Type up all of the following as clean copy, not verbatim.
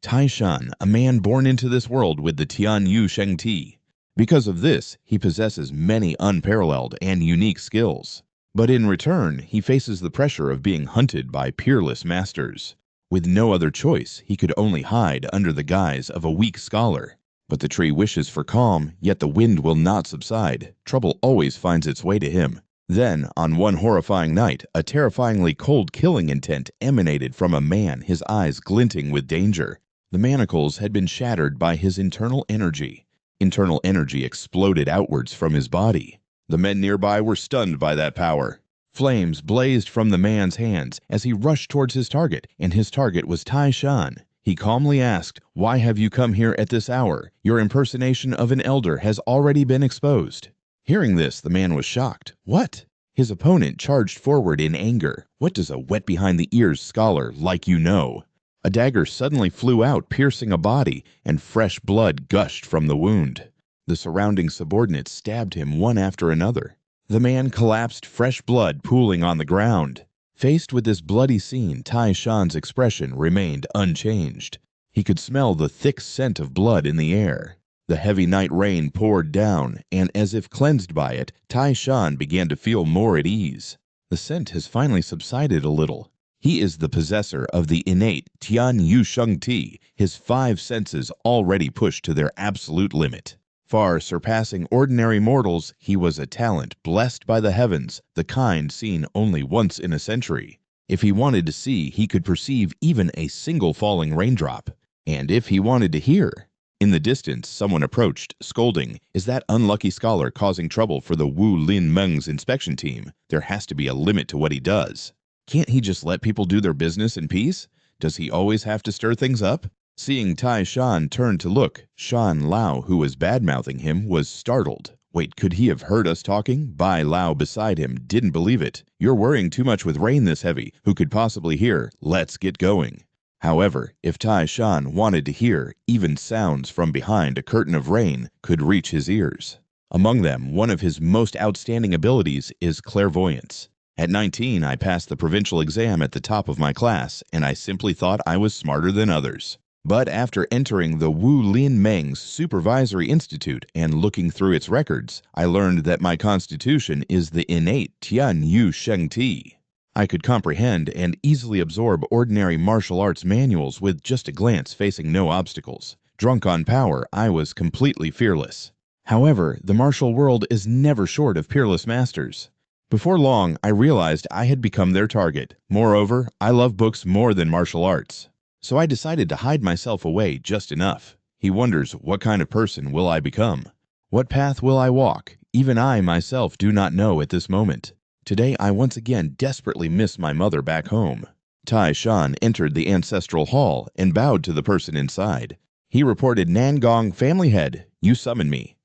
Tai Shan, a man born into this world with the Tian Yu Sheng Ti. Because of this, he possesses many unparalleled and unique skills. But in return, he faces the pressure of being hunted by peerless masters. With no other choice, he could only hide under the guise of a weak scholar. But the tree wishes for calm, yet the wind will not subside. Trouble always finds its way to him. Then, on one horrifying night, a terrifyingly cold killing intent emanated from a man, his eyes glinting with danger. The manacles had been shattered by his internal energy. Internal energy exploded outwards from his body. The men nearby were stunned by that power. Flames blazed from the man's hands as he rushed towards his target, and his target was Tai Shan. He calmly asked, "Why have you come here at this hour? Your impersonation of an elder has already been exposed." Hearing this, the man was shocked. What? His opponent charged forward in anger. What does a wet-behind-the-ears scholar like you know? A dagger suddenly flew out, piercing a body, and fresh blood gushed from the wound. The surrounding subordinates stabbed him one after another. The man collapsed, fresh blood pooling on the ground. Faced with this bloody scene, Tai Shan's expression remained unchanged. He could smell the thick scent of blood in the air. The heavy night rain poured down, and as if cleansed by it, Tai Shan began to feel more at ease. The scent has finally subsided a little. He is the possessor of the innate Tian Yu Sheng Ti, his 5 senses already pushed to their absolute limit. Far surpassing ordinary mortals, he was a talent blessed by the heavens, the kind seen only once in a century. If he wanted to see, he could perceive even a single falling raindrop. And if he wanted to hear. In the distance, someone approached, scolding, "Is that unlucky scholar causing trouble for the Wu Lin Meng's inspection team? There has to be a limit to what he does. Can't he just let people do their business in peace? Does he always have to stir things up?" Seeing Tai Shan turn to look, Shan Lao, who was bad-mouthing him, was startled. Wait, could he have heard us talking? Bai Lao beside him didn't believe it. "You're worrying too much with rain this heavy. Who could possibly hear? Let's get going." However, if Tai Shan wanted to hear, even sounds from behind a curtain of rain could reach his ears. Among them, one of his most outstanding abilities is clairvoyance. At 19, I passed the provincial exam at the top of my class, and I simply thought I was smarter than others. But after entering the Wu Lin Meng's Supervisory Institute and looking through its records, I learned that my constitution is the innate Tian Yu Sheng Ti. I could comprehend and easily absorb ordinary martial arts manuals with just a glance, facing no obstacles. Drunk on power, I was completely fearless. However, the martial world is never short of peerless masters. Before long, I realized I had become their target. Moreover, I love books more than martial arts. So I decided to hide myself away just enough. He wonders, what kind of person will I become? What path will I walk? Even I myself do not know at this moment. Today I once again desperately miss my mother back home. Tai Shan entered the ancestral hall and bowed to the person inside. He reported, "Nangong family head, you summon me."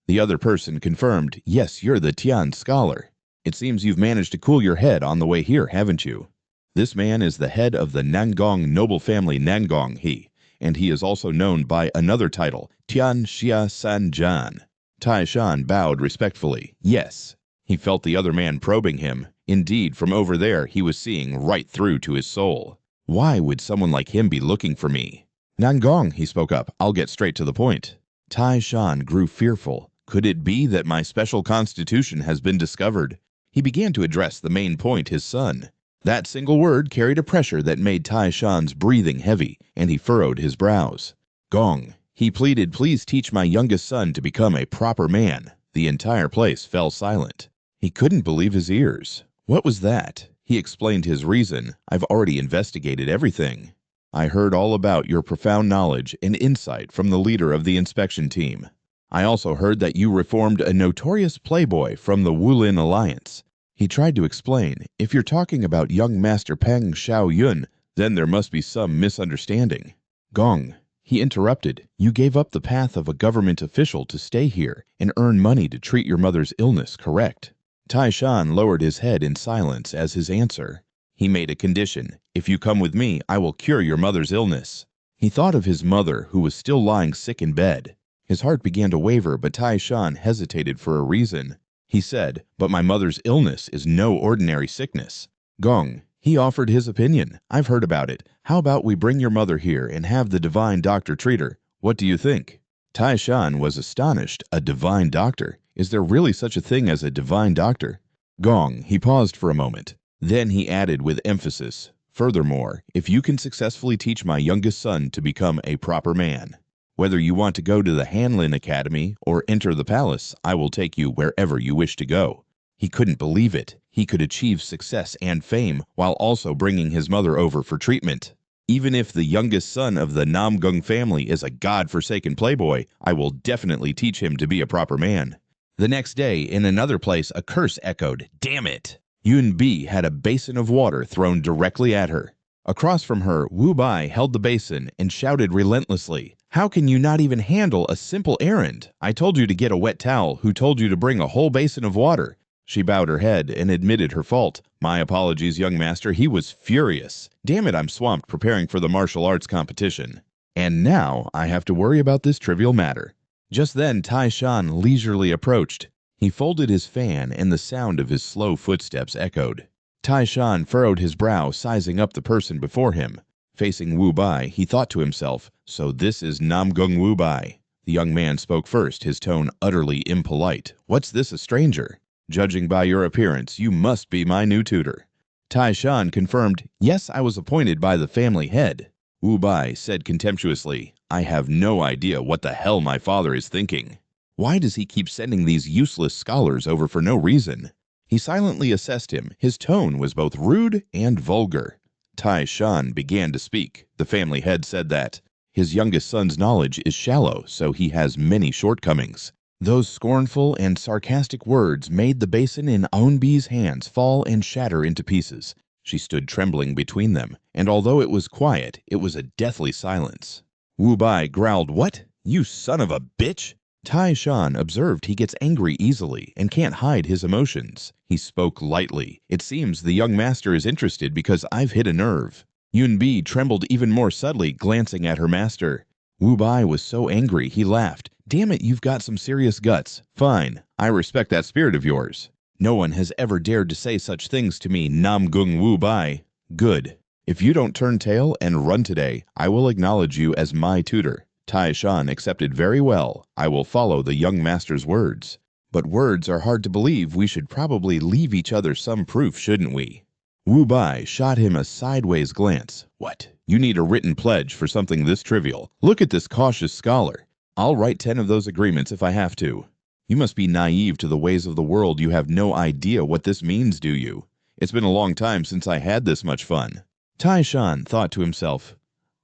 The other person confirmed, "Yes, you're the Tian scholar. It seems you've managed to cool your head on the way here, haven't you?" This man is the head of the Nangong noble family Nangong He, and he is also known by another title, Tian Xia San Jan. Tai Shan bowed respectfully. Yes. He felt the other man probing him. Indeed, from over there he was seeing right through to his soul. Why would someone like him be looking for me? "Nangong," he spoke up, "I'll get straight to the point." Tai Shan grew fearful. Could it be that my special constitution has been discovered? He began to address the main point, his son. That single word carried a pressure that made Tai Shan's breathing heavy, and he furrowed his brows. "Gong," he pleaded, "please teach my youngest son to become a proper man." The entire place fell silent. He couldn't believe his ears. What was that? He explained his reason. "I've already investigated everything. I heard all about your profound knowledge and insight from the leader of the inspection team. I also heard that you reformed a notorious playboy from the Wulin Alliance." He tried to explain, "If you're talking about young Master Peng Xiaoyun, then there must be some misunderstanding." "Gong," he interrupted, "you gave up the path of a government official to stay here and earn money to treat your mother's illness, correct?" Tai Shan lowered his head in silence as his answer. He made a condition. "If you come with me, I will cure your mother's illness." He thought of his mother, who was still lying sick in bed. His heart began to waver, but Tai Shan hesitated for a reason. He said, "But my mother's illness is no ordinary sickness." "Gong," he offered his opinion. "I've heard about it. How about we bring your mother here and have the divine doctor treat her? What do you think?" Tai Shan was astonished. A divine doctor? Is there really such a thing as a divine doctor? Gong, he paused for a moment. Then he added with emphasis, "Furthermore, if you can successfully teach my youngest son to become a proper man, whether you want to go to the Hanlin Academy or enter the palace, I will take you wherever you wish to go." He couldn't believe it. He could achieve success and fame while also bringing his mother over for treatment. "Even if the youngest son of the Namgung family is a god-forsaken playboy, I will definitely teach him to be a proper man." The next day, in another place, a curse echoed, "Damn it!" Yun Bi had a basin of water thrown directly at her. Across from her, Wu Bai held the basin and shouted relentlessly, "How can you not even handle a simple errand? I told you to get a wet towel. Who told you to bring a whole basin of water?" She bowed her head and admitted her fault. "My apologies, young master." He was furious. "Damn it, I'm swamped preparing for the martial arts competition. And now I have to worry about this trivial matter." Just then Tai Shan leisurely approached. He folded his fan and the sound of his slow footsteps echoed. Tai Shan furrowed his brow, sizing up the person before him. Facing Wu Bai, he thought to himself, "So this is Namgung Wu Bai." The young man spoke first, his tone utterly impolite. "What's this, a stranger? Judging by your appearance, you must be my new tutor." Tai Shan confirmed, "Yes, I was appointed by the family head." Wu Bai said contemptuously, "I have no idea what the hell my father is thinking. Why does he keep sending these useless scholars over for no reason?" He silently assessed him. His tone was both rude and vulgar. Tai Shan began to speak. The family head said that his youngest son's knowledge is shallow, so he has many shortcomings. Those scornful and sarcastic words made the basin in Aunbi's hands fall and shatter into pieces. She stood trembling between them, and although it was quiet, it was a deathly silence. Wu Bai growled, "What? You son of a bitch!" Tai Shan observed he gets angry easily and can't hide his emotions. He spoke lightly. "It seems the young master is interested because I've hit a nerve." Yun Bi trembled even more subtly, glancing at her master. Wu Bai was so angry he laughed. "Damn it, you've got some serious guts. Fine, I respect that spirit of yours. No one has ever dared to say such things to me, Namgung Wu Bai. Good. If you don't turn tail and run today, I will acknowledge you as my tutor." Tai Shan accepted very well. "I will follow the young master's words." "But words are hard to believe. We should probably leave each other some proof, shouldn't we?" Wu Bai shot him a sideways glance. "What? You need a written pledge for something this trivial? Look at this cautious scholar. I'll write 10 of those agreements if I have to." "You must be naive to the ways of the world. You have no idea what this means, do you? It's been a long time since I had this much fun." Tai Shan thought to himself,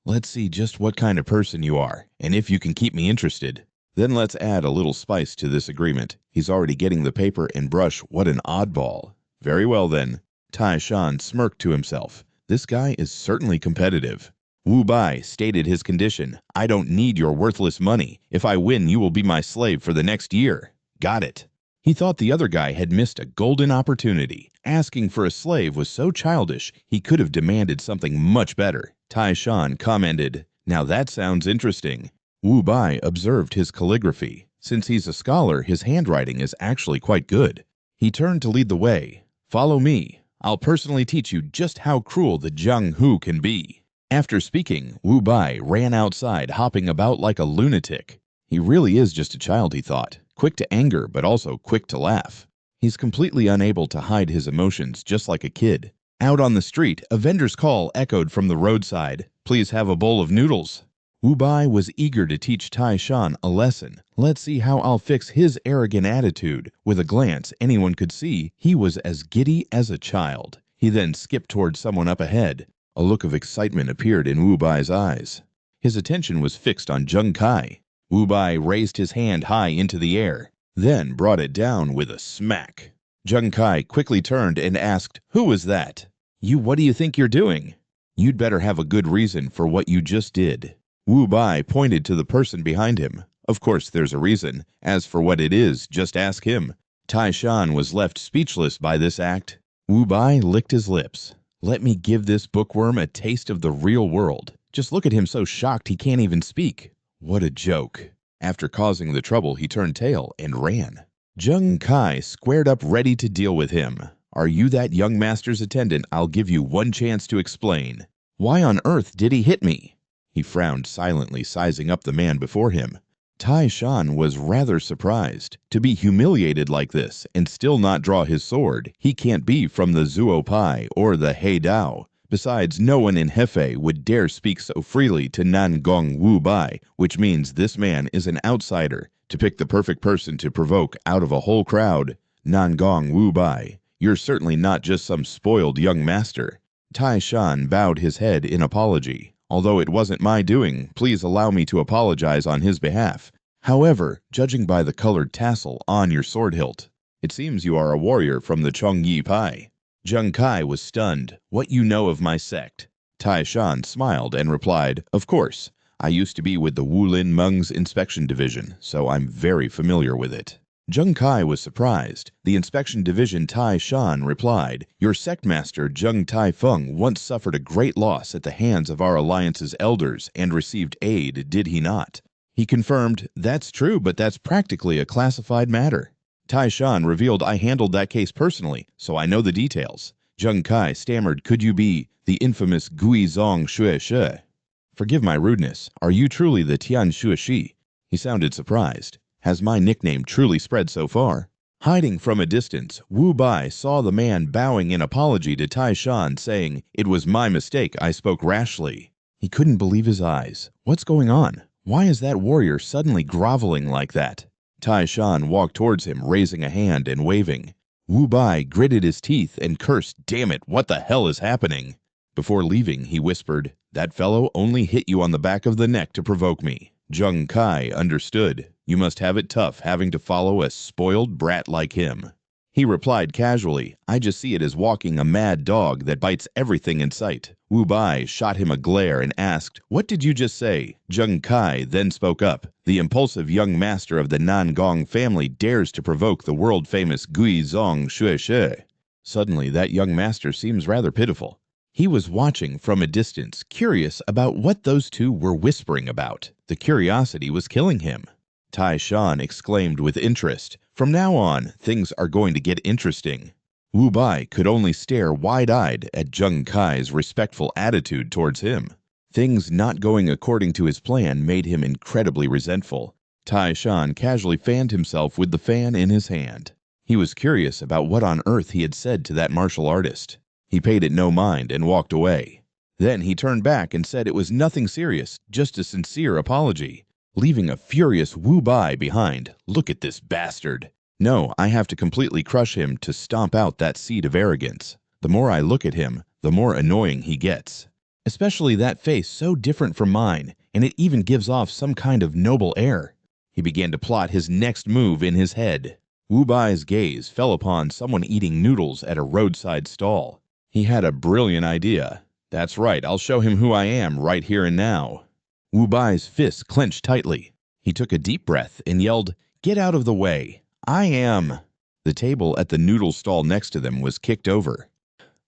"Let's see just what kind of person you are, and if you can keep me interested. Then let's add a little spice to this agreement." He's already getting the paper and brush. What an oddball. Very well then. Tai Shan smirked to himself. This guy is certainly competitive. Wu Bai stated his condition. "I don't need your worthless money. If I win, you will be my slave for the next year." Got it. He thought the other guy had missed a golden opportunity. Asking for a slave was so childish, he could have demanded something much better. Tai Shan commented, "Now that sounds interesting." Wu Bai observed his calligraphy. Since he's a scholar, his handwriting is actually quite good. He turned to lead the way. "Follow me. I'll personally teach you just how cruel the Jiang Hu can be." After speaking, Wu Bai ran outside, hopping about like a lunatic. He really is just a child, he thought. Quick to anger, but also quick to laugh. He's completely unable to hide his emotions, just like a kid. Out on the street, a vendor's call echoed from the roadside. "Please have a bowl of noodles." Wu Bai was eager to teach Tai Shan a lesson. Let's see how I'll fix his arrogant attitude. With a glance, anyone could see he was as giddy as a child. He then skipped toward someone up ahead. A look of excitement appeared in Wu Bai's eyes. His attention was fixed on Zheng Kai. Wu Bai raised his hand high into the air, then brought it down with a smack. Zheng Kai quickly turned and asked, "Who was that?" What do you think you're doing?" "You'd better have a good reason for what you just did." Wu Bai pointed to the person behind him. "Of course there's a reason. As for what it is, just ask him." Tai Shan was left speechless by this act. Wu Bai licked his lips. Let me give this bookworm a taste of the real world. Just look at him, so shocked he can't even speak. What a joke. After causing the trouble, he turned tail and ran. Zheng Kai squared up ready to deal with him. "Are you that young master's attendant? I'll give you one chance to explain." Why on earth did he hit me? He frowned silently, sizing up the man before him. Tai Shan was rather surprised. To be humiliated like this and still not draw his sword, he can't be from the Zuo Pai or the He Dao. Besides, no one in Hefei would dare speak so freely to Nan Gong Wu Bai, which means this man is an outsider. To pick the perfect person to provoke out of a whole crowd, Nan Gong Wu Bai, you're certainly not just some spoiled young master. Tai Shan bowed his head in apology. Although it wasn't my doing, please allow me to apologize on his behalf. However, judging by the colored tassel on your sword hilt, it seems you are a warrior from the Chongyi Pai. Zheng Kai was stunned. What you know of my sect? Tai Shan smiled and replied, Of course. I used to be with the Wulin Meng's inspection division, so I'm very familiar with it. Zheng Kai was surprised. The inspection division Tai Shan replied, Your sect master Zheng Tai Feng once suffered a great loss at the hands of our alliance's elders and received aid, did he not? He confirmed, That's true, but that's practically a classified matter. Tai Shan revealed, I handled that case personally, so I know the details. Zheng Kai stammered, Could you be the infamous Gui Zong Xue She? Forgive my rudeness. Are you truly the Tian Shueshi? He sounded surprised. Has my nickname truly spread so far? Hiding from a distance, Wu Bai saw the man bowing in apology to Tai Shan, saying, It was my mistake, I spoke rashly. He couldn't believe his eyes. What's going on? Why is that warrior suddenly groveling like that? Tai Shan walked towards him, raising a hand and waving. Wu Bai gritted his teeth and cursed, Damn it, what the hell is happening? Before leaving, he whispered, That fellow only hit you on the back of the neck to provoke me. Zheng Kai understood. You must have it tough having to follow a spoiled brat like him. He replied casually, I just see it as walking a mad dog that bites everything in sight. Wu Bai shot him a glare and asked, What did you just say? Zheng Kai then spoke up. The impulsive young master of the Nangong family dares to provoke the world-famous Gui Zong Xue She. Suddenly, that young master seems rather pitiful. He was watching from a distance, curious about what those two were whispering about. The curiosity was killing him. Tai Shan exclaimed with interest, From now on, things are going to get interesting. Wu Bai could only stare wide-eyed at Zheng Kai's respectful attitude towards him. Things not going according to his plan made him incredibly resentful. Tai Shan casually fanned himself with the fan in his hand. He was curious about what on earth he had said to that martial artist. He paid it no mind and walked away. Then he turned back and said it was nothing serious, just a sincere apology, leaving a furious Wu Bai behind. Look at this bastard. No, I have to completely crush him to stomp out that seed of arrogance. The more I look at him, the more annoying he gets. Especially that face so different from mine, and it even gives off some kind of noble air. He began to plot his next move in his head. Wu Bai's gaze fell upon someone eating noodles at a roadside stall. He had a brilliant idea. That's right, I'll show him who I am right here and now. Wu Bai's fists clenched tightly. He took a deep breath and yelled, Get out of the way. I am. The table at the noodle stall next to them was kicked over.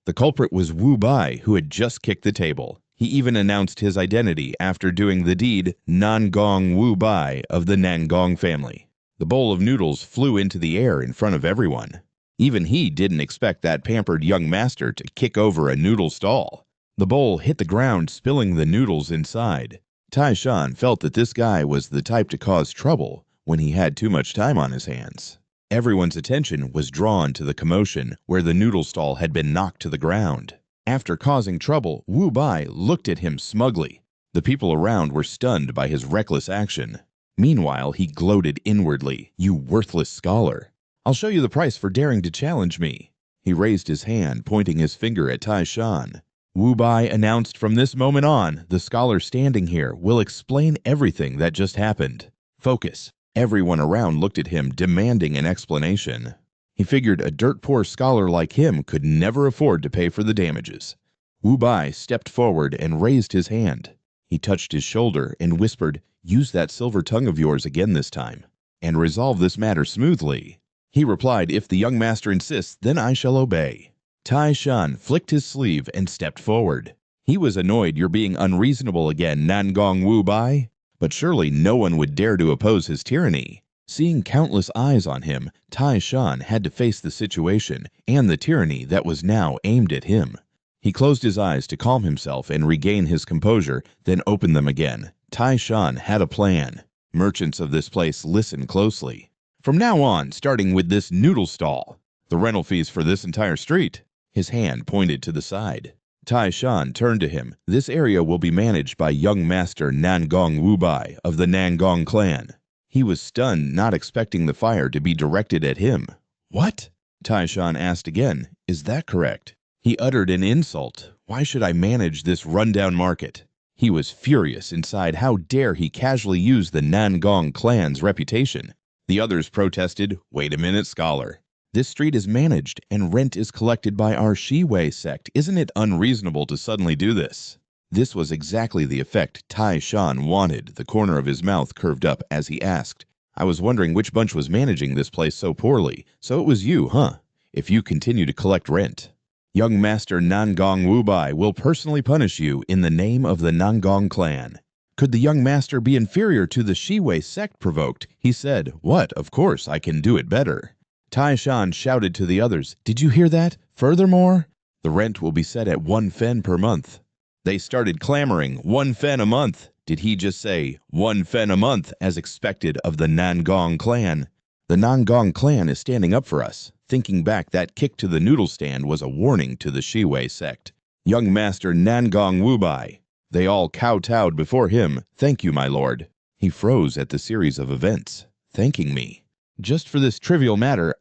The culprit was Wu Bai, who had just kicked the table. He even announced his identity after doing the deed Nangong Wu Bai of the Nangong family. The bowl of noodles flew into the air in front of everyone. Even he didn't expect that pampered young master to kick over a noodle stall. The bowl hit the ground, spilling the noodles inside. Tai Shan felt that this guy was the type to cause trouble when he had too much time on his hands. Everyone's attention was drawn to the commotion where the noodle stall had been knocked to the ground. After causing trouble, Wu Bai looked at him smugly. The people around were stunned by his reckless action. Meanwhile, he gloated inwardly, You worthless scholar. I'll show you the price for daring to challenge me. He raised his hand, pointing his finger at Tai Shan. Wu Bai announced, From this moment on, the scholar standing here will explain everything that just happened. Focus. Everyone around looked at him, demanding an explanation. He figured a dirt-poor scholar like him could never afford to pay for the damages. Wu Bai stepped forward and raised his hand. He touched his shoulder and whispered, Use that silver tongue of yours again this time, and resolve this matter smoothly. He replied, If the young master insists, then I shall obey. Tai Shan flicked his sleeve and stepped forward. He was annoyed. You're being unreasonable again, Nangong Wu Bai. But surely no one would dare to oppose his tyranny. Seeing countless eyes on him, Tai Shan had to face the situation and the tyranny that was now aimed at him. He closed his eyes to calm himself and regain his composure, then opened them again. Tai Shan had a plan. Merchants of this place listen closely. From now on, starting with this noodle stall, the rental fees for this entire street. His hand pointed to the side. Tai Shan turned to him. This area will be managed by young master Nangong Wubai of the Nangong clan. He was stunned, not expecting the fire to be directed at him. What? Tai Shan asked again. Is that correct? He uttered an insult. Why should I manage this rundown market? He was furious inside. How dare he casually use the Nangong clan's reputation? The others protested. Wait a minute, scholar. This street is managed and rent is collected by our Shiwei sect. Isn't it unreasonable to suddenly do this? This was exactly the effect Tai Shan wanted. The corner of his mouth curved up as he asked, I was wondering which bunch was managing this place so poorly. So it was you, huh? If you continue to collect rent. Young Master Nangong Wubai will personally punish you in the name of the Nangong clan. Could the young master be inferior to the Shiwei sect? Provoked, he said, What? Of course, I can do it better. Tai Shan shouted to the others, Did you hear that? Furthermore, the rent will be set at 1 fen per month. They started clamoring, 1 fen a month. Did he just say 1 fen a month as expected of the Nangong clan? The Nangong clan is standing up for us. Thinking back, that kick to the noodle stand was a warning to the Shiwei sect. Young Master Nangong Wubai. They all kowtowed before him. Thank you, my lord. He froze at the series of events. Thanking me. Just for this trivial matter,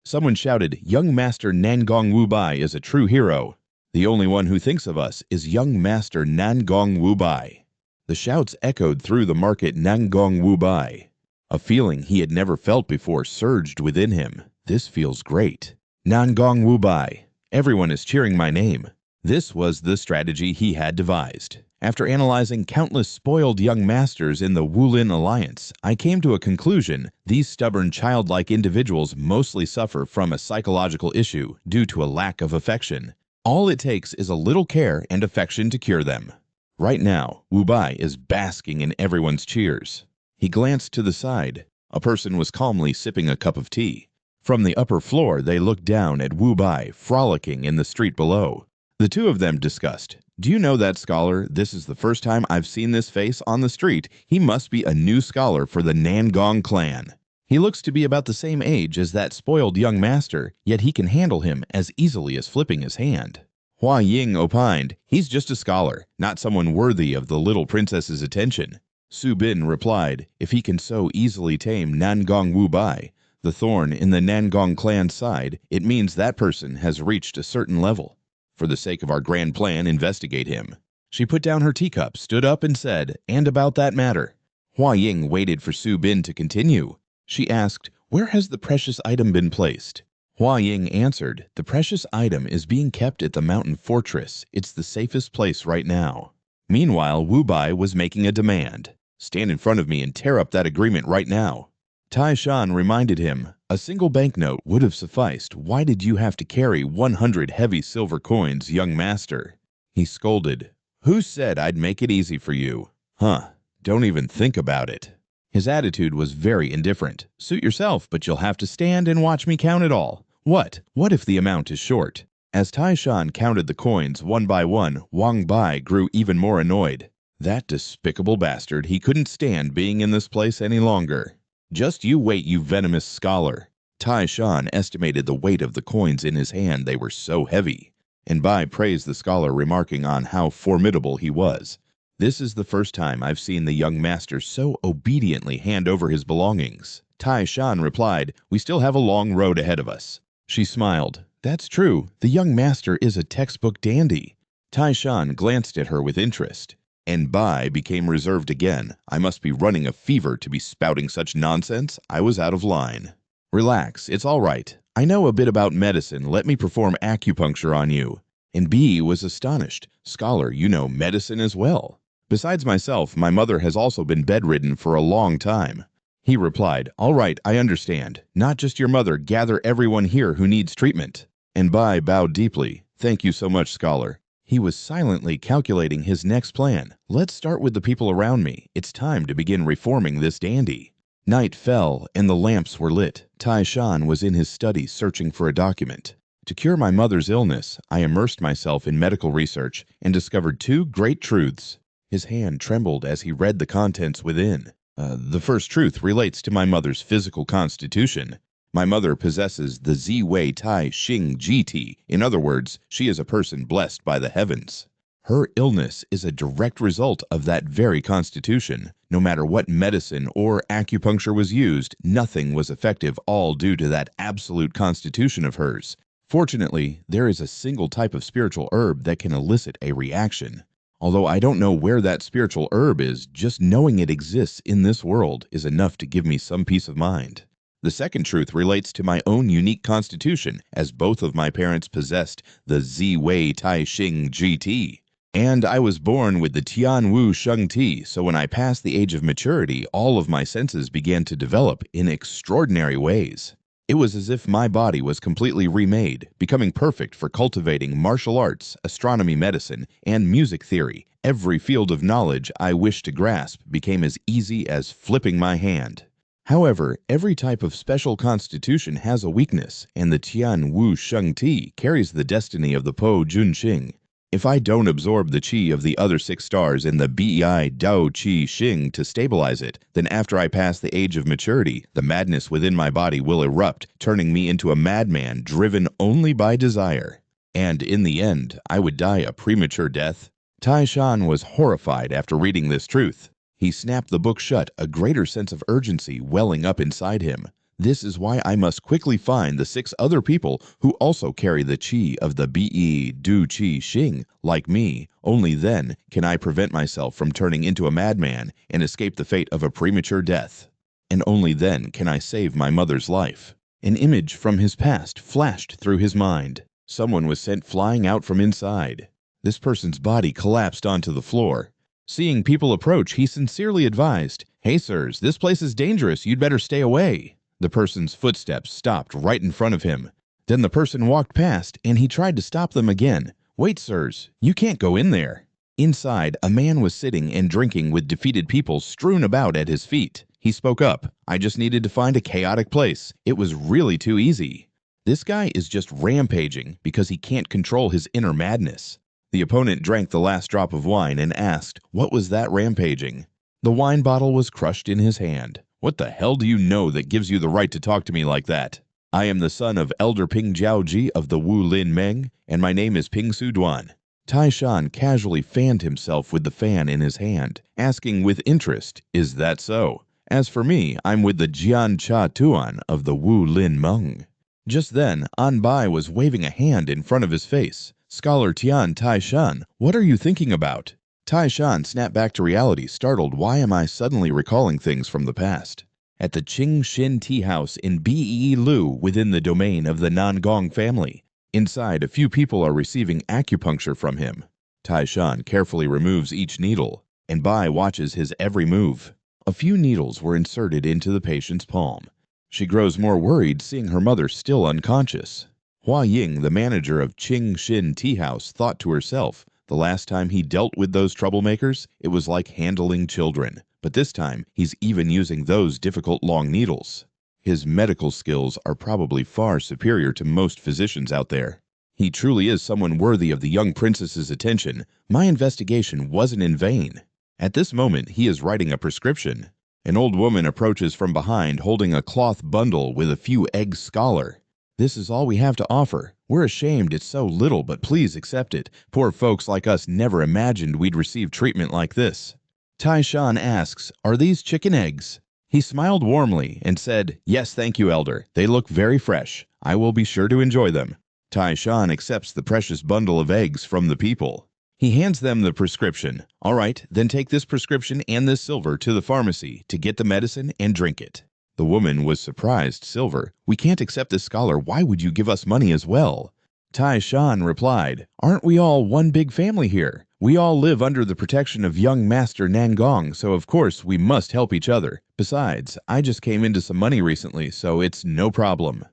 Someone shouted, Young Master Nangong Wubai is a true hero. The only one who thinks of us is Young Master Nangong Wubai. The shouts echoed through the market. Nangong Wubai. A feeling he had never felt before surged within him. This feels great. Nangong Wubai. Everyone is cheering my name. This was the strategy he had devised. After analyzing countless spoiled young masters in the Wulin Alliance, I came to a conclusion. These stubborn, childlike individuals mostly suffer from a psychological issue due to a lack of affection. All it takes is a little care and affection to cure them. Right now, Wubai is basking in everyone's cheers. He glanced to the side. A person was calmly sipping a cup of tea. From the upper floor, they looked down at Wubai frolicking in the street below. The two of them discussed. Do you know that scholar? This is the first time I've seen this face on the street. He must be a new scholar for the Nangong clan. He looks to be about the same age as that spoiled young master, yet he can handle him as easily as flipping his hand. Hua Ying opined, He's just a scholar, not someone worthy of the little princess's attention. Su Bin replied, If he can so easily tame Nangong Wubai, the thorn in the Nangong clan's side, it means that person has reached a certain level. For the sake of our grand plan, investigate him. She put down her teacup, stood up, and said, And about that matter. Hua Ying waited for Su Bin to continue. She asked, Where has the precious item been placed? Hua Ying answered, The precious item is being kept at the mountain fortress. It's the safest place right now. Meanwhile, Wubai was making a demand. Stand in front of me and tear up that agreement right now. Tai Shan reminded him, A single banknote would have sufficed. Why did you have to carry 100 heavy silver coins, young master? He scolded, Who said I'd make it easy for you? Huh, don't even think about it. His attitude was very indifferent. Suit yourself, but you'll have to stand and watch me count it all. What if the amount is short? As Tai Shan counted the coins one by one, Wang Bai grew even more annoyed. That despicable bastard, he couldn't stand being in this place any longer. Just you wait, you venomous scholar. Tai Shan estimated the weight of the coins in his hand. They were so heavy. And Bai praised the scholar, remarking on how formidable he was. This is the first time I've seen the young master so obediently hand over his belongings. Tai Shan replied, We still have a long road ahead of us. She smiled. That's true. The young master is a textbook dandy. Tai Shan glanced at her with interest. And Bai became reserved again. I must be running a fever to be spouting such nonsense. I was out of line. Relax, it's all right. I know a bit about medicine. Let me perform acupuncture on you. And B was astonished. Scholar, you know medicine as well. Besides myself, my mother has also been bedridden for a long time. He replied, All right, I understand. Not just your mother. Gather everyone here who needs treatment. And Bai bowed deeply. Thank you so much, scholar. He was silently calculating his next plan. Let's start with the people around me. It's time to begin reforming this dandy. Night fell, and the lamps were lit. Tai Shan was in his study searching for a document. To cure my mother's illness, I immersed myself in medical research and discovered two great truths. His hand trembled as he read the contents within. The first truth relates to my mother's physical constitution. My mother possesses the Ziwei Tai Xing GT. In other words, she is a person blessed by the heavens. Her illness is a direct result of that very constitution. No matter what medicine or acupuncture was used, nothing was effective, all due to that absolute constitution of hers. Fortunately, there is a single type of spiritual herb that can elicit a reaction. Although I don't know where that spiritual herb is, just knowing it exists in this world is enough to give me some peace of mind. The second truth relates to my own unique constitution, as both of my parents possessed the Ziwei Tai Xing GT. And I was born with the Tianwu Sheng Ti, so when I passed the age of maturity, all of my senses began to develop in extraordinary ways. It was as if my body was completely remade, becoming perfect for cultivating martial arts, astronomy, medicine, and music theory. Every field of knowledge I wished to grasp became as easy as flipping my hand. However, every type of special constitution has a weakness, and the Tianwu Sheng Ti carries the destiny of the Po Junxing. If I don't absorb the qi of the other 6 stars in the Bei Dao Qi Xing to stabilize it, then after I pass the age of maturity, the madness within my body will erupt, turning me into a madman driven only by desire. And in the end, I would die a premature death. Tai Shan was horrified after reading this truth. He snapped the book shut, a greater sense of urgency welling up inside him. This is why I must quickly find the 6 other people who also carry the qi of the Bei Du Qi Xing, like me. Only then can I prevent myself from turning into a madman and escape the fate of a premature death. And only then can I save my mother's life. An image from his past flashed through his mind. Someone was sent flying out from inside. This person's body collapsed onto the floor. Seeing people approach, he sincerely advised, "Hey sirs, this place is dangerous, you'd better stay away." The person's footsteps stopped right in front of him. Then the person walked past, and he tried to stop them again. "Wait, sirs, you can't go in there." Inside, a man was sitting and drinking with defeated people strewn about at his feet. He spoke up, "I just needed to find a chaotic place. It was really too easy." This guy is just rampaging because he can't control his inner madness. The opponent drank the last drop of wine and asked, "What was that rampaging?" The wine bottle was crushed in his hand. "What the hell do you know that gives you the right to talk to me like that? I am the son of Elder Ping Jiaoji of the Wu Lin Meng, and my name is Ping Su Duan." Tai Shan casually fanned himself with the fan in his hand, asking with interest, "Is that so? As for me, I'm with the Jian Cha Tuan of the Wu Lin Meng." Just then, An Bai was waving a hand in front of his face. "Scholar Tian Tai Shan, what are you thinking about?" Tai Shan snapped back to reality, startled. Why am I suddenly recalling things from the past? At the Qing Shin Tea House in Bei Lu, within the domain of the Nangong family. Inside, a few people are receiving acupuncture from him. Tai Shan carefully removes each needle, and Bai watches his every move. A few needles were inserted into the patient's palm. She grows more worried, seeing her mother still unconscious. Hua Ying, the manager of Qing Shin Tea House, thought to herself, the last time he dealt with those troublemakers, it was like handling children. But this time, he's even using those difficult long needles. His medical skills are probably far superior to most physicians out there. He truly is someone worthy of the young princess's attention. My investigation wasn't in vain. At this moment, he is writing a prescription. An old woman approaches from behind, holding a cloth bundle with a few eggs. "Scholar, this is all we have to offer. We're ashamed it's so little, but please accept it. Poor folks like us never imagined we'd receive treatment like this." Tai Shan asks, "Are these chicken eggs?" He smiled warmly and said, "Yes, thank you, Elder. They look very fresh. I will be sure to enjoy them." Tai Shan accepts the precious bundle of eggs from the people. He hands them the prescription. "All right, then take this prescription and this silver to the pharmacy to get the medicine and drink it." The woman was surprised. "Silver? We can't accept this, scholar. Why would you give us money as well?" Tai Shan replied, "Aren't we all one big family here? We all live under the protection of young Master Nangong, so of course we must help each other. Besides, I just came into some money recently, so it's no problem."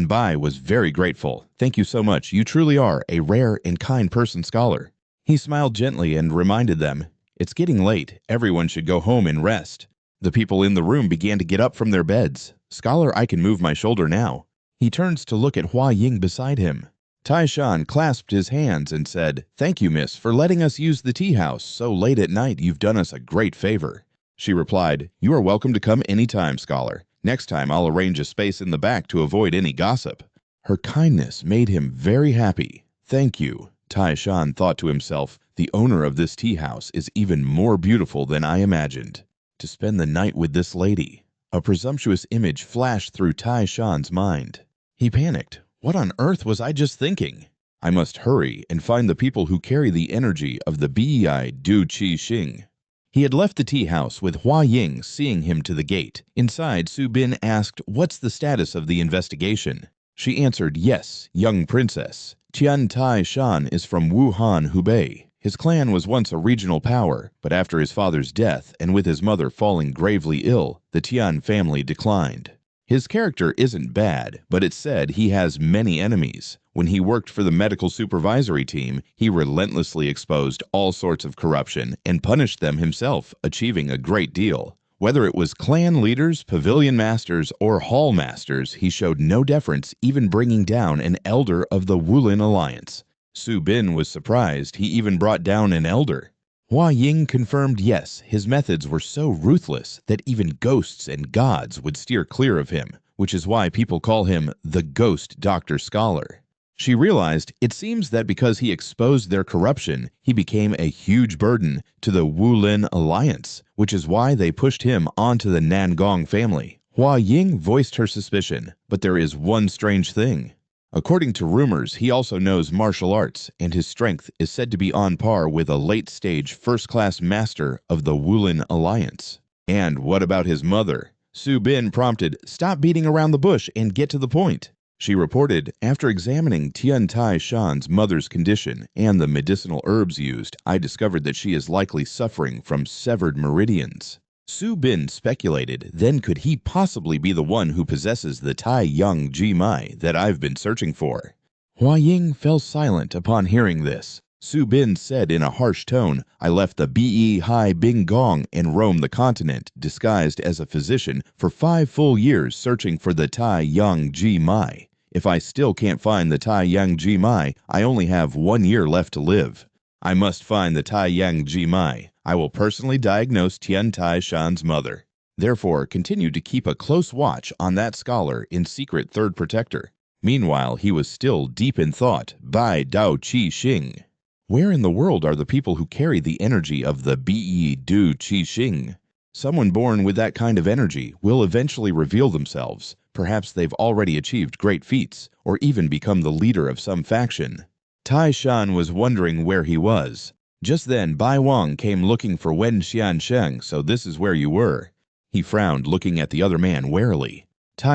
Bai was very grateful. "Thank you so much. You truly are a rare and kind person, scholar." He smiled gently and reminded them, "It's getting late. Everyone should go home and rest." The people in the room began to get up from their beds. "Scholar, I can move my shoulder now." He turns to look at Hua Ying beside him. Shan clasped his hands and said, "Thank you, miss, for letting us use the tea house so late at night. You've done us a great favor." She replied, "You are welcome to come anytime, scholar. Next time I'll arrange a space in the back to avoid any gossip." Her kindness made him very happy. "Thank you." Shan thought to himself, "The owner of this tea house is even more beautiful than I imagined. To spend the night with this lady." A presumptuous image flashed through Shan's mind. He panicked. What on earth was I just thinking? I must hurry and find the people who carry the energy of the Bei Du Qi Xing. He had left the tea house with Hua Ying seeing him to the gate. Inside, Su Bin asked, "What's the status of the investigation?" She answered, "Yes, young princess. Tian Shan is from Wuhan, Hubei. His clan was once a regional power, but after his father's death and with his mother falling gravely ill, the Tian family declined. His character isn't bad, but it's said he has many enemies. When he worked for the medical supervisory team, he relentlessly exposed all sorts of corruption and punished them himself, achieving a great deal. Whether it was clan leaders, pavilion masters, or hall masters, he showed no deference, even bringing down an elder of the Wulin Alliance. Su Bin was surprised he even brought down an elder. Hua Ying confirmed yes, his methods were so ruthless that even ghosts and gods would steer clear of him, which is why people call him the Ghost Doctor Scholar. She realized it seems that because he exposed their corruption, he became a huge burden to the Wulin Alliance, which is why they pushed him onto the Nangong family. Hua Ying voiced her suspicion, but there is one strange thing. According to rumors, he also knows martial arts, and his strength is said to be on par with a late-stage first-class master of the Wulin Alliance. And what about his mother? Su Bin prompted, "Stop beating around the bush and get to the point." She reported, "After examining Tian Shan's mother's condition and the medicinal herbs used, I discovered that she is likely suffering from severed meridians." Su Bin speculated, then could he possibly be the one who possesses the Tai Yang Ji Mai that I've been searching for? Hua Ying fell silent upon hearing this. Su Bin said in a harsh tone, "I left the Bei Hai Bing Gong and roamed the continent, disguised as a physician, for 5 full years searching for the Tai Yang Ji Mai. If I still can't find the Tai Yang Ji Mai, I only have 1 year left to live. I must find the Tai Yang Ji Mai. I will personally diagnose Tian Shan's mother. Therefore, continue to keep a close watch on that scholar in secret third protector." Meanwhile, he was still deep in thought. Bai Dao Qi Xing. Where in the world are the people who carry the energy of the Bei Du Qi Xing? Someone born with that kind of energy will eventually reveal themselves. Perhaps they've already achieved great feats, or even become the leader of some faction. Shan was wondering where he was. Just then, Bai Wang came looking for Wen Xiansheng, so this is where you were. He frowned, looking at the other man warily.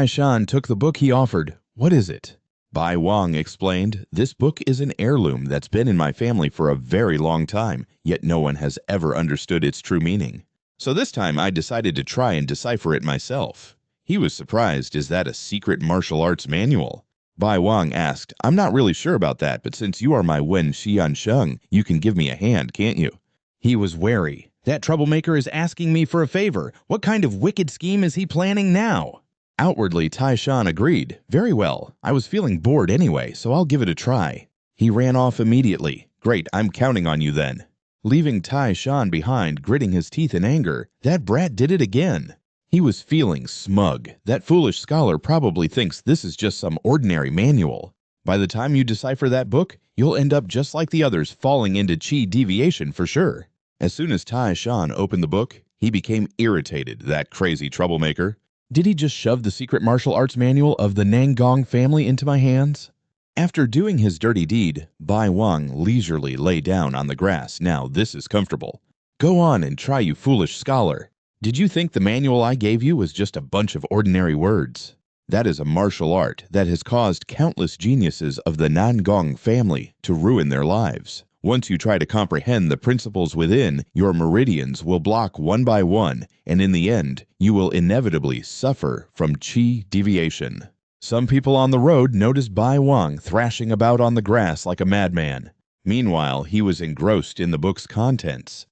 Shan took the book he offered. "What is it?" Bai Wang explained, "This book is an heirloom that's been in my family for a very long time, yet no one has ever understood its true meaning. So this time I decided to try and decipher it myself." He was surprised. Is that a secret martial arts manual? Bai Wang asked, "I'm not really sure about that, but since you are my Wen Xiansheng, you can give me a hand, can't you?" He was wary. That troublemaker is asking me for a favor. What kind of wicked scheme is he planning now? Outwardly, Shan agreed. "Very well. I was feeling bored anyway, so I'll give it a try." He ran off immediately. "Great, I'm counting on you then." Leaving Shan behind, gritting his teeth in anger, that brat did it again. He was feeling smug. That foolish scholar probably thinks this is just some ordinary manual. By the time you decipher that book, you'll end up just like the others, falling into chi deviation for sure. As soon as Shan opened the book, he became irritated, that crazy troublemaker. Did he just shove the secret martial arts manual of the Nangong family into my hands? After doing his dirty deed, Bai Wang leisurely lay down on the grass. "Now this is comfortable. Go on and try, you foolish scholar. Did you think the manual I gave you was just a bunch of ordinary words? That is a martial art that has caused countless geniuses of the Nangong family to ruin their lives. Once you try to comprehend the principles within, your meridians will block one by one, and in the end, you will inevitably suffer from chi deviation." Some people on the road noticed Bai Wang thrashing about on the grass like a madman. Meanwhile, he was engrossed in the book's contents.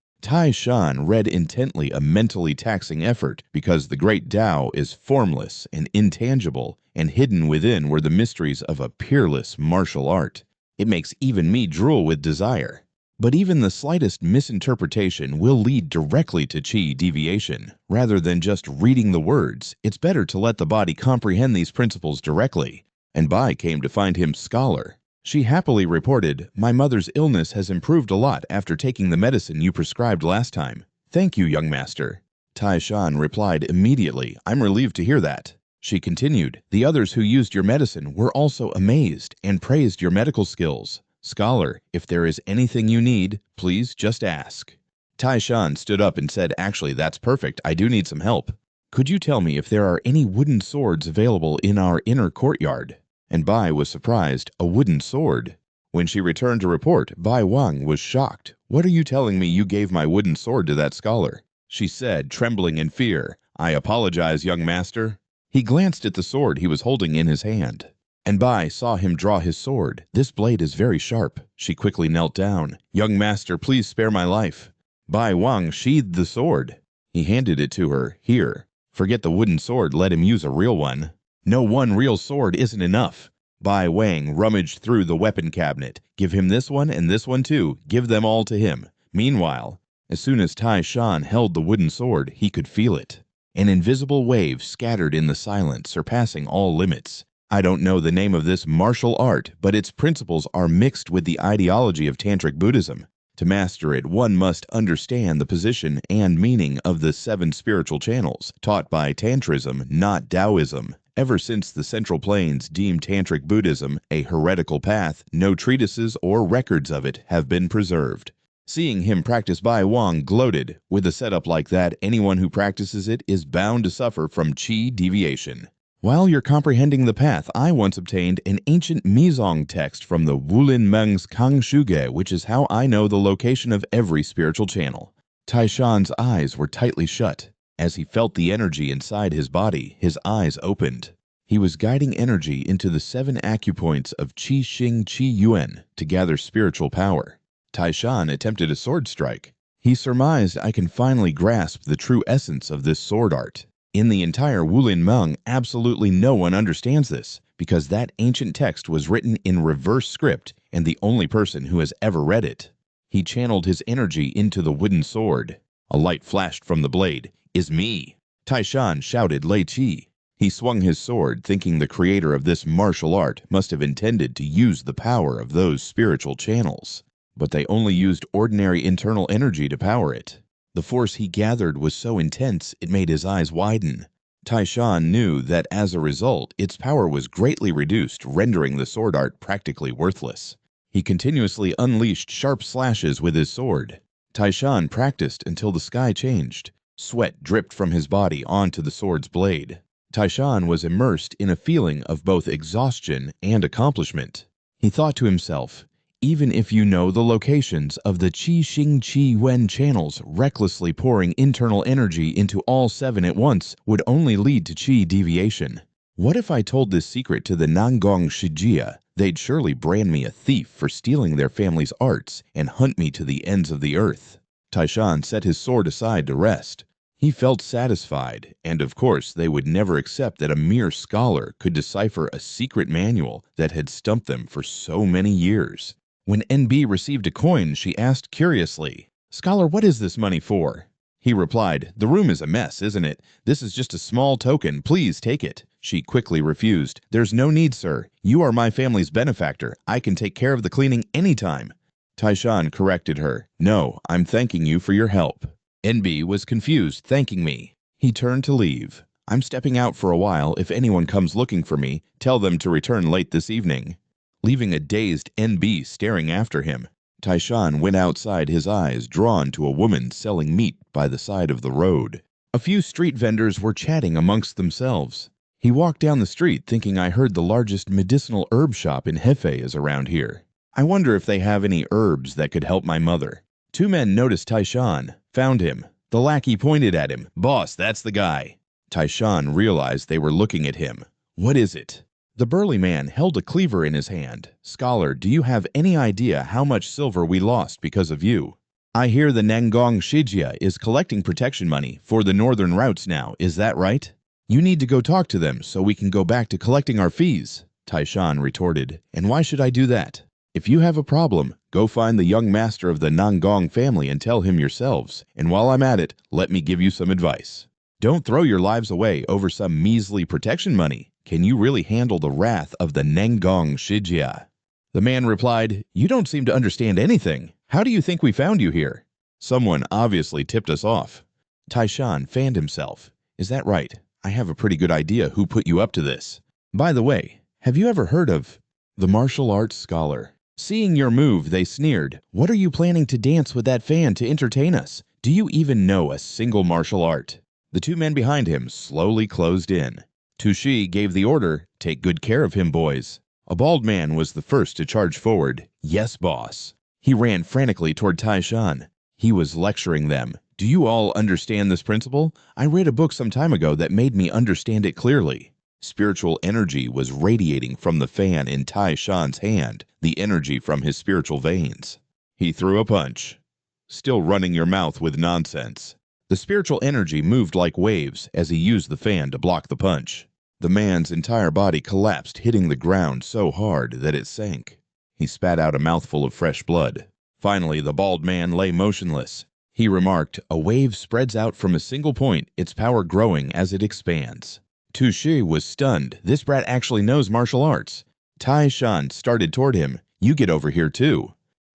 Shan read intently, a mentally taxing effort, because the great Tao is formless and intangible, and hidden within were the mysteries of a peerless martial art. It makes even me drool with desire. But even the slightest misinterpretation will lead directly to qi deviation. Rather than just reading the words, it's better to let the body comprehend these principles directly. And Bai came to find him scholar. She happily reported, "My mother's illness has improved a lot after taking the medicine you prescribed last time. Thank you, young master." Tai Shan replied immediately, "I'm relieved to hear that." She continued, "The others who used your medicine were also amazed and praised your medical skills. Scholar, if there is anything you need, please just ask." Tai Shan stood up and said, "Actually, that's perfect. I do need some help. Could you tell me if there are any wooden swords available in our inner courtyard?" And Bai was surprised. A wooden sword? When she returned to report, Bai Wang was shocked. "What are you telling me you gave my wooden sword to that scholar?" She said, trembling in fear. "I apologize, young master." He glanced at the sword he was holding in his hand. And Bai saw him draw his sword. "This blade is very sharp." She quickly knelt down. "Young master, please spare my life." Bai Wang sheathed the sword. He handed it to her. "Here. Forget the wooden sword, let him use a real one." "No, one real sword isn't enough." Bai Wang rummaged through the weapon cabinet. "Give him this one and this one too. Give them all to him." Meanwhile, as soon as Tai Shan held the wooden sword, he could feel it. An invisible wave scattered in the silence, surpassing all limits. I don't know the name of this martial art, but its principles are mixed with the ideology of Tantric Buddhism. To master it, one must understand the position and meaning of the 7 spiritual channels, taught by Tantrism, not Taoism. Ever since the Central Plains deemed Tantric Buddhism a heretical path, no treatises or records of it have been preserved. Seeing him practice, Bai Wang gloated. With a setup like that, anyone who practices it is bound to suffer from qi deviation. While you're comprehending the path, I once obtained an ancient Mizong text from the Wulin Meng's Kang Shuge, which is how I know the location of every spiritual channel. Tai Shan's eyes were tightly shut. As he felt the energy inside his body, his eyes opened. He was guiding energy into the 7 acupoints of Qi Xing Qi Yuan to gather spiritual power. Tai Shan attempted a sword strike. He surmised, "I can finally grasp the true essence of this sword art." In the entire Wulin Meng, absolutely no one understands this, because that ancient text was written in reverse script and the only person who has ever read it. He channeled his energy into the wooden sword. A light flashed from the blade. "Is me!" Tai Shan shouted Lei Qi. He swung his sword, thinking the creator of this martial art must have intended to use the power of those spiritual channels. But they only used ordinary internal energy to power it. The force he gathered was so intense it made his eyes widen. Tai Shan knew that as a result, its power was greatly reduced, rendering the sword art practically worthless. He continuously unleashed sharp slashes with his sword. Tai Shan practiced until the sky changed. Sweat dripped from his body onto the sword's blade. Tai Shan was immersed in a feeling of both exhaustion and accomplishment. He thought to himself, "Even if you know the locations of the Qi Xing Qi Yuan channels, recklessly pouring internal energy into all 7 at once would only lead to qi deviation. What if I told this secret to the Nangong Shijia? They'd surely brand me a thief for stealing their family's arts and hunt me to the ends of the earth." Tai Shan set his sword aside to rest. He felt satisfied, and of course they would never accept that a mere scholar could decipher a secret manual that had stumped them for so many years. When NB received a coin, she asked curiously, "Scholar, what is this money for?" He replied, "The room is a mess, isn't it? This is just a small token. Please take it." She quickly refused. "There's no need, sir. You are my family's benefactor. I can take care of the cleaning anytime." Tai Shan corrected her. "No, I'm thanking you for your help." NB was confused. "Thanking me." He turned to leave. "I'm stepping out for a while. If anyone comes looking for me, tell them to return late this evening." Leaving a dazed NB staring after him, Tai Shan went outside, his eyes drawn to a woman selling meat by the side of the road. A few street vendors were chatting amongst themselves. He walked down the street thinking, "I heard the largest medicinal herb shop in Hefei is around here. I wonder if they have any herbs that could help my mother." 2 men noticed Tai Shan, found him. The lackey pointed at him. "Boss, that's the guy." Tai Shan realized they were looking at him. "What is it?" The burly man held a cleaver in his hand. "Scholar, do you have any idea how much silver we lost because of you? I hear the Nangong Shijia is collecting protection money for the northern routes now, is that right? You need to go talk to them so we can go back to collecting our fees." Tai Shan retorted, "And why should I do that?" If you have a problem, go find the young master of the Nangong family and tell him yourselves, and while I'm at it, let me give you some advice. Don't throw your lives away over some measly protection money. Can you really handle the wrath of the Nangong Shijia? The man replied, "You don't seem to understand anything. How do you think we found you here?" Someone obviously tipped us off. Taishan fanned himself. "Is that right? I have a pretty good idea who put you up to this. By the way, have you ever heard of the martial arts scholar? Seeing your move, they sneered. What are you planning to dance with that fan to entertain us? Do you even know a single martial art?" The two men behind him slowly closed in. Tushi gave the order, "Take good care of him, boys." A bald man was the first to charge forward. "Yes, boss." He ran frantically toward Taishan. He was lecturing them. "Do you all understand this principle? I read a book some time ago that made me understand it clearly." Spiritual energy was radiating from the fan in Taishan's hand, the energy from his spiritual veins. He threw a punch. "Still running your mouth with nonsense." The spiritual energy moved like waves as he used the fan to block the punch. The man's entire body collapsed, hitting the ground so hard that it sank. He spat out a mouthful of fresh blood. Finally, the bald man lay motionless. He remarked, "A wave spreads out from a single point, its power growing as it expands." Tushi was stunned. This brat actually knows martial arts. Taishan started toward him. "You get over here too."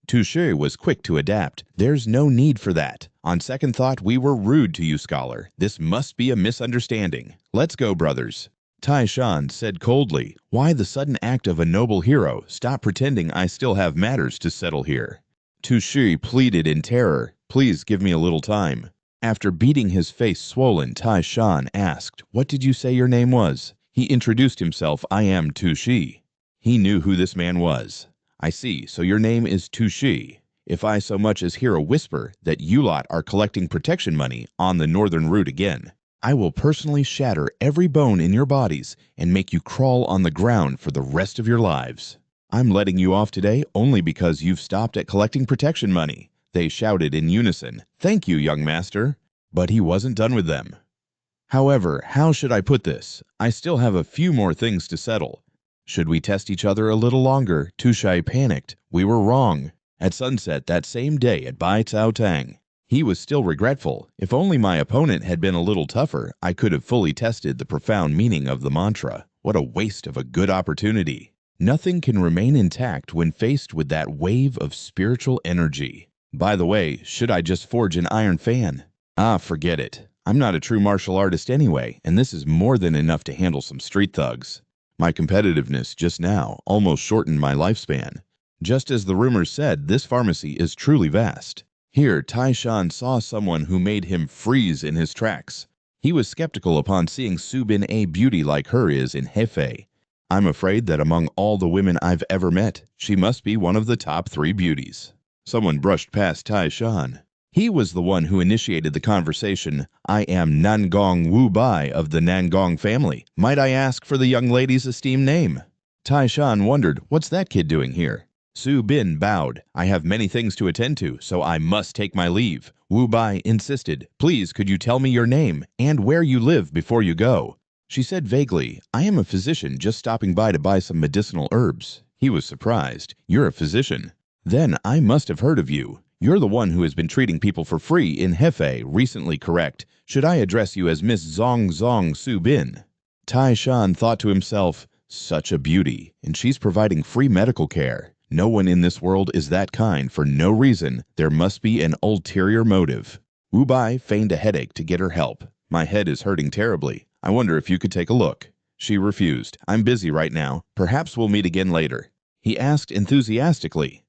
Tushi was quick to adapt. "There's no need for that. On second thought, we were rude to you, scholar. This must be a misunderstanding. Let's go, brothers." Taishan said coldly, "Why the sudden act of a noble hero? Stop pretending I still have matters to settle here." Tushi pleaded in terror, "Please give me a little time." After beating his face swollen, Taishan asked, "What did you say your name was?" He introduced himself, "I am Tushi." He knew who this man was. "I see, so your name is Tushi. If I so much as hear a whisper that you lot are collecting protection money on the northern route again, I will personally shatter every bone in your bodies and make you crawl on the ground for the rest of your lives. I'm letting you off today only because you've stopped at collecting protection money." They shouted in unison, "Thank you, young master." But he wasn't done with them. "However, how should I put this? I still have a few more things to settle. Should we test each other a little longer?" Tushai panicked. "We were wrong." At sunset that same day at Bai Cao Tang, he was still regretful. "If only my opponent had been a little tougher, I could have fully tested the profound meaning of the mantra. What a waste of a good opportunity." Nothing can remain intact when faced with that wave of spiritual energy. By the way, should I just forge an iron fan? Forget it. I'm not a true martial artist anyway, and this is more than enough to handle some street thugs. My competitiveness just now almost shortened my lifespan. Just as the rumors said, this pharmacy is truly vast. Here, Taishan saw someone who made him freeze in his tracks. He was skeptical upon seeing Subin a beauty like her is in Hefei. "I'm afraid that among all the women I've ever met, she must be one of the top 3 beauties." Someone brushed past Taishan. He was the one who initiated the conversation. "I am Nangong Wu Bai of the Nangong family. Might I ask for the young lady's esteemed name?" Taishan wondered, "What's that kid doing here?" Su Bin bowed. "I have many things to attend to, so I must take my leave." Wu Bai insisted, "Please, could you tell me your name and where you live before you go?" She said vaguely, "I am a physician just stopping by to buy some medicinal herbs." He was surprised. "You're a physician? Then I must have heard of you. You're the one who has been treating people for free in Hefei, recently, correct? Should I address you as Miss Zong Su Bin?" Taishan thought to himself, "Such a beauty, and she's providing free medical care. No one in this world is that kind for no reason. There must be an ulterior motive." Wu Bai feigned a headache to get her help. "My head is hurting terribly. I wonder if you could take a look." She refused. "I'm busy right now. Perhaps we'll meet again later." He asked enthusiastically,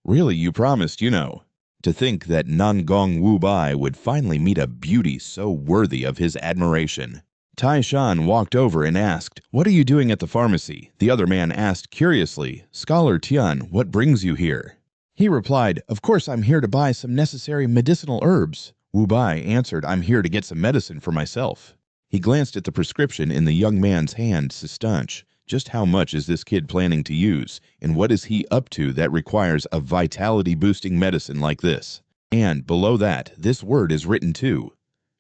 "Really, you promised, you know." To think that Nangong Wu Bai would finally meet a beauty so worthy of his admiration. Taishan walked over and asked, "What are you doing at the pharmacy?" The other man asked curiously, "Scholar Tian, what brings you here?" He replied, "Of course I'm here to buy some necessary medicinal herbs." Wu Bai answered, "I'm here to get some medicine for myself." He glanced at the prescription in the young man's hand, Sistanch. Just how much is this kid planning to use, and what is he up to that requires a vitality-boosting medicine like this? And below that, this word is written too.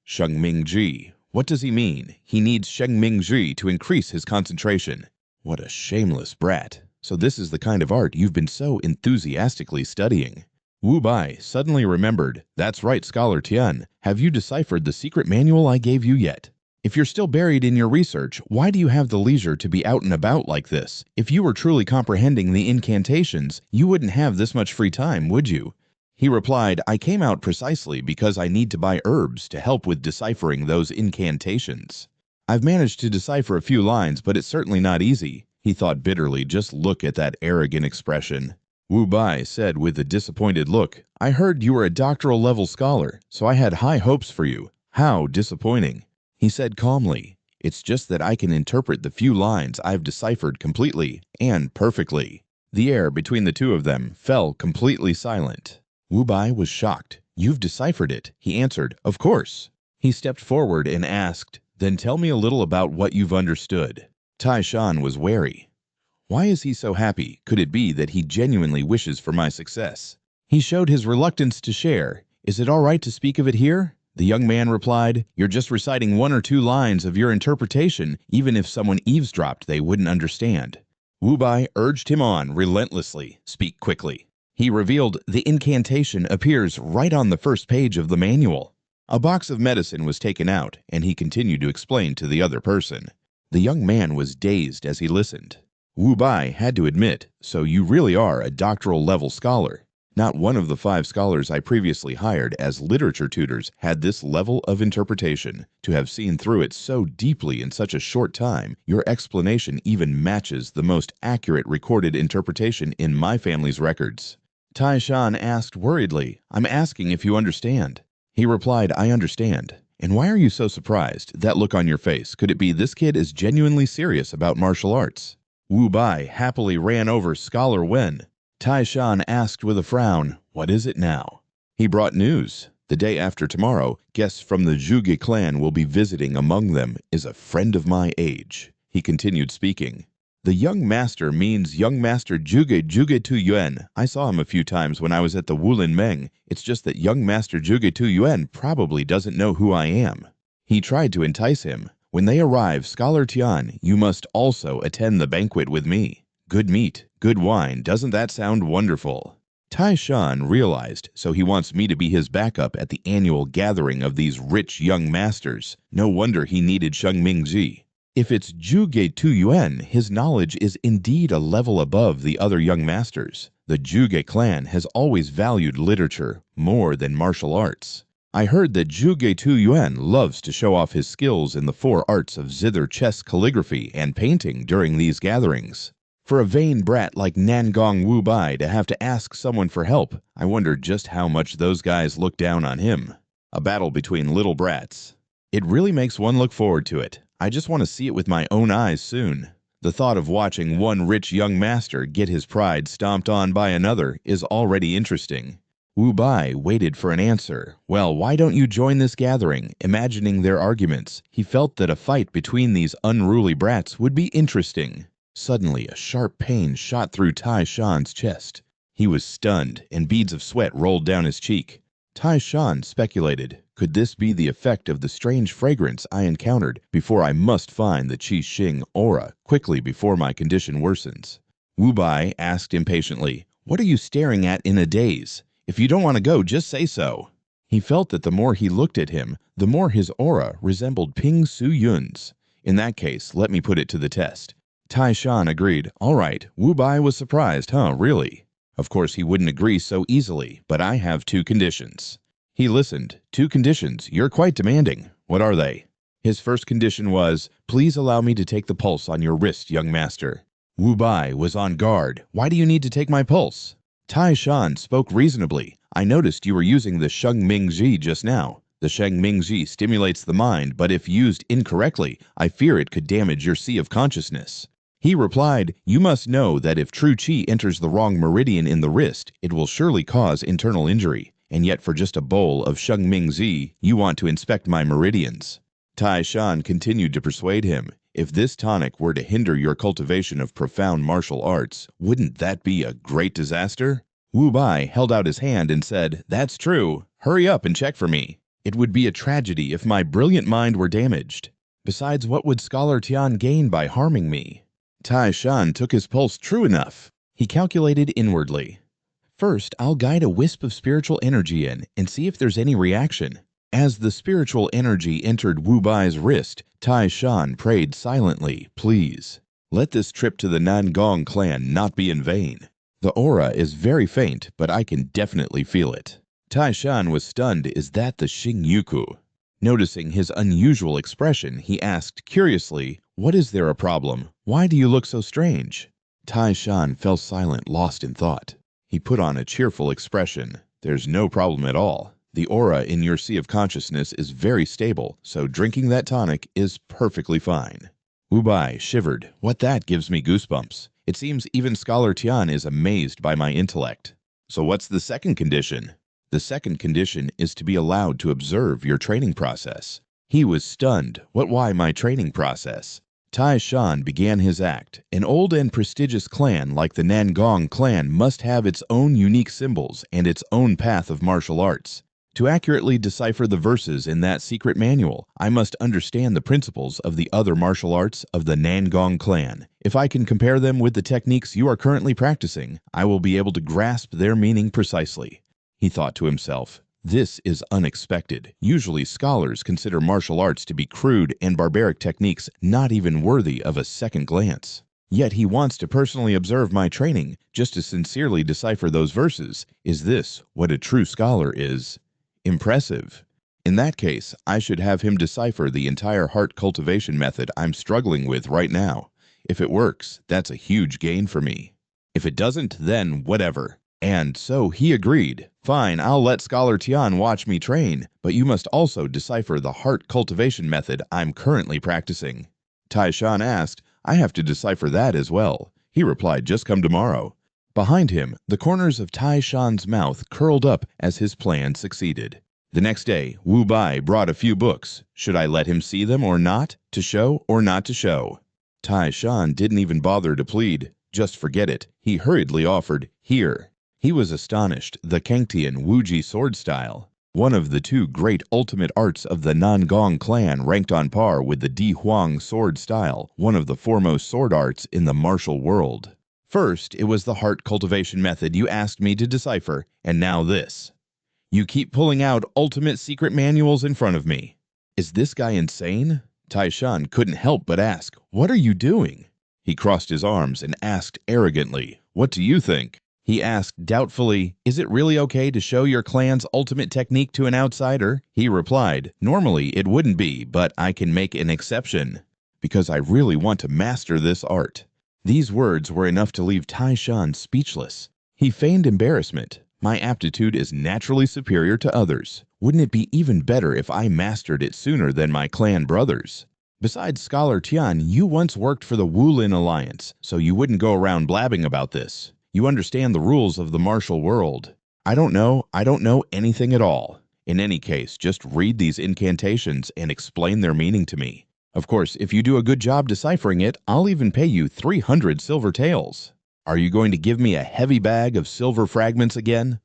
Shengmingji. What does he mean? He needs Shengmingji to increase his concentration. What a shameless brat. So this is the kind of art you've been so enthusiastically studying. Wu Bai suddenly remembered, that's right, Scholar Tian, have you deciphered the secret manual I gave you yet? If you're still buried in your research, why do you have the leisure to be out and about like this? If you were truly comprehending the incantations, you wouldn't have this much free time, would you? He replied, I came out precisely because I need to buy herbs to help with deciphering those incantations. I've managed to decipher a few lines, but it's certainly not easy. He thought bitterly, just look at that arrogant expression. Wu Bai said with a disappointed look, I heard you were a doctoral level scholar, so I had high hopes for you. How disappointing. He said calmly, it's just that I can interpret the few lines I've deciphered completely and perfectly. The air between the two of them fell completely silent. Wu Bai was shocked. You've deciphered it, he answered, of course. He stepped forward and asked, then tell me a little about what you've understood. Tai Shan was wary. Why is he so happy? Could it be that he genuinely wishes for my success? He showed his reluctance to share. Is it all right to speak of it here? The young man replied, you're just reciting 1 or 2 lines of your interpretation. Even if someone eavesdropped, they wouldn't understand. Wu Bai urged him on relentlessly. Speak quickly. He revealed the incantation appears right on the first page of the manual. A box of medicine was taken out, and he continued to explain to the other person. The young man was dazed as he listened. Wu Bai had to admit, so you really are a doctoral level scholar. Not one of the 5 scholars I previously hired as literature tutors had this level of interpretation. To have seen through it so deeply in such a short time, your explanation even matches the most accurate recorded interpretation in my family's records. Tai Shan asked worriedly, I'm asking if you understand. He replied, I understand. And why are you so surprised? That look on your face, could it be this kid is genuinely serious about martial arts? Wu Bai happily ran over Scholar Wen. Tai Shan asked with a frown, what is it now? He brought news. The day after tomorrow, guests from the Zhuge clan will be visiting. Among them is a friend of my age. He continued speaking. The young master means young master Zhuge Tu Yuan. I saw him a few times when I was at the Wulin Meng. It's just that young master Zhuge Tu Yuan probably doesn't know who I am. He tried to entice him. When they arrive, Scholar Tian, you must also attend the banquet with me. Good meat, good wine, doesn't that sound wonderful? Tai Shan realized, so he wants me to be his backup at the annual gathering of these rich young masters. No wonder he needed Sheng Mingji. If it's Zhuge Tu Yuan, his knowledge is indeed a level above the other young masters. The Zhuge clan has always valued literature more than martial arts. I heard that Zhuge Tu Yuan loves to show off his skills in the 4 arts of zither, chess, calligraphy, and painting during these gatherings. For a vain brat like Nangong Wu Bai to have to ask someone for help, I wondered just how much those guys look down on him. A battle between little brats. It really makes one look forward to it. I just want to see it with my own eyes soon. The thought of watching one rich young master get his pride stomped on by another is already interesting. Wu Bai waited for an answer. Well, why don't you join this gathering? Imagining their arguments, he felt that a fight between these unruly brats would be interesting. Suddenly, a sharp pain shot through Tai Shan's chest. He was stunned, and beads of sweat rolled down his cheek. Tai Shan speculated, could this be the effect of the strange fragrance I encountered before I must find the Qi Xing aura quickly before my condition worsens? Wu Bai asked impatiently, what are you staring at in a daze? If you don't want to go, just say so. He felt that the more he looked at him, the more his aura resembled Ping Su Yun's. In that case, let me put it to the test. Tai Shan agreed. All right. Wu Bai was surprised, really? Of course, he wouldn't agree so easily, but I have 2 conditions. He listened. 2 conditions. You're quite demanding. What are they? His first condition was, please allow me to take the pulse on your wrist, young master. Wu Bai was on guard. Why do you need to take my pulse? Tai Shan spoke reasonably. I noticed you were using the Sheng Mingji just now. The Sheng Mingji stimulates the mind, but if used incorrectly, I fear it could damage your sea of consciousness. He replied, you must know that if true qi enters the wrong meridian in the wrist, it will surely cause internal injury. And yet for just a bowl of Sheng Mingzi, you want to inspect my meridians. Tai Shan continued to persuade him. If this tonic were to hinder your cultivation of profound martial arts, wouldn't that be a great disaster? Wu Bai held out his hand and said, that's true. Hurry up and check for me. It would be a tragedy if my brilliant mind were damaged. Besides, what would Scholar Tian gain by harming me? Tai Shan took his pulse true enough. He calculated inwardly. First, I'll guide a wisp of spiritual energy in and see if there's any reaction. As the spiritual energy entered Wu Bai's wrist, Tai Shan prayed silently, "Please, let this trip to the Nangong clan not be in vain. The aura is very faint, but I can definitely feel it." Tai Shan was stunned. Is that the Xing Yuku? Noticing his unusual expression, he asked curiously, "What is there a problem? Why do you look so strange?" Tai Shan fell silent, lost in thought. He put on a cheerful expression. "There's no problem at all. The aura in your sea of consciousness is very stable, so drinking that tonic is perfectly fine." Wu Bai shivered. "What, that gives me goosebumps. It seems even Scholar Tian is amazed by my intellect." "So what's the second condition?" "The second condition is to be allowed to observe your training process." He was stunned. Why my training process? Tai Shan began his act. An old and prestigious clan like the Nangong clan must have its own unique symbols and its own path of martial arts. To accurately decipher the verses in that secret manual, I must understand the principles of the other martial arts of the Nangong clan. If I can compare them with the techniques you are currently practicing, I will be able to grasp their meaning precisely. He thought to himself, "This is unexpected. Usually scholars consider martial arts to be crude and barbaric techniques not even worthy of a second glance. Yet he wants to personally observe my training, just to sincerely decipher those verses. Is this what a true scholar is? Impressive. In that case, I should have him decipher the entire heart cultivation method I'm struggling with right now. If it works, that's a huge gain for me. If it doesn't, then whatever." And so he agreed. "Fine, I'll let Scholar Tian watch me train, but you must also decipher the heart cultivation method I'm currently practicing." Tai Shan asked, "I have to decipher that as well." He replied, "Just come tomorrow." Behind him, the corners of Tai Shan's mouth curled up as his plan succeeded. The next day, Wu Bai brought a few books. Should I let him see them or not? To show or not to show? Tai Shan didn't even bother to plead. Just forget it. He hurriedly offered, "Here." He was astonished. The Kangtian Wuji sword style, one of the two great ultimate arts of the Nangong clan, ranked on par with the Di Huang sword style, one of the foremost sword arts in the martial world. First, it was the heart cultivation method you asked me to decipher, and now this. You keep pulling out ultimate secret manuals in front of me. Is this guy insane? Tai Shan couldn't help but ask, "What are you doing?" He crossed his arms and asked arrogantly, "What do you think?" He asked doubtfully, "Is it really okay to show your clan's ultimate technique to an outsider?" He replied, "Normally it wouldn't be, but I can make an exception, because I really want to master this art." These words were enough to leave Tai Shan speechless. He feigned embarrassment. "My aptitude is naturally superior to others. Wouldn't it be even better if I mastered it sooner than my clan brothers? Besides, Scholar Tian, you once worked for the Wulin Alliance, so you wouldn't go around blabbing about this. You understand the rules of the martial world." I don't know anything at all. In any case, just read these incantations and explain their meaning to me. Of course, if you do a good job deciphering it, I'll even pay you 300 silver taels. Are you going to give me a heavy bag of silver fragments again?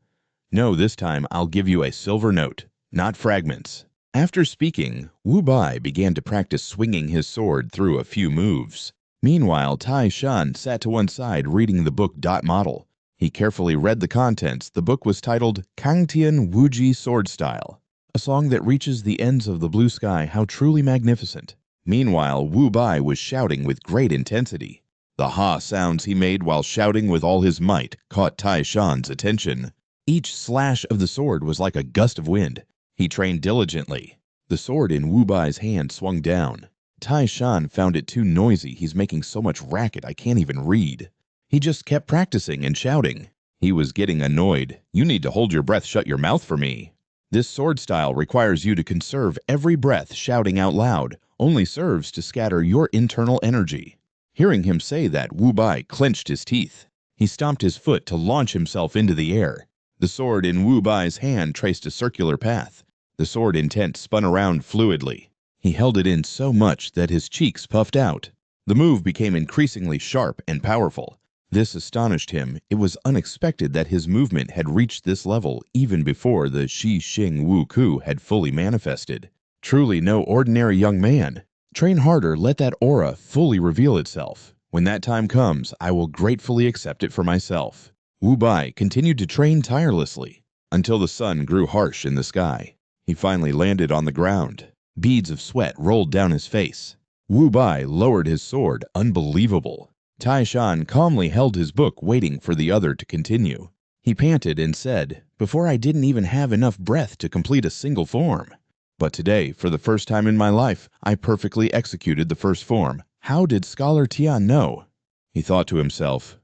No, this time I'll give you a silver note, not fragments. After speaking, Wu Bai began to practice swinging his sword through a few moves. Meanwhile, Tai Shan sat to one side reading the book Dot Model. He carefully read the contents. The book was titled Kangtian Wuji Sword Style, a song that reaches the ends of the blue sky. How truly magnificent. Meanwhile, Wu Bai was shouting with great intensity. The ha sounds he made while shouting with all his might caught Tai Shan's attention. Each slash of the sword was like a gust of wind. He trained diligently. The sword in Wu Bai's hand swung down. Tai Shan found it too noisy. "He's making so much racket I can't even read." He just kept practicing and shouting. He was getting annoyed. "You need to hold your breath, shut your mouth for me. This sword style requires you to conserve every breath. Shouting out loud only serves to scatter your internal energy." Hearing him say that, Wu Bai clenched his teeth. He stomped his foot to launch himself into the air. The sword in Wu Bai's hand traced a circular path. The sword intent spun around fluidly. He held it in so much that his cheeks puffed out. The move became increasingly sharp and powerful. This astonished him. It was unexpected that his movement had reached this level even before the Shi Xing Wu Ku had fully manifested. Truly no ordinary young man. Train harder, let that aura fully reveal itself. When that time comes, I will gratefully accept it for myself. Wu Bai continued to train tirelessly until the sun grew harsh in the sky. He finally landed on the ground. Beads of sweat rolled down his face. Wu Bai lowered his sword, unbelievable. Tai Shan calmly held his book, waiting for the other to continue. He panted and said, "Before I didn't even have enough breath to complete a single form. But today, for the first time in my life, I perfectly executed the first form. How did Scholar Tian know?" He thought to himself,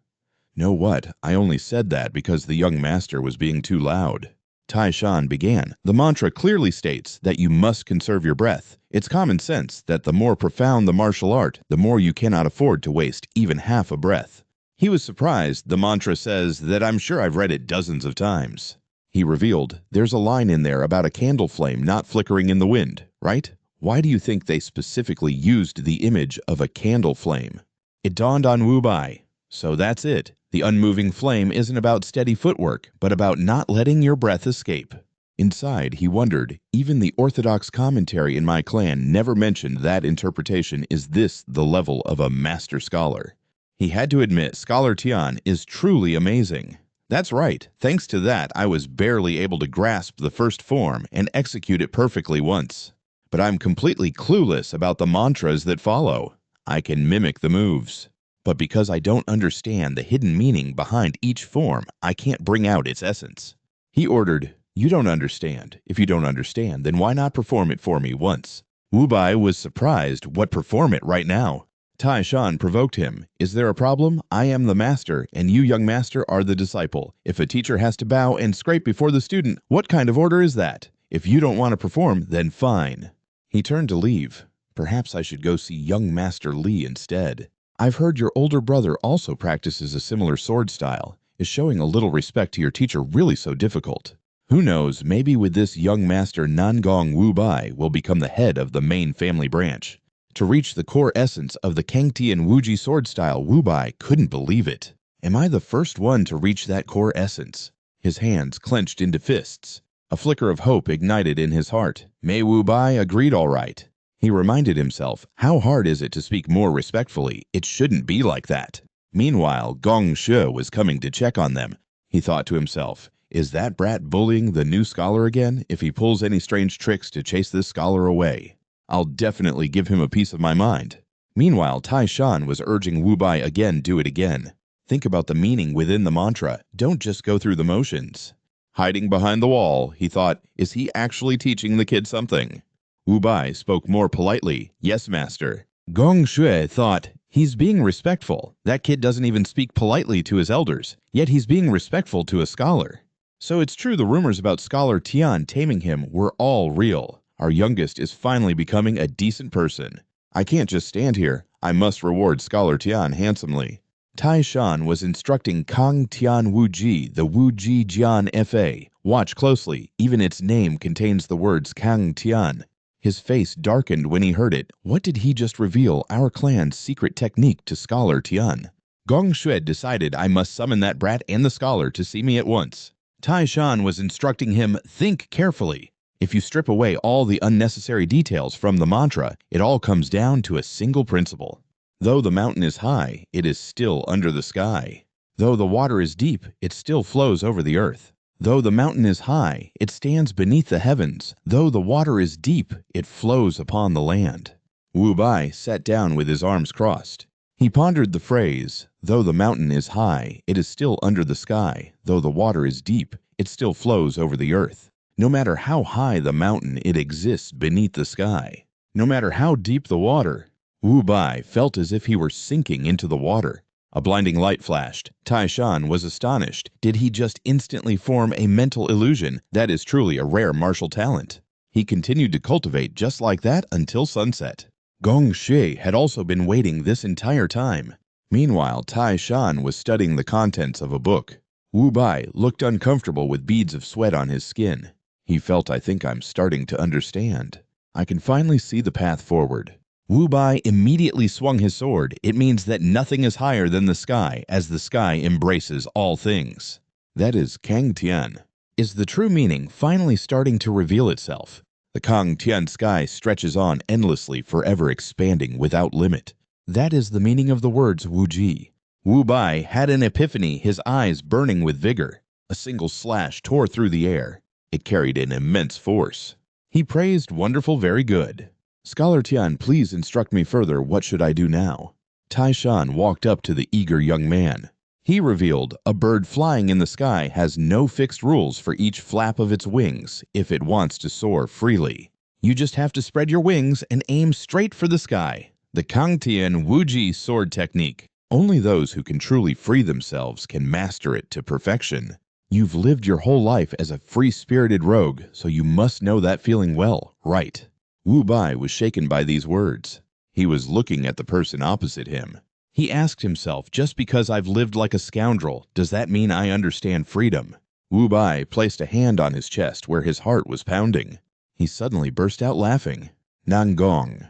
"Know what? I only said that because the young master was being too loud." Tai Shan began. "The mantra clearly states that you must conserve your breath. It's common sense that the more profound the martial art, the more you cannot afford to waste even half a breath." He was surprised. The mantra says that I'm sure I've read it dozens of times. He revealed, "There's a line in there about a candle flame not flickering in the wind, right? Why do you think they specifically used the image of a candle flame?" It dawned on Wu Bai. So that's it. The unmoving flame isn't about steady footwork, but about not letting your breath escape. Inside, he wondered, even the orthodox commentary in my clan never mentioned that interpretation. Is this the level of a master scholar? He had to admit, Scholar Tian is truly amazing. That's right, thanks to that I was barely able to grasp the first form and execute it perfectly once. But I'm completely clueless about the mantras that follow. I can mimic the moves. But because I don't understand the hidden meaning behind each form, I can't bring out its essence. He ordered, "You don't understand. If you don't understand, then why not perform it for me once?" Wu Bai was surprised. What perform it right now? Tai Shan provoked him. "Is there a problem? I am the master, and you, young master, are the disciple. If a teacher has to bow and scrape before the student, what kind of order is that? If you don't want to perform, then fine." He turned to leave. "Perhaps I should go see young Master Li instead. I've heard your older brother also practices a similar sword style. Is showing a little respect to your teacher really so difficult? Who knows, maybe with this young master Nangong Wu Bai will become the head of the main family branch." To reach the core essence of the Kangtian Wuji sword style, Wu Bai couldn't believe it. Am I the first one to reach that core essence? His hands clenched into fists. A flicker of hope ignited in his heart. Mei Wu Bai agreed all right. He reminded himself, how hard is it to speak more respectfully? It shouldn't be like that. Meanwhile, Gong Shi was coming to check on them. He thought to himself, is that brat bullying the new scholar again? If he pulls any strange tricks to chase this scholar away, I'll definitely give him a piece of my mind. Meanwhile, Tai Shan was urging Wu Bai again, do it again. Think about the meaning within the mantra. Don't just go through the motions. Hiding behind the wall, he thought, is he actually teaching the kid something? Wu Bai spoke more politely. Yes, master. Gong Shui thought, he's being respectful. That kid doesn't even speak politely to his elders, yet he's being respectful to a scholar. So it's true the rumors about Scholar Tian taming him were all real. Our youngest is finally becoming a decent person. I can't just stand here. I must reward Scholar Tian handsomely. Tai Shan was instructing Kang Tian Wuji, the Wuji Jian Fa. Watch closely, even its name contains the words Kang Tian. His face darkened when he heard it. What did he just reveal our clan's secret technique to Scholar Tian? Gong Shui decided I must summon that brat and the scholar to see me at once. Tai Shan was instructing him, think carefully. If you strip away all the unnecessary details from the mantra, it all comes down to a single principle. Though the mountain is high, it is still under the sky. Though the water is deep, it still flows over the earth. Though the mountain is high, it stands beneath the heavens. Though the water is deep, it flows upon the land. Wu Bai sat down with his arms crossed. He pondered the phrase, though the mountain is high, it is still under the sky. Though the water is deep, it still flows over the earth. No matter how high the mountain, it exists beneath the sky. No matter how deep the water, Wu Bai felt as if he were sinking into the water. A blinding light flashed. Tai Shan was astonished. Did he just instantly form a mental illusion? That is truly a rare martial talent. He continued to cultivate just like that until sunset. Gong Shi had also been waiting this entire time. Meanwhile, Tai Shan was studying the contents of a book. Wu Bai looked uncomfortable with beads of sweat on his skin. He felt, I think I'm starting to understand. I can finally see the path forward. Wu Bai immediately swung his sword. It means that nothing is higher than the sky, as the sky embraces all things. That is Kang Tian. Is the true meaning finally starting to reveal itself? The Kang Tian sky stretches on endlessly, forever expanding without limit. That is the meaning of the words Wu-ji. Wu Bai had an epiphany, his eyes burning with vigor. A single slash tore through the air. It carried an immense force. He praised wonderful, very good. Scholar Tian, please instruct me further. What should I do now? Tai Shan walked up to the eager young man. He revealed a bird flying in the sky has no fixed rules for each flap of its wings if it wants to soar freely. You just have to spread your wings and aim straight for the sky. The Kangtian Wuji sword technique. Only those who can truly free themselves can master it to perfection. You've lived your whole life as a free-spirited rogue, so you must know that feeling well, right? Wu Bai was shaken by these words. He was looking at the person opposite him. He asked himself, just because I've lived like a scoundrel, does that mean I understand freedom? Wu Bai placed a hand on his chest where his heart was pounding. He suddenly burst out laughing. Nangong.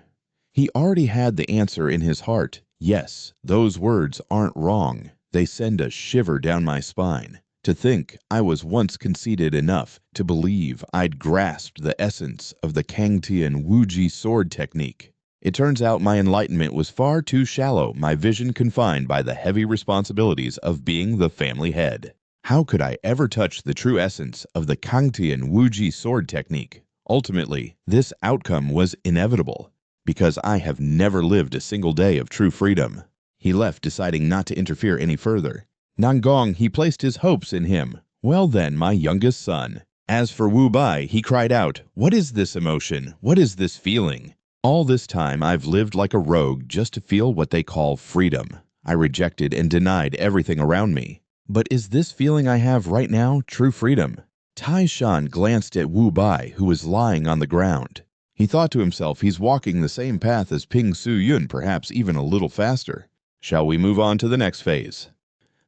He already had the answer in his heart. Yes, those words aren't wrong. They send a shiver down my spine. To think I was once conceited enough to believe I'd grasped the essence of the Kangtian Wuji sword technique. It turns out my enlightenment was far too shallow, my vision confined by the heavy responsibilities of being the family head. How could I ever touch the true essence of the Kangtian Wuji sword technique? Ultimately, this outcome was inevitable, because I have never lived a single day of true freedom. He left, deciding not to interfere any further. Nangong, he placed his hopes in him. Well then, my youngest son. As for Wu Bai, he cried out, what is this emotion? What is this feeling? All this time I've lived like a rogue just to feel what they call freedom. I rejected and denied everything around me. But is this feeling I have right now true freedom? Tai Shan glanced at Wu Bai, who was lying on the ground. He thought to himself, he's walking the same path as Ping Su Yun, perhaps even a little faster. Shall we move on to the next phase?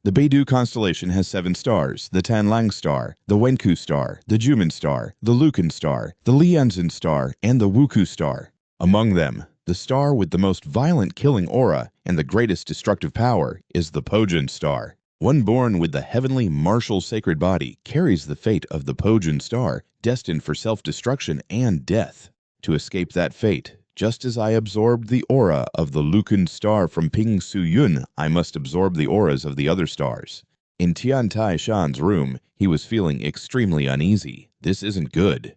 The Beidou constellation has 7 stars: the Tanlang star, the Wenku star, the Jumin star, the Lucan star, the Lianzhen star, and the Wuku star. Among them, the star with the most violent killing aura and the greatest destructive power is the Pojun star. One born with the heavenly martial sacred body carries the fate of the Pojun star, destined for self-destruction and death. To escape that fate, just as I absorbed the aura of the Lucan star from Ping Su Yun, I must absorb the auras of the other stars. In Tian Tai Shan's room, he was feeling extremely uneasy. This isn't good.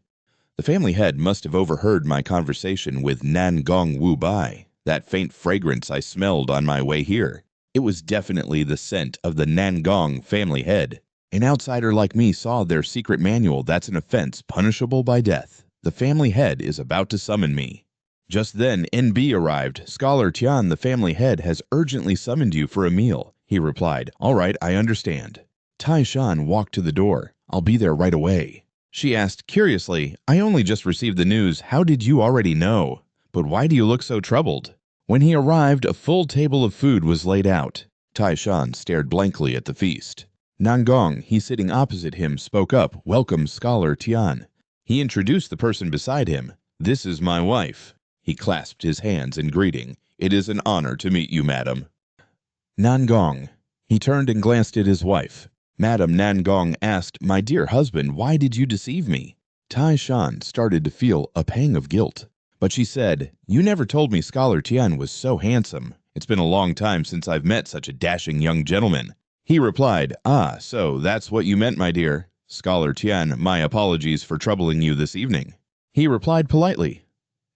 The family head must have overheard my conversation with Nangong Wu Bai. That faint fragrance I smelled on my way here. It was definitely the scent of the Nangong family head. An outsider like me saw their secret manual. That's an offense punishable by death. The family head is about to summon me. Just then, NB arrived. Scholar Tian, the family head, has urgently summoned you for a meal. He replied, all right, I understand. Tai Shan walked to the door. I'll be there right away. She asked curiously, I only just received the news. How did you already know? But why do you look so troubled? When he arrived, a full table of food was laid out. Tai Shan stared blankly at the feast. Nangong, he sitting opposite him, spoke up, welcome Scholar Tian. He introduced the person beside him. This is my wife. He clasped his hands in greeting. It is an honor to meet you, madam. Nangong. He turned and glanced at his wife. Madam Nangong asked, my dear husband, why did you deceive me? Tai Shan started to feel a pang of guilt. But she said, you never told me Scholar Tian was so handsome. It's been a long time since I've met such a dashing young gentleman. He replied, ah, so that's what you meant, my dear. Scholar Tian, my apologies for troubling you this evening. He replied politely,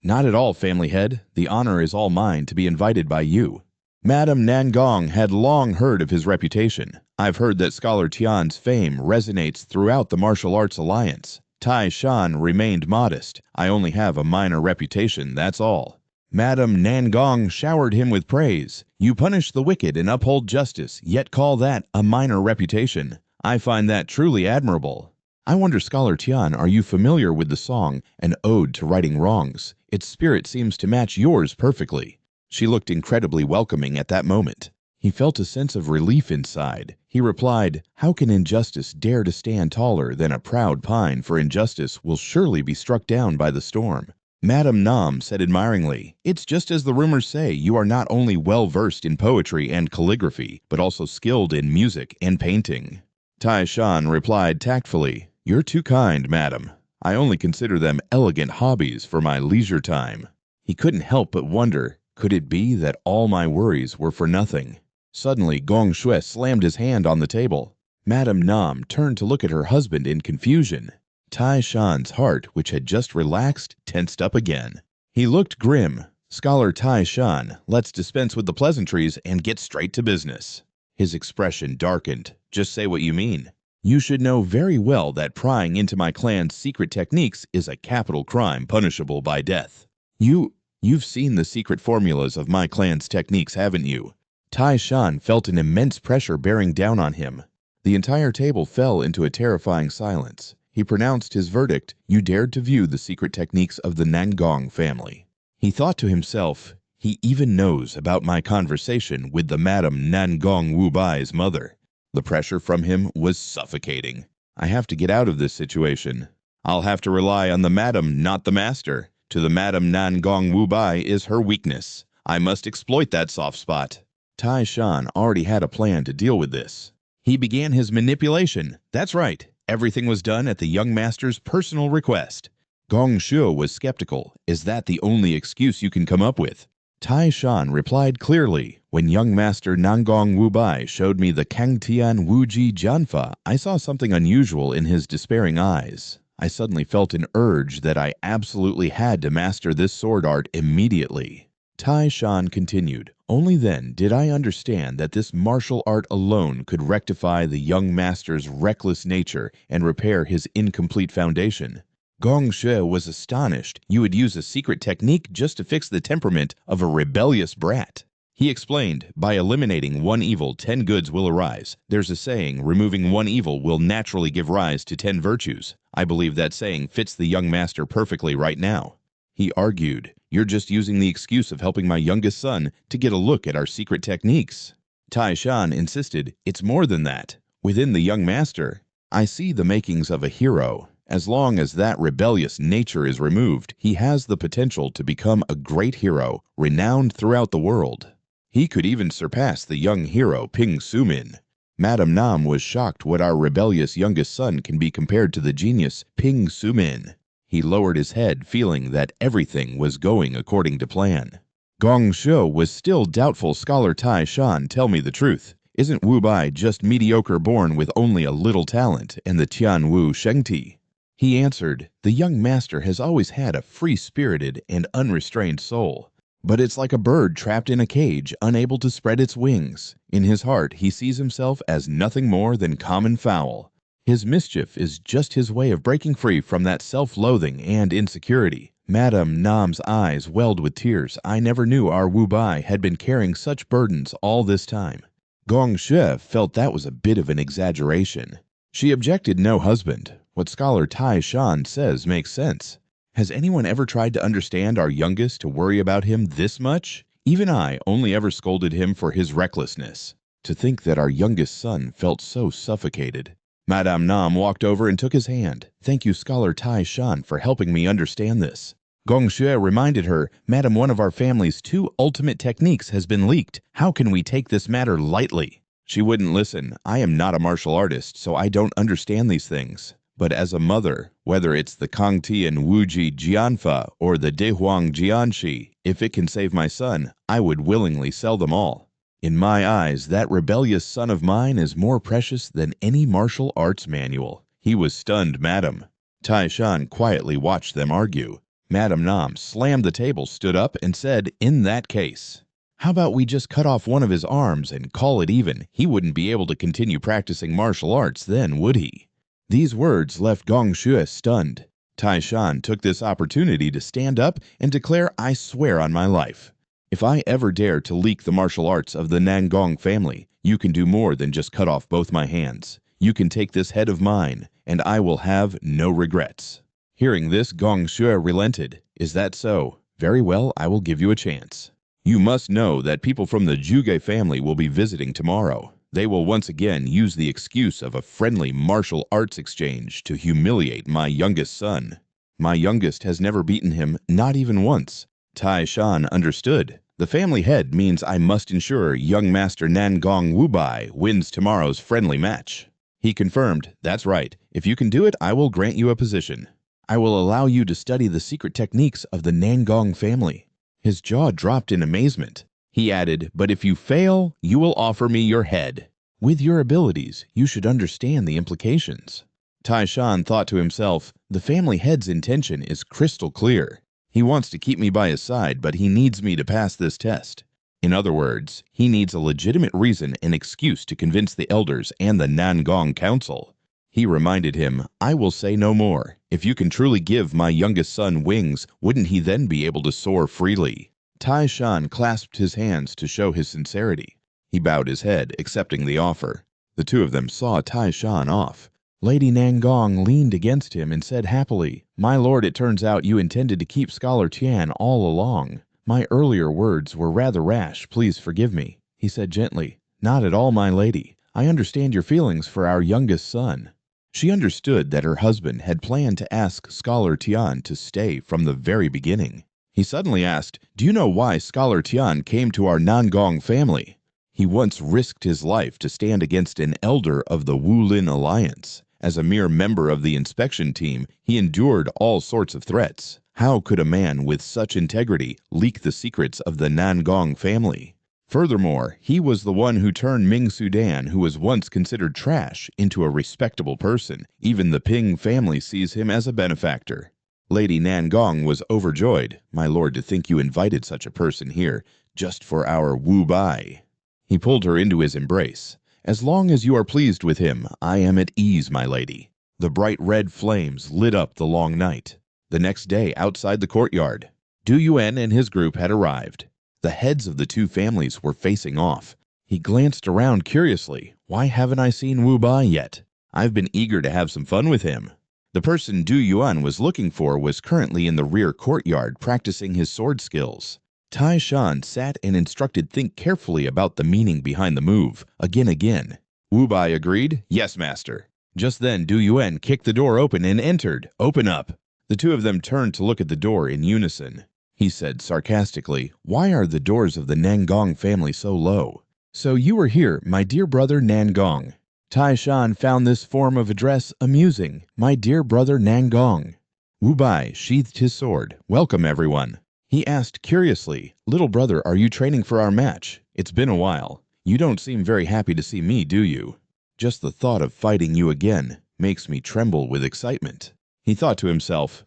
not at all, family head. The honor is all mine to be invited by you. Madam Nangong had long heard of his reputation. I've heard that Scholar Tian's fame resonates throughout the martial arts alliance. Tai Shan remained modest. I only have a minor reputation, that's all. Madam Nangong showered him with praise. You punish the wicked and uphold justice, yet call that a minor reputation. I find that truly admirable. I wonder, Scholar Tian, are you familiar with the song, An Ode to Righting Wrongs? Its spirit seems to match yours perfectly. She looked incredibly welcoming at that moment. He felt a sense of relief inside. He replied, how can injustice dare to stand taller than a proud pine, for injustice will surely be struck down by the storm. Madam Nam said admiringly, it's just as the rumors say, you are not only well versed in poetry and calligraphy, but also skilled in music and painting. Tai Shan replied tactfully, you're too kind, madam. I only consider them elegant hobbies for my leisure time. He couldn't help but wonder, Could it be that all my worries were for nothing? Suddenly, Gong Shui slammed his hand on the table. Madame Nam turned to look at her husband in confusion. Tai Shan's heart, which had just relaxed, tensed up again. He looked grim. Scholar Tai Shan, let's dispense with the pleasantries and get straight to business. His expression darkened. Just say what you mean. You should know very well that prying into my clan's secret techniques is a capital crime punishable by death. You've seen the secret formulas of my clan's techniques, haven't you? Tai Shan felt an immense pressure bearing down on him. The entire table fell into a terrifying silence. He pronounced his verdict. You dared to view the secret techniques of the Nangong family. He thought to himself, he even knows about my conversation with the Madame Nangong Wubai's mother. The pressure from him was suffocating. I have to get out of this situation. I'll have to rely on the madam, not the master. To the Madame Nangong Wubai is her weakness. I must exploit that soft spot. Tai Shan already had a plan to deal with this. He began his manipulation. That's right. Everything was done at the young master's personal request. Gong Shu was skeptical. Is that the only excuse you can come up with? Tai Shan replied clearly. When young master Nangong Wubai showed me the Kangtian Wuji Jianfa, I saw something unusual in his despairing eyes. I suddenly felt an urge that I absolutely had to master this sword art immediately. Tai Shan continued, only then did I understand that this martial art alone could rectify the young master's reckless nature and repair his incomplete foundation. Gong Shui was astonished. You would use a secret technique just to fix the temperament of a rebellious brat. He explained, by eliminating one evil, 10 goods will arise. There's a saying, removing one evil will naturally give rise to 10 virtues. I believe that saying fits the young master perfectly right now. He argued, you're just using the excuse of helping my youngest son to get a look at our secret techniques. Tai Shan insisted, it's more than that. Within the young master, I see the makings of a hero. As long as that rebellious nature is removed, he has the potential to become a great hero, renowned throughout the world. He could even surpass the young hero Ping Sumin. Madame Nam was shocked what our rebellious youngest son can be compared to the genius Ping Sumin. He lowered his head, feeling that everything was going according to plan. Gong Shu was still doubtful. Scholar Tai Shan, tell me the truth. Isn't Wu Bai just mediocre born with only a little talent and the Tian Wu Shengti? He answered, the young master has always had a free-spirited and unrestrained soul. But it's like a bird trapped in a cage, unable to spread its wings. In his heart, he sees himself as nothing more than common fowl. His mischief is just his way of breaking free from that self-loathing and insecurity. Madame Nam's eyes welled with tears. I never knew our Wu Bai had been carrying such burdens all this time. Gong Shui felt that was a bit of an exaggeration. She objected no husband. What Scholar Tai Shan says makes sense. Has anyone ever tried to understand our youngest to worry about him this much? Even I only ever scolded him for his recklessness. To think that our youngest son felt so suffocated. Madame Nam walked over and took his hand. Thank you, Scholar Tai Shan, for helping me understand this. Gong Shui reminded her, Madam, one of our family's 2 ultimate techniques has been leaked. How can we take this matter lightly? She wouldn't listen. I am not a martial artist, so I don't understand these things. But as a mother, whether it's the Kangtian Wuji Jianfa or the Dehuang Jianshi, if it can save my son, I would willingly sell them all. In my eyes, that rebellious son of mine is more precious than any martial arts manual. He was stunned, madam. Tai Shan quietly watched them argue. Madame Nam slammed the table, stood up, and said, in that case, how about we just cut off one of his arms and call it even? He wouldn't be able to continue practicing martial arts then, would he? These words left Gong Shui stunned. Tai Shan took this opportunity to stand up and declare, I swear on my life. If I ever dare to leak the martial arts of the Nangong family, you can do more than just cut off both my hands. You can take this head of mine, and I will have no regrets. Hearing this, Gong Shui relented. Is that so? Very well, I will give you a chance. You must know that people from the Juge family will be visiting tomorrow. They will once again use the excuse of a friendly martial arts exchange to humiliate my youngest son. My youngest has never beaten him, not even once. Tai Shan understood. The family head means I must ensure young master Nangong Wubai wins tomorrow's friendly match. He confirmed, that's right. If you can do it, I will grant you a position. I will allow you to study the secret techniques of the Nangong family. His jaw dropped in amazement. He added, "But if you fail, you will offer me your head. With your abilities, you should understand the implications." Tai Shan thought to himself, the family head's intention is crystal clear. He wants to keep me by his side, but he needs me to pass this test. In other words, he needs a legitimate reason and excuse to convince the elders and the Nangong Council. He reminded him, "I will say no more. If you can truly give my youngest son wings, wouldn't he then be able to soar freely?" Tai Shan clasped his hands to show his sincerity. He bowed his head, accepting the offer. The two of them saw Tai Shan off. Lady Nangong leaned against him and said happily, "My lord, it turns out you intended to keep Scholar Tian all along. My earlier words were rather rash, please forgive me," he said gently. "Not at all, my lady. I understand your feelings for our youngest son." She understood that her husband had planned to ask Scholar Tian to stay from the very beginning. He suddenly asked, "Do you know why Scholar Tian came to our Nangong family?" He once risked his life to stand against an elder of the Wulin Alliance. As a mere member of the inspection team, he endured all sorts of threats. How could a man with such integrity leak the secrets of the Nangong family? Furthermore, he was the one who turned Ming Sudan, who was once considered trash, into a respectable person. Even the Ping family sees him as a benefactor. Lady Nangong was overjoyed. "My lord, to think you invited such a person here, just for our Wu Bai." He pulled her into his embrace. "As long as you are pleased with him, I am at ease, my lady." The bright red flames lit up the long night. The next day, outside the courtyard, Du Yuan and his group had arrived. The heads of the two families were facing off. He glanced around curiously. "Why haven't I seen Wu Bai yet? I've been eager to have some fun with him." The person Du Yuan was looking for was currently in the rear courtyard practicing his sword skills. Tai Shan sat and instructed think carefully about the meaning behind the move, again. Wu Bai agreed, "Yes, master." Just then Du Yuan kicked the door open and entered. "Open up." The two of them turned to look at the door in unison. He said sarcastically, "Why are the doors of the Nangong family so low?" "So you are here, my dear brother Nangong." Tai Shan found this form of address amusing. "My dear brother Nangong." Wu Bai sheathed his sword. "Welcome, everyone." He asked curiously, "Little brother, are you training for our match? It's been a while. You don't seem very happy to see me, do you? Just the thought of fighting you again makes me tremble with excitement." He thought to himself,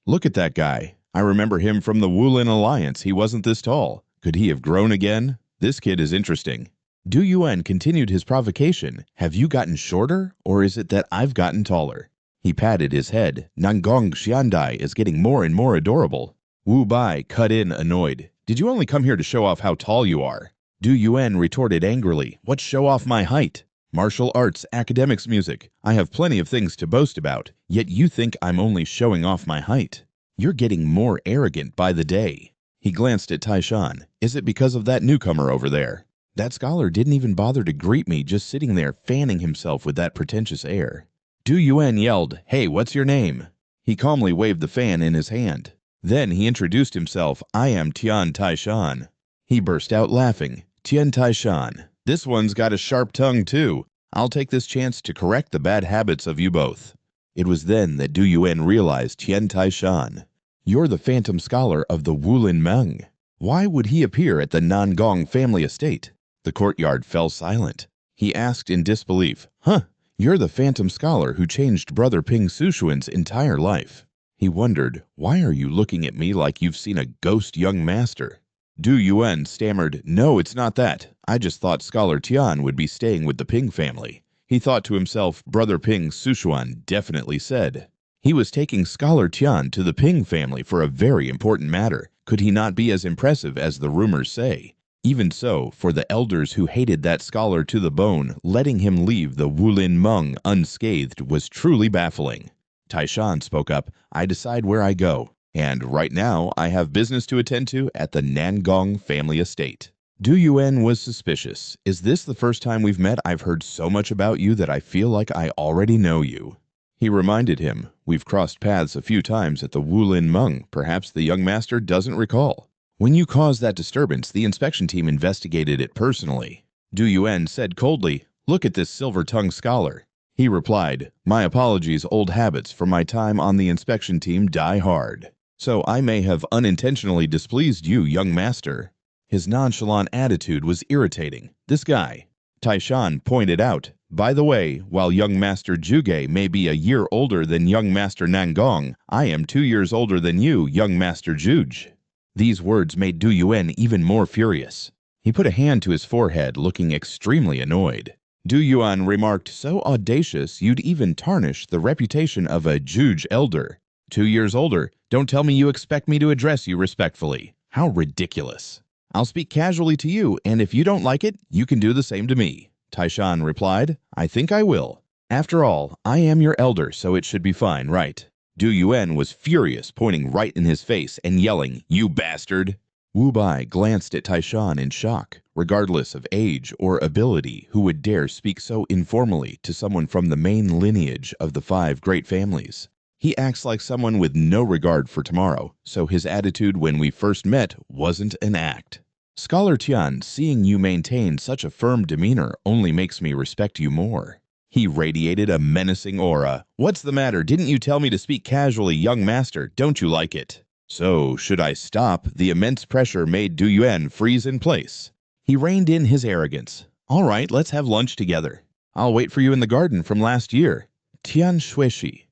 "Look at that guy. I remember him from the Wulin Alliance. He wasn't this tall. Could he have grown again? This kid is interesting." Du Yuan continued his provocation. "Have you gotten shorter, or is it that I've gotten taller?" He patted his head. "Nangong Xiandai is getting more and more adorable." Wu Bai cut in, annoyed. "Did you only come here to show off how tall you are?" Du Yuan retorted angrily, "What show off my height? Martial arts, academics, music. I have plenty of things to boast about, yet you think I'm only showing off my height. You're getting more arrogant by the day." He glanced at Tai Shan. "Is it because of that newcomer over there? That scholar didn't even bother to greet me, just sitting there fanning himself with that pretentious air." Du Yuan yelled, "Hey, what's your name?" He calmly waved the fan in his hand. Then he introduced himself. "I am Tian Tai Shan." He burst out laughing. "Tian Tai Shan. This one's got a sharp tongue too. I'll take this chance to correct the bad habits of you both." It was then that Du Yuan realized Tian Tai Shan. "You're the phantom scholar of the Wulin Meng. Why would he appear at the Nangong family estate?" The courtyard fell silent. He asked in disbelief, "Huh, you're the phantom scholar who changed Brother Ping Sushuan's entire life." He wondered, "Why are you looking at me like you've seen a ghost young master?" Du Yuan stammered, "No, it's not that. I just thought Scholar Tian would be staying with the Ping family." He thought to himself, Brother Ping Sushuan definitely said. He was taking Scholar Tian to the Ping family for a very important matter. Could he not be as impressive as the rumors say? Even so, for the elders who hated that scholar to the bone, letting him leave the Wulin Meng unscathed was truly baffling. Tai Shan spoke up, "I decide where I go. And right now, I have business to attend to at the Nangong family estate." Du Yuan was suspicious. "Is this the first time we've met? I've heard so much about you that I feel like I already know you." He reminded him, "We've crossed paths a few times at the Wulin Meng. Perhaps the young master doesn't recall. When you caused that disturbance, the inspection team investigated it personally." Du Yuan said coldly, "Look at this silver-tongued scholar." He replied, "My apologies, old habits from my time on the inspection team die hard." So I may have unintentionally displeased you, young master. His nonchalant attitude was irritating. This guy, Taishan pointed out. By the way, while young master Juge may be a year older than young master Nangong, I am 2 years older than you, young master Juge. These words made Du Yuan even more furious. He put a hand to his forehead, looking extremely annoyed. Du Yuan remarked, so audacious you'd even tarnish the reputation of a Juge elder. 2 years older, don't tell me you expect me to address you respectfully. How ridiculous. I'll speak casually to you, and if you don't like it, you can do the same to me. Taishan replied, I think I will. After all, I am your elder, so it should be fine, right? Du Yuan was furious, pointing right in his face and yelling, you bastard! Wu Bai glanced at Taishan in shock. Regardless of age or ability, who would dare speak so informally to someone from the main lineage of the 5 great families? He acts like someone with no regard for tomorrow, so his attitude when we first met wasn't an act. Scholar Tian, seeing you maintain such a firm demeanor only makes me respect you more. He radiated a menacing aura. What's the matter? Didn't you tell me to speak casually, young master? Don't you like it? So, should I stop? The immense pressure made Du Yuan freeze in place. He reined in his arrogance. All right, let's have lunch together. I'll wait for you in the garden from last year. Tian Shuishi,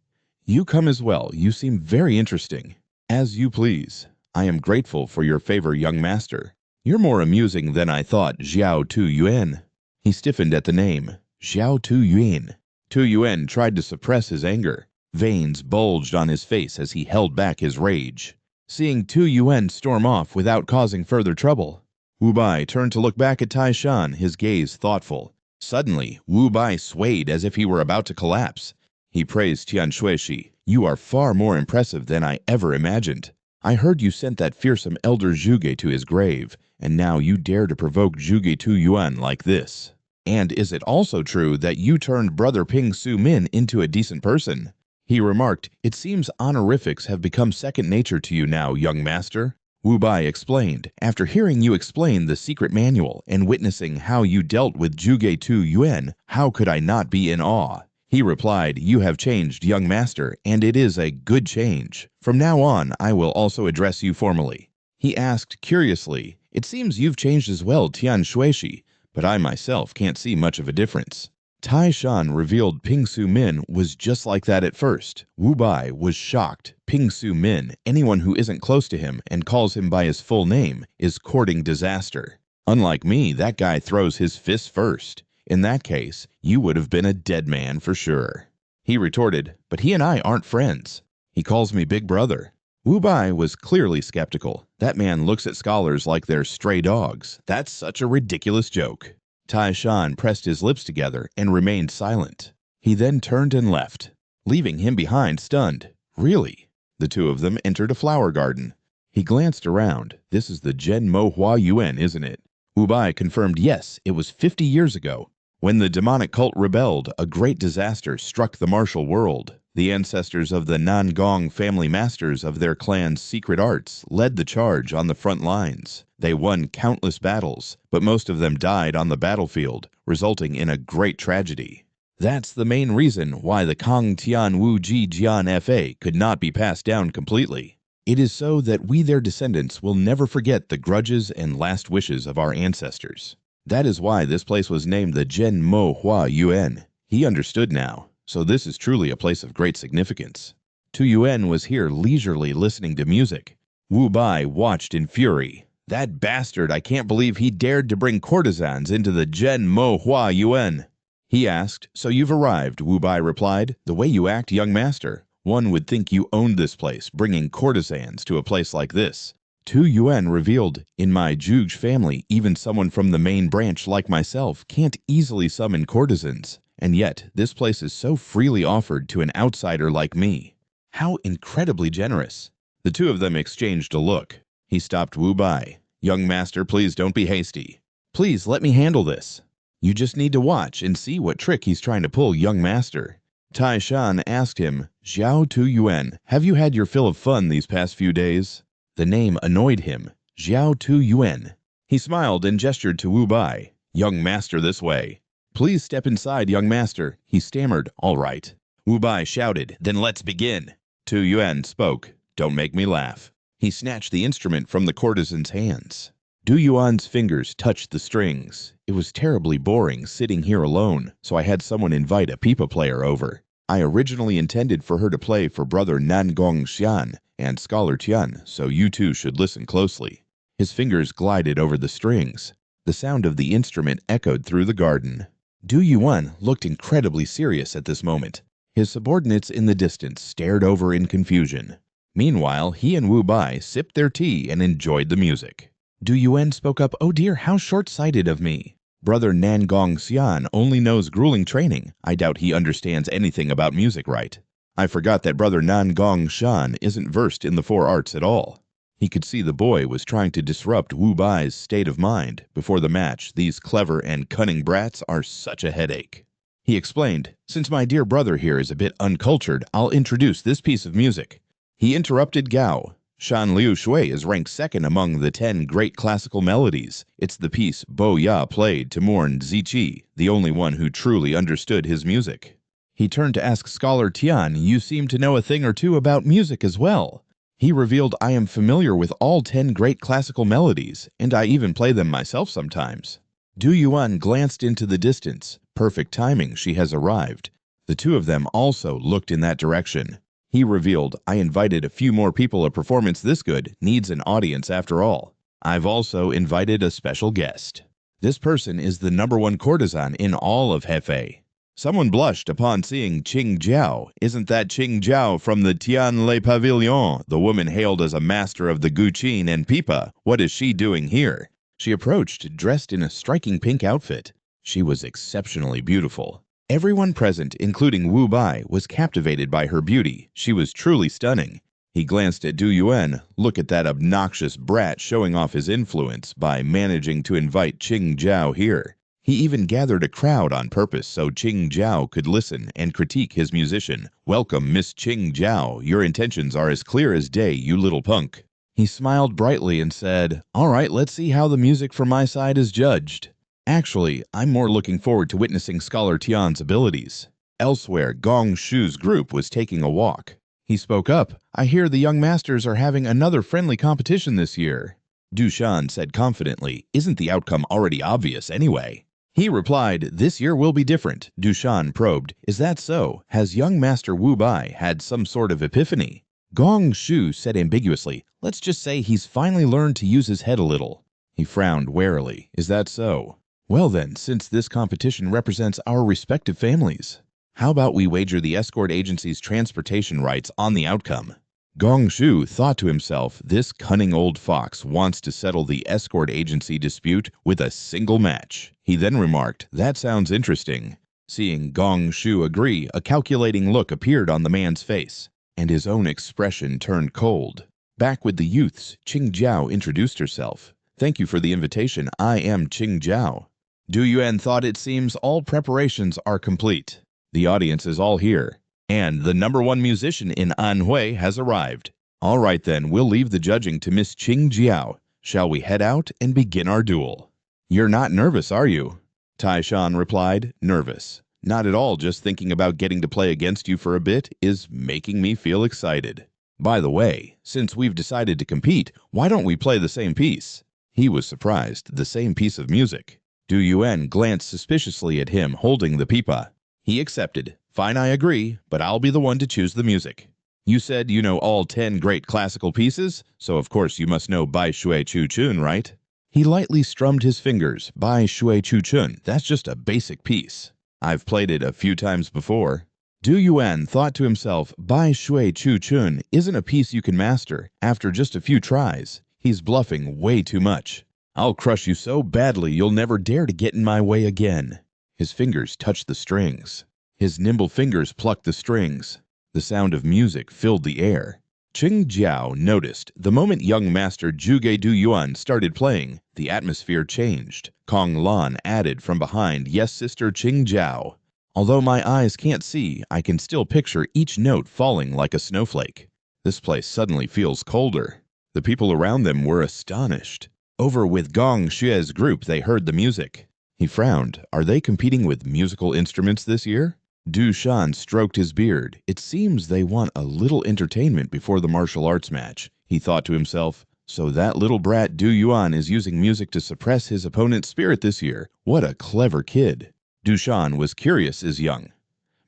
you come as well. You seem very interesting. As you please. I am grateful for your favor, young master. You're more amusing than I thought, Xiao Tu Yuan. He stiffened at the name. Xiao Tu Yuan. Tu Yuan tried to suppress his anger. Veins bulged on his face as he held back his rage. Seeing Tu Yuan storm off without causing further trouble, Wu Bai turned to look back at Taishan, his gaze thoughtful. Suddenly, Wu Bai swayed as if he were about to collapse. He praised Tian Shuishi. You are far more impressive than I ever imagined. I heard you sent that fearsome elder Zhuge to his grave, and now you dare to provoke Zhuge Tu Yuan like this. And is it also true that you turned brother Ping Su Min into a decent person? He remarked, it seems honorifics have become second nature to you now, young master. Wu Bai explained, after hearing you explain the secret manual and witnessing how you dealt with Zhuge Tu Yuan, how could I not be in awe? He replied, you have changed, young master, and it is a good change. From now on, I will also address you formally. He asked curiously, it seems you've changed as well, Tian Shuishi, but I myself can't see much of a difference. Taishan revealed Ping Su Min was just like that at first. Wu Bai was shocked. Ping Su Min, anyone who isn't close to him and calls him by his full name, is courting disaster. Unlike me, that guy throws his fists first. In that case, you would have been a dead man for sure. He retorted, but he and I aren't friends. He calls me big brother. Wu Bai was clearly skeptical. That man looks at scholars like they're stray dogs. That's such a ridiculous joke. Taishan pressed his lips together and remained silent. He then turned and left, leaving him behind stunned. Really? The two of them entered a flower garden. He glanced around. This is the Zhen Mo Hua Yuan, isn't it? Wu Bai confirmed yes, it was 50 years ago. When the demonic cult rebelled, a great disaster struck the martial world. The ancestors of the Nangong family masters of their clan's secret arts led the charge on the front lines. They won countless battles, but most of them died on the battlefield, resulting in a great tragedy. That's the main reason why the Kang Tian Wu Ji Jian Fa could not be passed down completely. It is so that we, their descendants, will never forget the grudges and last wishes of our ancestors. That is why this place was named the Zhen Mo Hua Yuan. He understood now, so this is truly a place of great significance. Tu Yuan was here leisurely listening to music. Wu Bai watched in fury. That bastard, I can't believe he dared to bring courtesans into the Zhen Mo Hua Yuan. He asked, so you've arrived, Wu Bai replied. The way you act, young master, one would think you owned this place, bringing courtesans to a place like this. Tu Yuan revealed, in my Zhuge family, even someone from the main branch like myself can't easily summon courtesans, and yet this place is so freely offered to an outsider like me. How incredibly generous. The two of them exchanged a look. He stopped Wu Bai. Young master, please don't be hasty. Please let me handle this. You just need to watch and see what trick he's trying to pull, young master. Taishan asked him, Xiao Tu Yuan, have you had your fill of fun these past few days? The name annoyed him. Xiao Tu Yuan. He smiled and gestured to Wu Bai. Young master, this way. Please step inside, young master. He stammered, all right. Wu Bai shouted, then let's begin. Tu Yuan spoke. don't make me laugh." He snatched the instrument from the courtesan's hands. Du Yuan's fingers touched the strings. It was terribly boring sitting here alone, so I had someone invite a pipa player over. I originally intended for her to play for brother Nangong Xian and scholar Tian, so you two should listen closely. His fingers glided over the strings. The sound of the instrument echoed through the garden. Du Yuan looked incredibly serious at this moment. His subordinates in the distance stared over in confusion. Meanwhile, he and Wu Bai sipped their tea and enjoyed the music. Du Yuan spoke up, "Oh dear, how short-sighted of me. Brother Nangong Xian only knows grueling training. I doubt he understands anything about music right. I forgot that brother Nangong Xian isn't versed in the four arts at all." He could see the boy was trying to disrupt Wu Bai's state of mind. Before the match, these clever and cunning brats are such a headache. He explained, "Since my dear brother here is a bit uncultured, I'll introduce this piece of music." He interrupted Gao. Shan Liu Shui is ranked second among the 10 great classical melodies. It's the piece Bo Ya played to mourn Ziqi, the only one who truly understood his music. He turned to ask scholar Tian, "You seem to know a thing or two about music as well." He revealed, "I am familiar with all 10 great classical melodies, and I even play them myself sometimes." Du Yuan glanced into the distance. Perfect timing, she has arrived. The two of them also looked in that direction. He revealed, "I invited a few more people. A performance this good needs an audience after all. I've also invited a special guest. This person is the #1 courtesan in all of Hefei." Someone blushed upon seeing Qing Jiao. "Isn't that Qing Jiao from the Tianlei Pavilion? The woman hailed as a master of the Guqin and Pipa. What is she doing here?" She approached, dressed in a striking pink outfit. She was exceptionally beautiful. Everyone present, including Wu Bai, was captivated by her beauty. She was truly stunning. He glanced at Du Yuan. Look at that obnoxious brat showing off his influence by managing to invite Qing Jiao here. He even gathered a crowd on purpose so Qing Jiao could listen and critique his musician. "Welcome, Miss Qing Jiao. Your intentions are as clear as day, you little punk." He smiled brightly and said, "All right, let's see how the music from my side is judged. Actually, I'm more looking forward to witnessing Scholar Tian's abilities." Elsewhere, Gong Shu's group was taking a walk. He spoke up, "I hear the young masters are having another friendly competition this year." Du Shan said confidently, "Isn't the outcome already obvious anyway?" He replied, "This year will be different." Du Shan probed, "Is that so? Has young master Wu Bai had some sort of epiphany?" Gong Shu said ambiguously, "Let's just say he's finally learned to use his head a little." He frowned warily. "Is that so? Well then, since this competition represents our respective families, how about we wager the escort agency's transportation rights on the outcome?" Gong Shu thought to himself, this cunning old fox wants to settle the escort agency dispute with a single match. He then remarked, "That sounds interesting." Seeing Gong Shu agree, a calculating look appeared on the man's face, and his own expression turned cold. Back with the youths, Qing Jiao introduced herself. "Thank you for the invitation. I am Qing Jiao." Du Yuan thought, "It seems all preparations are complete. The audience is all here, and the #1 musician in Anhui has arrived. All right then, we'll leave the judging to Miss Qing Jiao. Shall we head out and begin our duel?" "You're not nervous, are you?" Tai Shan replied, "Nervous? Not at all, just thinking about getting to play against you for a bit is making me feel excited. By the way, since we've decided to compete, why don't we play the same piece?" He was surprised, the same piece of music. Du Yuan glanced suspiciously at him holding the pipa. He accepted. "Fine, I agree, but I'll be the one to choose the music. You said you know all 10 great classical pieces, so of course you must know Bai Shui Chu Chun, right?" He lightly strummed his fingers. "Bai Shui Chu Chun, that's just a basic piece. I've played it a few times before." Du Yuan thought to himself, Bai Shui Chu Chun isn't a piece you can master after just a few tries. He's bluffing way too much. "I'll crush you so badly you'll never dare to get in my way again." His fingers touched the strings. His nimble fingers plucked the strings. The sound of music filled the air. Qing Jiao noticed the moment young master Zhuge Du Yuan started playing, the atmosphere changed. Kong Lan added from behind, "Yes, sister Qing Jiao. Although my eyes can't see, I can still picture each note falling like a snowflake. This place suddenly feels colder." The people around them were astonished. Over with Gong Xue's group, they heard the music. He frowned. Are they competing with musical instruments this year? Du Shan stroked his beard. It seems they want a little entertainment before the martial arts match. He thought to himself, so that little brat Du Yuan is using music to suppress his opponent's spirit this year. What a clever kid. Du Shan was curious as young.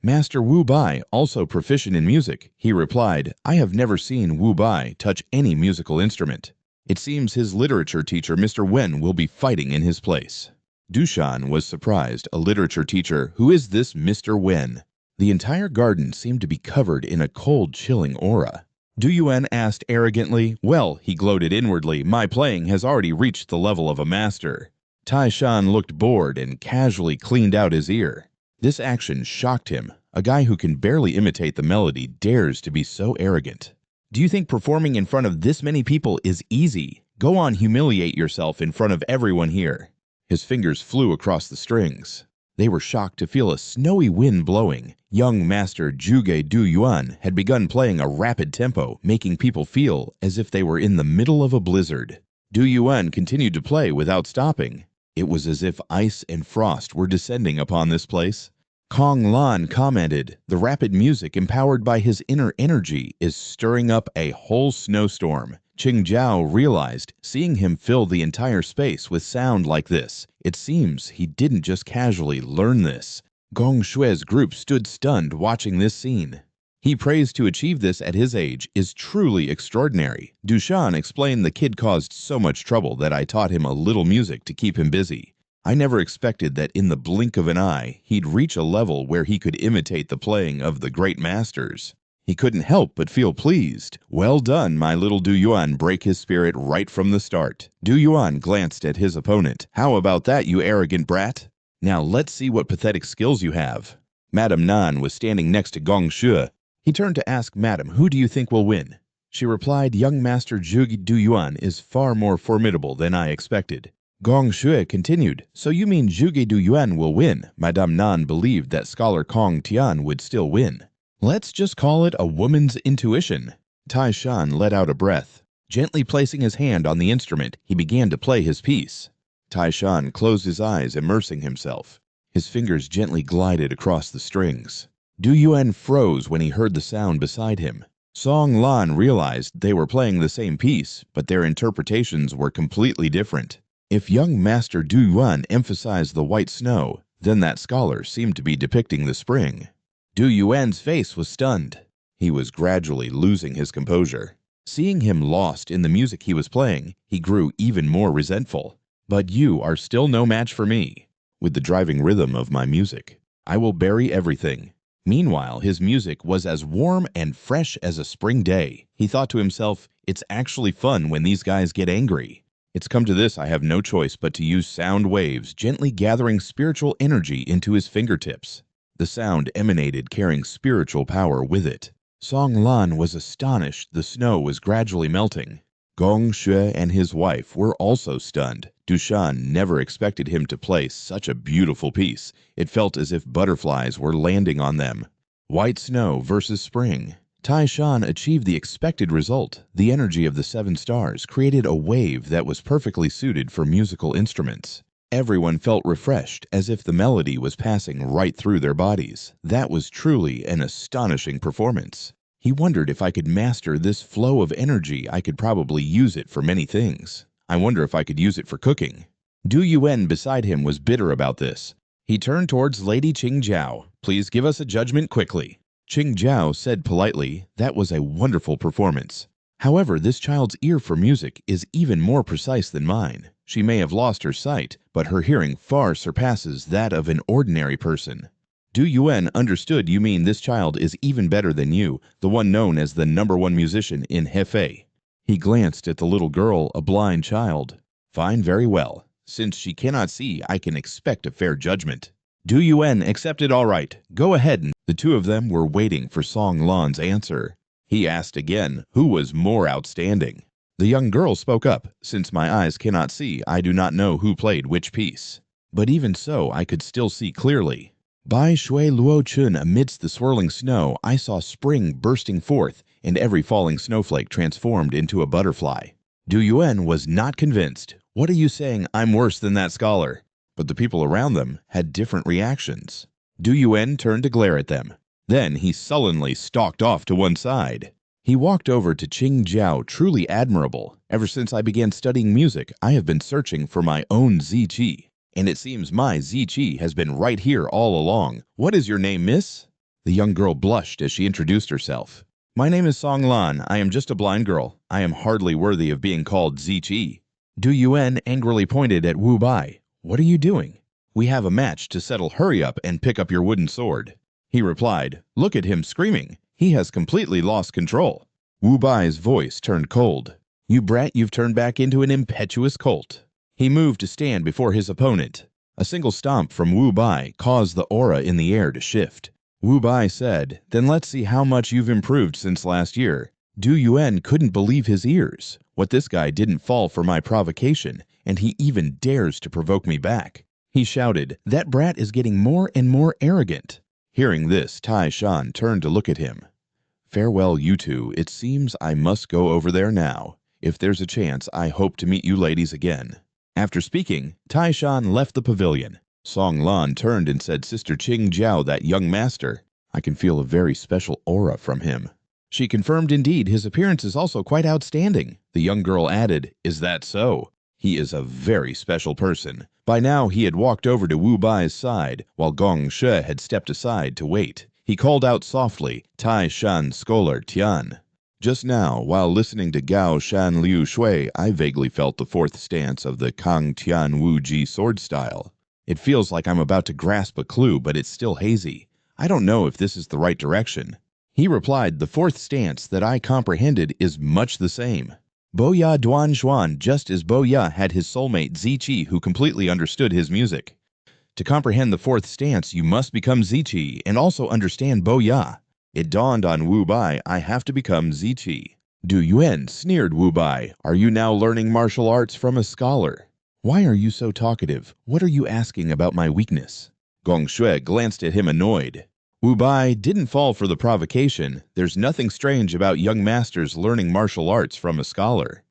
Master Wu Bai, also proficient in music, he replied, I have never seen Wu Bai touch any musical instrument. It seems his literature teacher, Mr. Wen, will be fighting in his place. Dushan was surprised. A literature teacher? Who is this Mr. Wen? The entire garden seemed to be covered in a cold, chilling aura. Du Yuan asked arrogantly. Well, he gloated inwardly, my playing has already reached the level of a master. Tai Shan looked bored and casually cleaned out his ear. This action shocked him. A guy who can barely imitate the melody dares to be so arrogant. Do you think performing in front of this many people is easy? Go on, humiliate yourself in front of everyone here. His fingers flew across the strings. They were shocked to feel a snowy wind blowing. Young Master Zhuge Du Yuan had begun playing a rapid tempo, making people feel as if they were in the middle of a blizzard. Du Yuan continued to play without stopping. It was as if ice and frost were descending upon this place. Kong Lan commented, the rapid music empowered by his inner energy is stirring up a whole snowstorm. Qing Jiao realized, seeing him fill the entire space with sound like this, it seems he didn't just casually learn this. Gong Shui's group stood stunned watching this scene. He praised to achieve this at his age is truly extraordinary. Dushan explained the kid caused so much trouble that I taught him a little music to keep him busy. I never expected that in the blink of an eye, he'd reach a level where he could imitate the playing of the great masters. He couldn't help but feel pleased. Well done, my little Du Yuan, break his spirit right from the start. Du Yuan glanced at his opponent. How about that, you arrogant brat? Now let's see what pathetic skills you have. Madame Nan was standing next to Gong Shu. He turned to ask Madame, who do you think will win? She replied, young Master Zhuge Du Yuan is far more formidable than I expected. Gong Shui continued, so you mean Zhuge Du Yuan will win? Madame Nan believed that scholar Kong Tian would still win. Let's just call it a woman's intuition. Tai Shan let out a breath. Gently placing his hand on the instrument, he began to play his piece. Tai Shan closed his eyes, immersing himself. His fingers gently glided across the strings. Du Yuan froze when he heard the sound beside him. Song Lan realized they were playing the same piece, but their interpretations were completely different. If young Master Du Yuan emphasized the white snow, then that scholar seemed to be depicting the spring. Du Yuan's face was stunned. He was gradually losing his composure. Seeing him lost in the music he was playing, he grew even more resentful. But you are still no match for me. With the driving rhythm of my music, I will bury everything. Meanwhile, his music was as warm and fresh as a spring day. He thought to himself, it's actually fun when these guys get angry. It's come to this, I have no choice but to use sound waves, gently gathering spiritual energy into his fingertips. The sound emanated, carrying spiritual power with it. Song Lan was astonished. The snow was gradually melting. Gong Shui and his wife were also stunned. Dushan never expected him to play such a beautiful piece. It felt as if butterflies were landing on them. White snow versus spring. Tai Shan achieved the expected result. The energy of the 7 stars created a wave that was perfectly suited for musical instruments. Everyone felt refreshed, as if the melody was passing right through their bodies. That was truly an astonishing performance. He wondered if I could master this flow of energy, I could probably use it for many things. I wonder if I could use it for cooking. Du Yuan beside him was bitter about this. He turned towards Lady Qing Jiao. Please give us a judgment quickly. Qing Jiao said politely, that was a wonderful performance. However, this child's ear for music is even more precise than mine. She may have lost her sight, but her hearing far surpasses that of an ordinary person. Du Yuan understood you mean this child is even better than you, the one known as the #1 musician in Hefei. He glanced at the little girl, a blind child. Fine, very well. Since she cannot see, I can expect a fair judgment. Du Yuan accepted all right. Go ahead. The two of them were waiting for Song Lan's answer. He asked again, who was more outstanding? The young girl spoke up. Since my eyes cannot see, I do not know who played which piece. But even so, I could still see clearly. By Shui Luo Chun, amidst the swirling snow, I saw spring bursting forth, and every falling snowflake transformed into a butterfly. Du Yuan was not convinced. What are you saying? I'm worse than that scholar? But the people around them had different reactions. Du Yuan turned to glare at them. Then he sullenly stalked off to one side. He walked over to Qing Jiao, truly admirable. Ever since I began studying music, I have been searching for my own ziqi. And it seems my ziqi has been right here all along. What is your name, miss? The young girl blushed as she introduced herself. My name is Song Lan. I am just a blind girl. I am hardly worthy of being called ziqi. Du Yuan angrily pointed at Wu Bai. What are you doing? We have a match to settle. Hurry up and pick up your wooden sword. He replied. Look at him screaming. He has completely lost control. Wu Bai's voice turned cold. You brat, you've turned back into an impetuous colt. He moved to stand before his opponent. A single stomp from Wu Bai caused the aura in the air to shift. Wu Bai said, Then let's see how much you've improved since last year. Du Yuan couldn't believe his ears. What, this guy didn't fall for my provocation, and he even dares to provoke me back. He shouted, That brat is getting more and more arrogant. Hearing this, Tai Shan turned to look at him. Farewell, you two. It seems I must go over there now. If there's a chance, I hope to meet you ladies again. After speaking, Tai Shan left the pavilion. Song Lan turned and said, Sister Qing Jiao, that young master, I can feel a very special aura from him. She confirmed indeed his appearance is also quite outstanding. The young girl added, Is that so? He is a very special person. By now he had walked over to Wu Bai's side, while Gong She had stepped aside to wait. He called out softly, Tai Shan Scholar Tian. Just now, while listening to Gao Shan Liu Shui, I vaguely felt the fourth stance of the Kang Tian Wu Ji sword style. It feels like I'm about to grasp a clue, but it's still hazy. I don't know if this is the right direction. He replied, The fourth stance that I comprehended is much the same. Bo Ya Duan Xuan, just as Bo Ya had his soulmate Ziqi who completely understood his music. To comprehend the fourth stance, you must become Ziqi and also understand Bo Ya. It dawned on Wu Bai, I have to become Ziqi. Du Yuan sneered Wu Bai, Are you now learning martial arts from a scholar? Why are you so talkative? What are you asking about my weakness? Gong Shui glanced at him annoyed. Wu Bai didn't fall for the provocation. There's nothing strange about young masters learning martial arts from a scholar.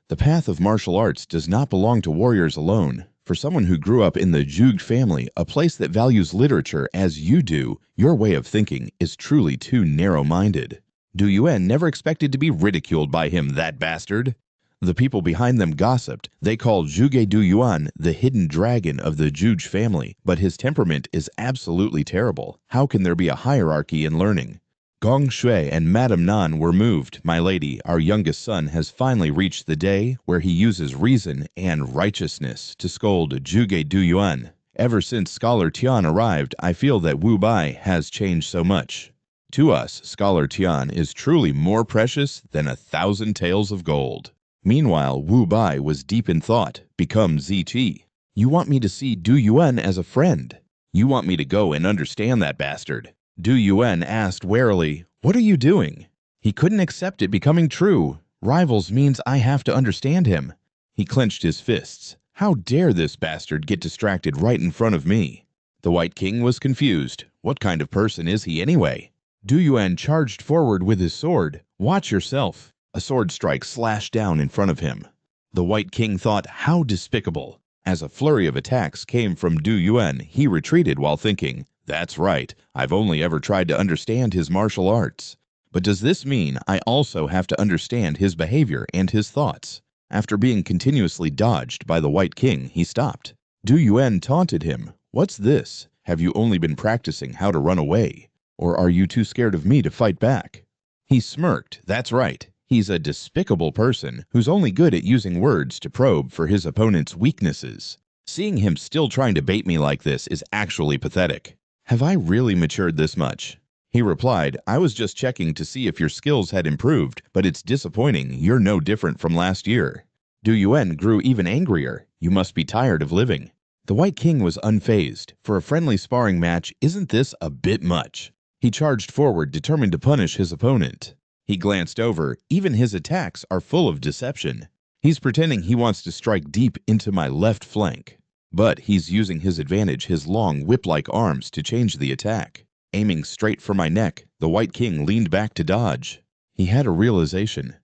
The path of martial arts does not belong to warriors alone. For someone who grew up in the Zhuge family, a place that values literature as you do, your way of thinking is truly too narrow-minded. Du Yuan never expected to be ridiculed by him, that bastard. The people behind them gossiped. They called Zhuge Du Yuan the hidden dragon of the Zhuge family, but his temperament is absolutely terrible. How can there be a hierarchy in learning? Gong Shui and Madame Nan were moved. My lady, our youngest son has finally reached the day where he uses reason and righteousness to scold Zhuge Du Yuan. Ever since Scholar Tian arrived, I feel that Wu Bai has changed so much. To us, Scholar Tian is truly more precious than 1,000 taels of gold. Meanwhile, Wu Bai was deep in thought. Become Ziqi. You want me to see Du Yuan as a friend. You want me to go and understand that bastard. Du Yuan asked warily, What are you doing? He couldn't accept it becoming true. Rivals means I have to understand him. He clenched his fists. How dare this bastard get distracted right in front of me? The White King was confused. What kind of person is he anyway? Du Yuan charged forward with his sword. Watch yourself. A sword strike slashed down in front of him. The White King thought, How despicable. As a flurry of attacks came from Du Yuan, he retreated while thinking, That's right, I've only ever tried to understand his martial arts. But does this mean I also have to understand his behavior and his thoughts? After being continuously dodged by the White King, he stopped. Du Yuan taunted him. What's this? Have you only been practicing how to run away? Or are you too scared of me to fight back? He smirked. That's right. He's a despicable person who's only good at using words to probe for his opponent's weaknesses. Seeing him still trying to bait me like this is actually pathetic. Have I really matured this much? He replied, I was just checking to see if your skills had improved, but it's disappointing. You're no different from last year. Du Yuan grew even angrier. You must be tired of living. The White King was unfazed. For a friendly sparring match, isn't this a bit much? He charged forward, determined to punish his opponent. He glanced over. Even his attacks are full of deception. He's pretending he wants to strike deep into my left flank. But he's using his advantage, his long whip-like arms, to change the attack. Aiming straight for my neck, the White King leaned back to dodge. He had a realization.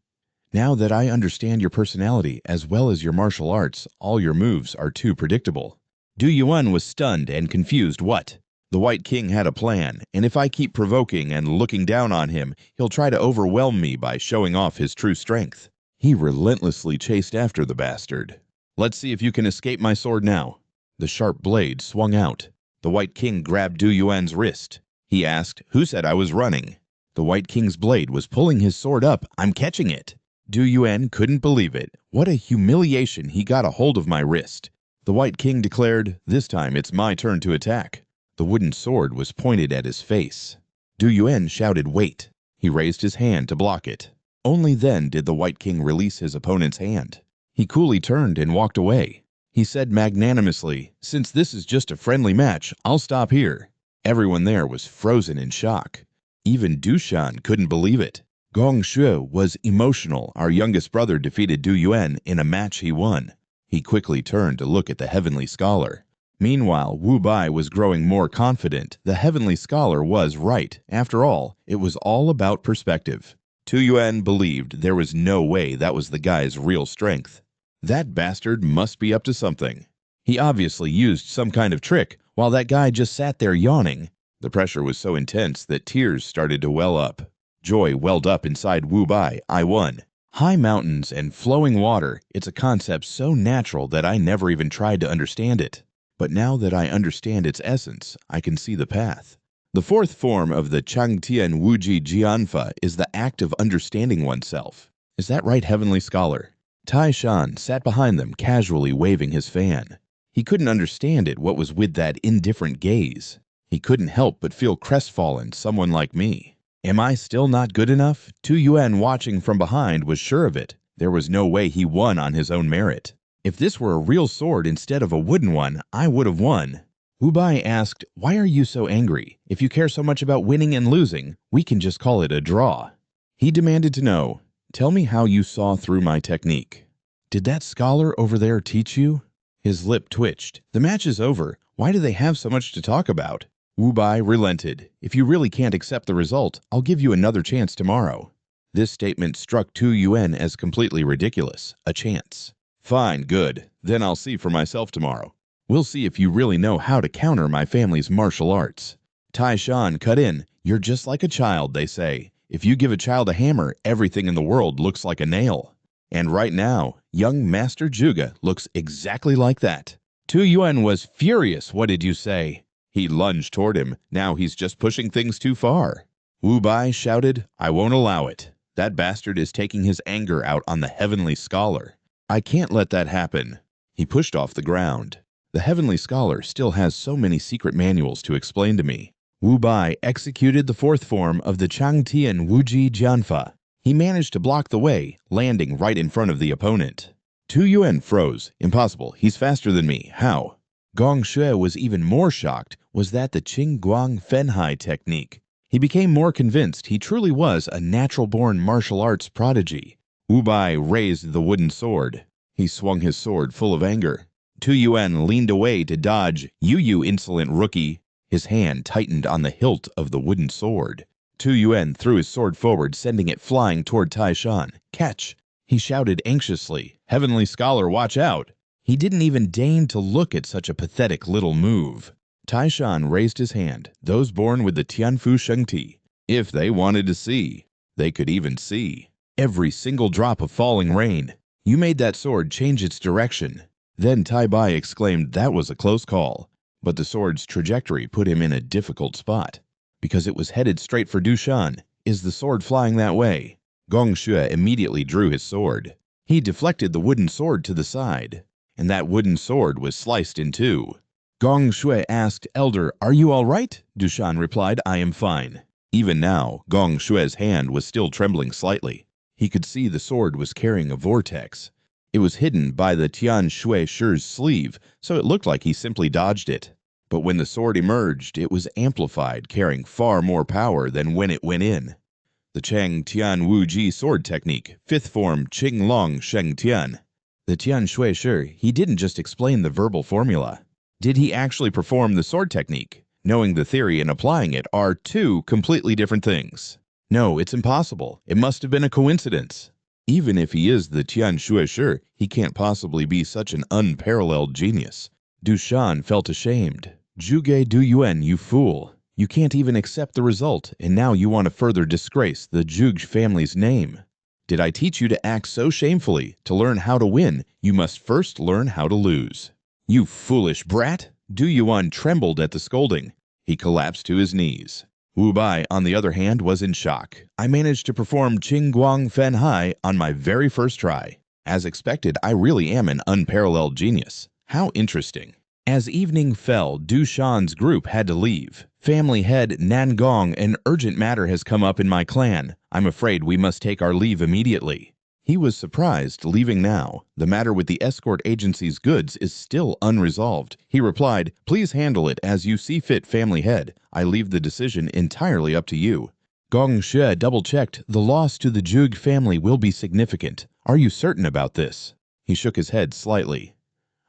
Now that I understand your personality as well as your martial arts, all your moves are too predictable. Du Yuan was stunned and confused. What? The White King had a plan, and if I keep provoking and looking down on him, he'll try to overwhelm me by showing off his true strength. He relentlessly chased after the bastard. Let's see if you can escape my sword now. The sharp blade swung out. The White King grabbed Du Yuan's wrist. He asked, "Who said I was running?" The White King's blade was pulling his sword up. "I'm catching it." Du Yuan couldn't believe it. What a humiliation, he got a hold of my wrist. The White King declared, "This time it's my turn to attack." The wooden sword was pointed at his face. Du Yuan shouted, "Wait." He raised his hand to block it. Only then did the White King release his opponent's hand. He coolly turned and walked away. He said magnanimously, "Since this is just a friendly match, I'll stop here." Everyone there was frozen in shock. Even Dushan couldn't believe it. Gong Shui was emotional. Our youngest brother defeated Du Yuan in a match he won. He quickly turned to look at the Heavenly Scholar. Meanwhile, Wu Bai was growing more confident. The Heavenly Scholar was right. After all, it was all about perspective. Tu Yuan believed there was no way that was the guy's real strength. That bastard must be up to something. He obviously used some kind of trick, while that guy just sat there yawning. The pressure was so intense that tears started to well up. Joy welled up inside Wu Bai. I won. High mountains and flowing water, it's a concept so natural that I never even tried to understand it. But now that I understand its essence, I can see the path. The fourth form of the Changtian Wuji Jianfa is the act of understanding oneself. Is that right, Heavenly Scholar? Tai Shan sat behind them, casually waving his fan. He couldn't understand it, what was with that indifferent gaze. He couldn't help but feel crestfallen, someone like me. Am I still not good enough? Tu Yuan, watching from behind, was sure of it. There was no way he won on his own merit. If this were a real sword instead of a wooden one, I would have won. Wu Bai asked, "Why are you so angry? If you care so much about winning and losing, we can just call it a draw." He demanded to know, "Tell me how you saw through my technique. Did that scholar over there teach you?" His lip twitched. "The match is over. Why do they have so much to talk about?" Wu Bai relented. "If you really can't accept the result, I'll give you another chance tomorrow." This statement struck Tu Yuan as completely ridiculous. A chance. "Fine, good. Then I'll see for myself tomorrow. We'll see if you really know how to counter my family's martial arts." Tai Shan cut in. "You're just like a child, they say. If you give a child a hammer, everything in the world looks like a nail. And right now, young Master Juga looks exactly like that." Tu Yuan was furious. "What did you say?" He lunged toward him. Now he's just pushing things too far. Wu Bai shouted, "I won't allow it. That bastard is taking his anger out on the Heavenly Scholar. I can't let that happen." He pushed off the ground. The Heavenly Scholar still has so many secret manuals to explain to me. Wu Bai executed the fourth form of the Changtian Wuji Jianfa. He managed to block the way, landing right in front of the opponent. Tu Yuan froze. "Impossible. He's faster than me. How?" Gong Shui was even more shocked. Was that the Qing Guang Fenhai technique? He became more convinced he truly was a natural-born martial arts prodigy. Wu Bai raised the wooden sword. He swung his sword full of anger. Tu Yuan leaned away to dodge. You insolent rookie." His hand tightened on the hilt of the wooden sword. Tu Yuan threw his sword forward, sending it flying toward Tai Shan. "Catch!" He shouted anxiously. "Heavenly Scholar, watch out!" He didn't even deign to look at such a pathetic little move. Tai Shan raised his hand. "Those born with the Tianfu Shengti, if they wanted to see, they could even see. Every single drop of falling rain. You made that sword change its direction." Then Tai Bai exclaimed, "That was a close call." But the sword's trajectory put him in a difficult spot, because it was headed straight for Dushan. Is the sword flying that way? Gong Shui immediately drew his sword. He deflected the wooden sword to the side, and that wooden sword was sliced in two. Gong Shui asked, "Elder, are you all right?" Dushan replied, "I am fine." Even now, Gong Shui's hand was still trembling slightly. He could see the sword was carrying a vortex. It was hidden by the Tian Shui Shi's sleeve, so it looked like he simply dodged it. But when the sword emerged, it was amplified, carrying far more power than when it went in. The Chang Tian Wu Ji sword technique, fifth form Qing Long Sheng Tian. The Tian Shui Shi, he didn't just explain the verbal formula. Did he actually perform the sword technique? Knowing the theory and applying it are two completely different things. No, it's impossible. It must have been a coincidence. Even if he is the Tian Shui Shi, he can't possibly be such an unparalleled genius. Dushan felt ashamed. Zhuge Duyuan, you fool. You can't even accept the result, and now you want to further disgrace the Zhuge family's name. Did I teach you to act so shamefully? To learn how to win, you must first learn how to lose. You foolish brat! Duyuan trembled at the scolding. He collapsed to his knees. Wu Bai, on the other hand, was in shock. I managed to perform Qing Guang Fen Hai on my very first try. As expected, I really am an unparalleled genius. How interesting. As evening fell, Du Shan's group had to leave. Family head Nan Gong, an urgent matter has come up in my clan. I'm afraid we must take our leave immediately. He was surprised, leaving now. The matter with the escort agency's goods is still unresolved. He replied, please handle it as you see fit, family head. I leave the decision entirely up to you. Gong Xue double-checked. The loss to the Zhuge family will be significant. Are you certain about this? He shook his head slightly.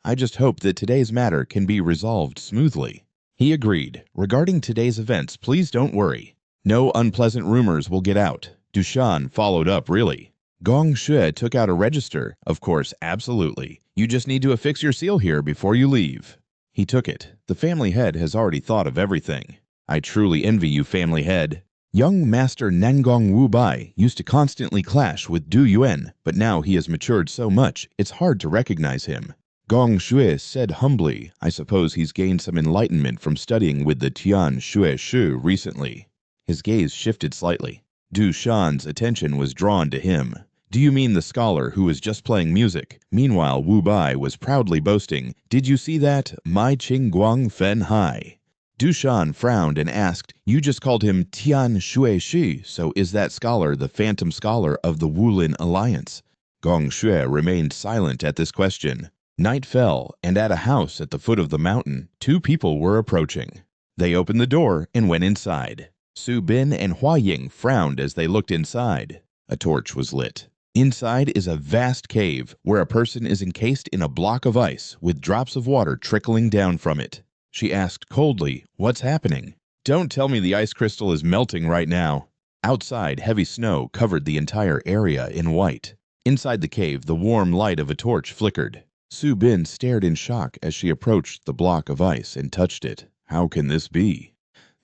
I just hope that today's matter can be resolved smoothly. He agreed. Regarding today's events, please don't worry. No unpleasant rumors will get out. Dushan followed up, really. Gong Xue took out a register. Of course, absolutely. You just need to affix your seal here before you leave. He took it. The family head has already thought of everything. I truly envy you, family head. Young Master Nangong Wu Bai used to constantly clash with Du Yuan, but now he has matured so much, it's hard to recognize him. Gong Xue said humbly, I suppose he's gained some enlightenment from studying with the Tian Xue Shu recently. His gaze shifted slightly. Du Shan's attention was drawn to him. Do you mean the scholar who was just playing music? Meanwhile, Wu Bai was proudly boasting, did you see that? My Qing Guang Fen Hai. Du Shan frowned and asked, you just called him Tian Xue Shi, so is that scholar the phantom scholar of the Wulin Alliance? Gong Xue remained silent at this question. Night fell, and at a house at the foot of the mountain, two people were approaching. They opened the door and went inside. Su Bin and Hua Ying frowned as they looked inside. A torch was lit. Inside is a vast cave where a person is encased in a block of ice with drops of water trickling down from it. She asked coldly, what's happening? Don't tell me the ice crystal is melting right now. Outside, heavy snow covered the entire area in white. Inside the cave, the warm light of a torch flickered. Su Bin stared in shock as she approached the block of ice and touched it. How can this be?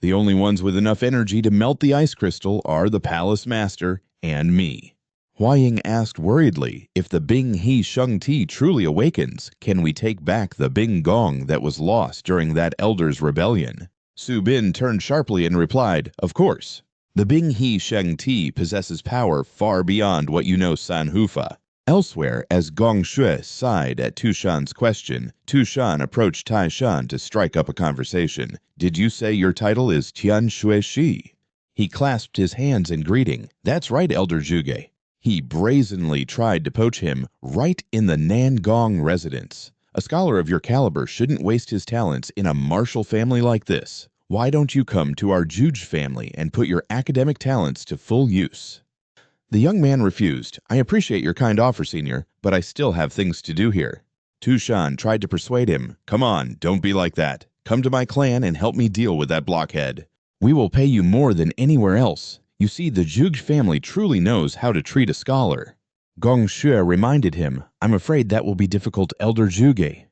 The only ones with enough energy to melt the ice crystal are the palace master and me. Hua Ying asked worriedly, if the Bing He Sheng Ti truly awakens, can we take back the Bing Gong that was lost during that elder's rebellion? Su Bin turned sharply and replied, of course. The Bing He Sheng Ti possesses power far beyond what you know San Hufa. Elsewhere, as Gong Xue sighed at Tu Shan's question, Tu Shan approached Tai Shan to strike up a conversation. Did you say your title is Tian Xue Shi? He clasped his hands in greeting. That's right, Elder Zhuge. He brazenly tried to poach him right in the Nangong residence. A scholar of your caliber shouldn't waste his talents in a martial family like this. Why don't you come to our Zhuge family and put your academic talents to full use? The young man refused. I appreciate your kind offer, senior, but I still have things to do here. Tu Shan tried to persuade him. Come on, don't be like that. Come to my clan and help me deal with that blockhead. We will pay you more than anywhere else. You see, the Zhuge family truly knows how to treat a scholar. Gong Xue reminded him, I'm afraid that will be difficult, Elder Zhuge.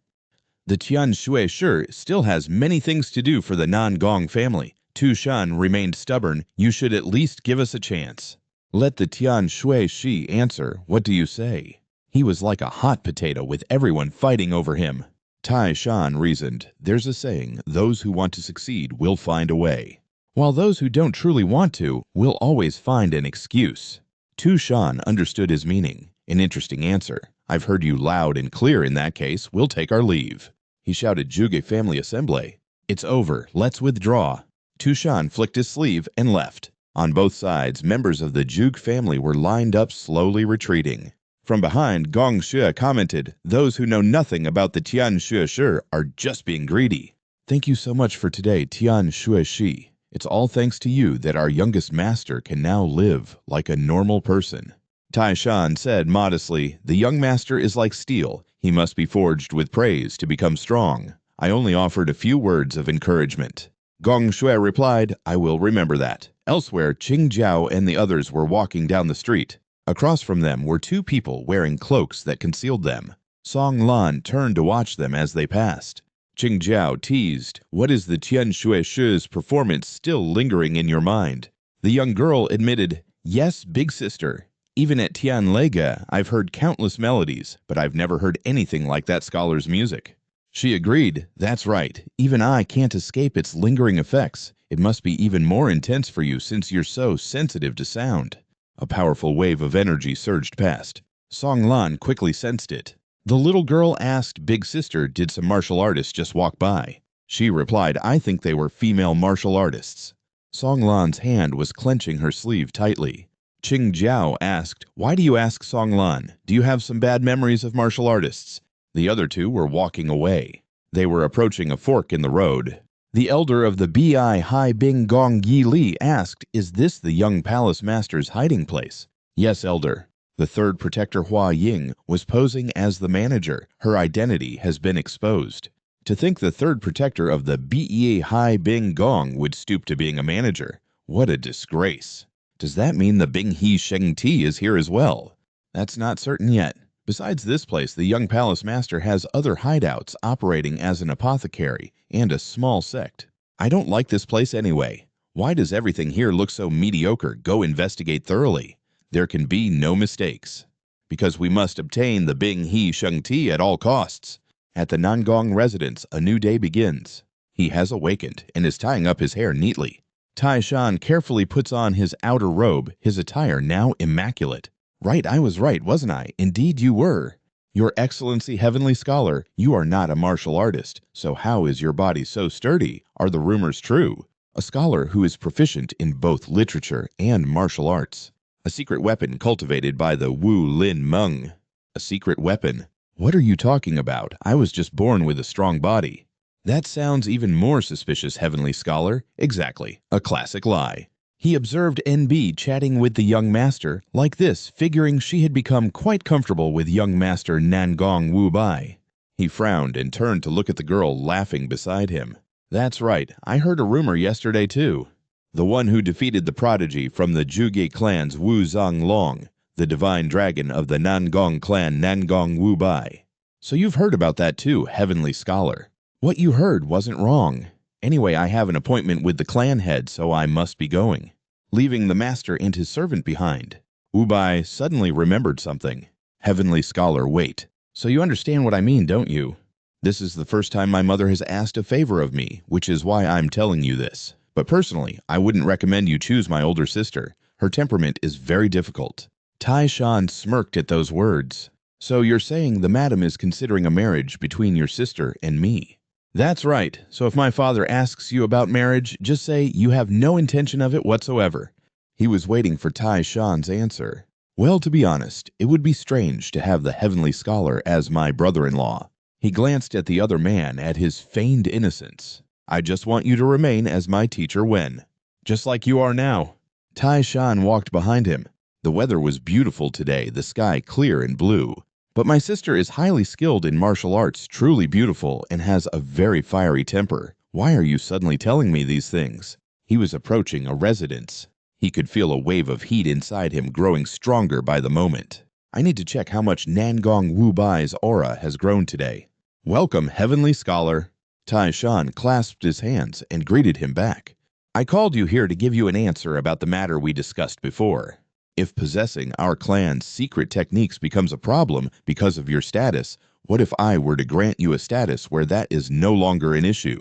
The Tian Xue Shi still has many things to do for the Nangong family. Tu Shan remained stubborn. You should at least give us a chance. Let the Tian Xue Shi answer. What do you say? He was like a hot potato with everyone fighting over him. Tai Shan reasoned, there's a saying, those who want to succeed will find a way, while those who don't truly want to will always find an excuse. Tu Shan understood his meaning. An interesting answer. I've heard you loud and clear in that case. We'll take our leave. He shouted Zhuge family assembly. It's over. Let's withdraw. Tu Shan flicked his sleeve and left. On both sides, members of the Zhuge family were lined up, slowly retreating. From behind, Gong Xue commented, those who know nothing about the Tian Xue Shi are just being greedy. Thank you so much for today, Tian Xue Shi. It's all thanks to you that our youngest master can now live like a normal person. Tai Shan said modestly, the young master is like steel. He must be forged with praise to become strong. I only offered a few words of encouragement. Gong Xue replied, I will remember that. Elsewhere, Qing Jiao and the others were walking down the street. Across from them were two people wearing cloaks that concealed them. Song Lan turned to watch them as they passed. Qing Jiao teased, "What is the Tian Shui Shi's performance still lingering in your mind?" The young girl admitted, "Yes, big sister. Even at Tian Lega, I've heard countless melodies, but I've never heard anything like that scholar's music." She agreed, "That's right. Even I can't escape its lingering effects. It must be even more intense for you since you're so sensitive to sound." A powerful wave of energy surged past. Song Lan quickly sensed it. The little girl asked Big Sister, "Did some martial artists just walk by?" She replied, "I think they were female martial artists." Song Lan's hand was clenching her sleeve tightly. Qing Jiao asked, "Why do you ask Song Lan? Do you have some bad memories of martial artists?" The other two were walking away. They were approaching a fork in the road. The elder of the Bi Hai Bing Gong Yi Li asked, "Is this the young palace master's hiding place?" "Yes, elder." The third protector Hua Ying was posing as the manager. Her identity has been exposed. To think the third protector of the Bei Hai Bing Gong would stoop to being a manager. What a disgrace. Does that mean the Bing He Sheng Ti is here as well? That's not certain yet. Besides this place, the young palace master has other hideouts operating as an apothecary and a small sect. I don't like this place anyway. Why does everything here look so mediocre? Go investigate thoroughly. There can be no mistakes. Because we must obtain the Bing He Sheng Ti at all costs. At the Nangong residence, a new day begins. He has awakened and is tying up his hair neatly. Tai Shan carefully puts on his outer robe, his attire now immaculate. "Right, I was right, wasn't I? Indeed you were. Your Excellency Heavenly Scholar, you are not a martial artist, so how is your body so sturdy? Are the rumors true?" A scholar who is proficient in both literature and martial arts. A secret weapon cultivated by the Wu Lin Meng. A secret weapon? What are you talking about? I was just born with a strong body. That sounds even more suspicious, Heavenly Scholar. Exactly, a classic lie. He observed NB chatting with the young master like this, figuring she had become quite comfortable with young master Nangong Wu Bai. He frowned and turned to look at the girl laughing beside him. "That's right, I heard a rumor yesterday too. The one who defeated the prodigy from the Zhuge clan's Wu Zhang Long, the divine dragon of the Nangong clan Nangong Wu Bai. So you've heard about that too, Heavenly Scholar. What you heard wasn't wrong. Anyway, I have an appointment with the clan head, so I must be going." Leaving the master and his servant behind, Wu Bai suddenly remembered something. "Heavenly Scholar, wait. So you understand what I mean, don't you? This is the first time my mother has asked a favor of me, which is why I'm telling you this. But personally, I wouldn't recommend you choose my older sister. Her temperament is very difficult." Tai Shan smirked at those words. "So you're saying the madam is considering a marriage between your sister and me?" "That's right. So if my father asks you about marriage, just say you have no intention of it whatsoever." He was waiting for Tai Shan's answer. "Well, to be honest, it would be strange to have the Heavenly Scholar as my brother-in-law." He glanced at the other man at his feigned innocence. "I just want you to remain as my teacher when. Just like you are now." Tai Shan walked behind him. The weather was beautiful today, the sky clear and blue. "But my sister is highly skilled in martial arts, truly beautiful, and has a very fiery temper. Why are you suddenly telling me these things?" He was approaching a residence. He could feel a wave of heat inside him growing stronger by the moment. "I need to check how much Nangong Wu Bai's aura has grown today." "Welcome, Heavenly Scholar." Tai Shan clasped his hands and greeted him back. "I called you here to give you an answer about the matter we discussed before. If possessing our clan's secret techniques becomes a problem because of your status, what if I were to grant you a status where that is no longer an issue?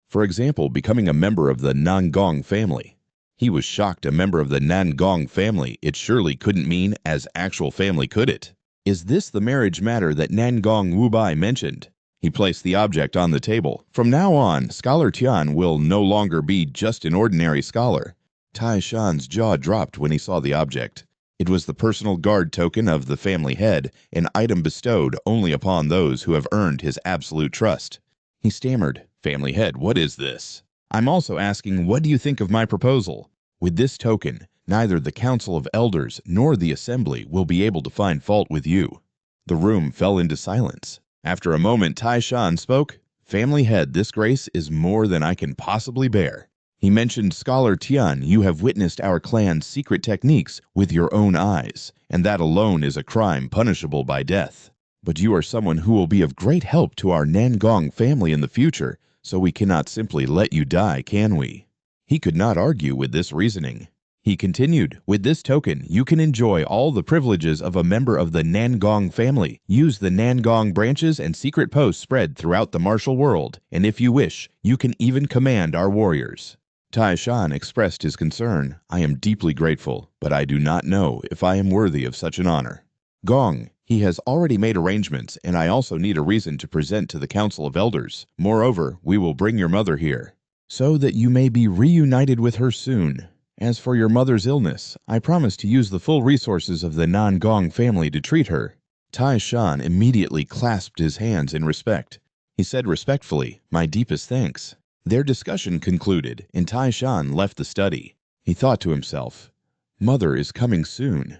For example, becoming a member of the Nangong family." He was shocked. A member of the Nangong family. It surely couldn't mean as actual family, could it? "Is this the marriage matter that Nangong Wu Bai mentioned?" He placed the object on the table. "From now on, Scholar Tian will no longer be just an ordinary scholar." Tai Shan's jaw dropped when he saw the object. It was the personal guard token of the family head, an item bestowed only upon those who have earned his absolute trust. He stammered, "Family head, what is this?" "I'm also asking, what do you think of my proposal? With this token, neither the Council of Elders nor the Assembly will be able to find fault with you." The room fell into silence. After a moment, Tai Shan spoke. "Family head, this grace is more than I can possibly bear." He mentioned, "Scholar Tian, you have witnessed our clan's secret techniques with your own eyes, and that alone is a crime punishable by death. But you are someone who will be of great help to our Nangong family in the future, so we cannot simply let you die, can we?" He could not argue with this reasoning. He continued, "With this token, you can enjoy all the privileges of a member of the Nangong family, use the Nangong branches and secret posts spread throughout the martial world, and if you wish, you can even command our warriors." Tai Shan expressed his concern. "I am deeply grateful, but I do not know if I am worthy of such an honor." "Gong, he has already made arrangements, and I also need a reason to present to the Council of Elders. Moreover, we will bring your mother here, so that you may be reunited with her soon. As for your mother's illness, I promise to use the full resources of the Nangong family to treat her." Tai Shan immediately clasped his hands in respect. He said respectfully, "My deepest thanks." Their discussion concluded, and Tai Shan left the study. He thought to himself, "Mother is coming soon.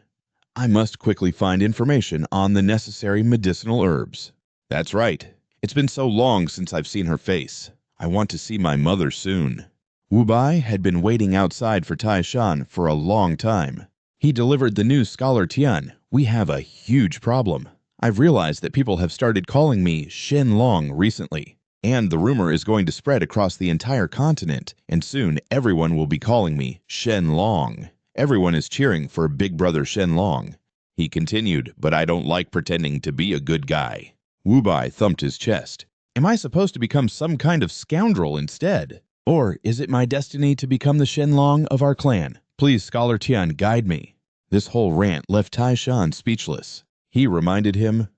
I must quickly find information on the necessary medicinal herbs. That's right. It's been so long since I've seen her face. I want to see my mother soon." Wu Bai had been waiting outside for Tai Shan for a long time. He delivered the news scholar Tian. "We have a huge problem. I've realized that people have started calling me Shen Long recently, and the rumor is going to spread across the entire continent, and soon everyone will be calling me Shen Long. Everyone is cheering for Big Brother Shen Long." He continued, "But I don't like pretending to be a good guy." Wu Bai thumped his chest. "Am I supposed to become some kind of scoundrel instead? Or is it my destiny to become the Shen Long of our clan? Please, Scholar Tian, guide me." This whole rant left Tai Shan speechless. He reminded him,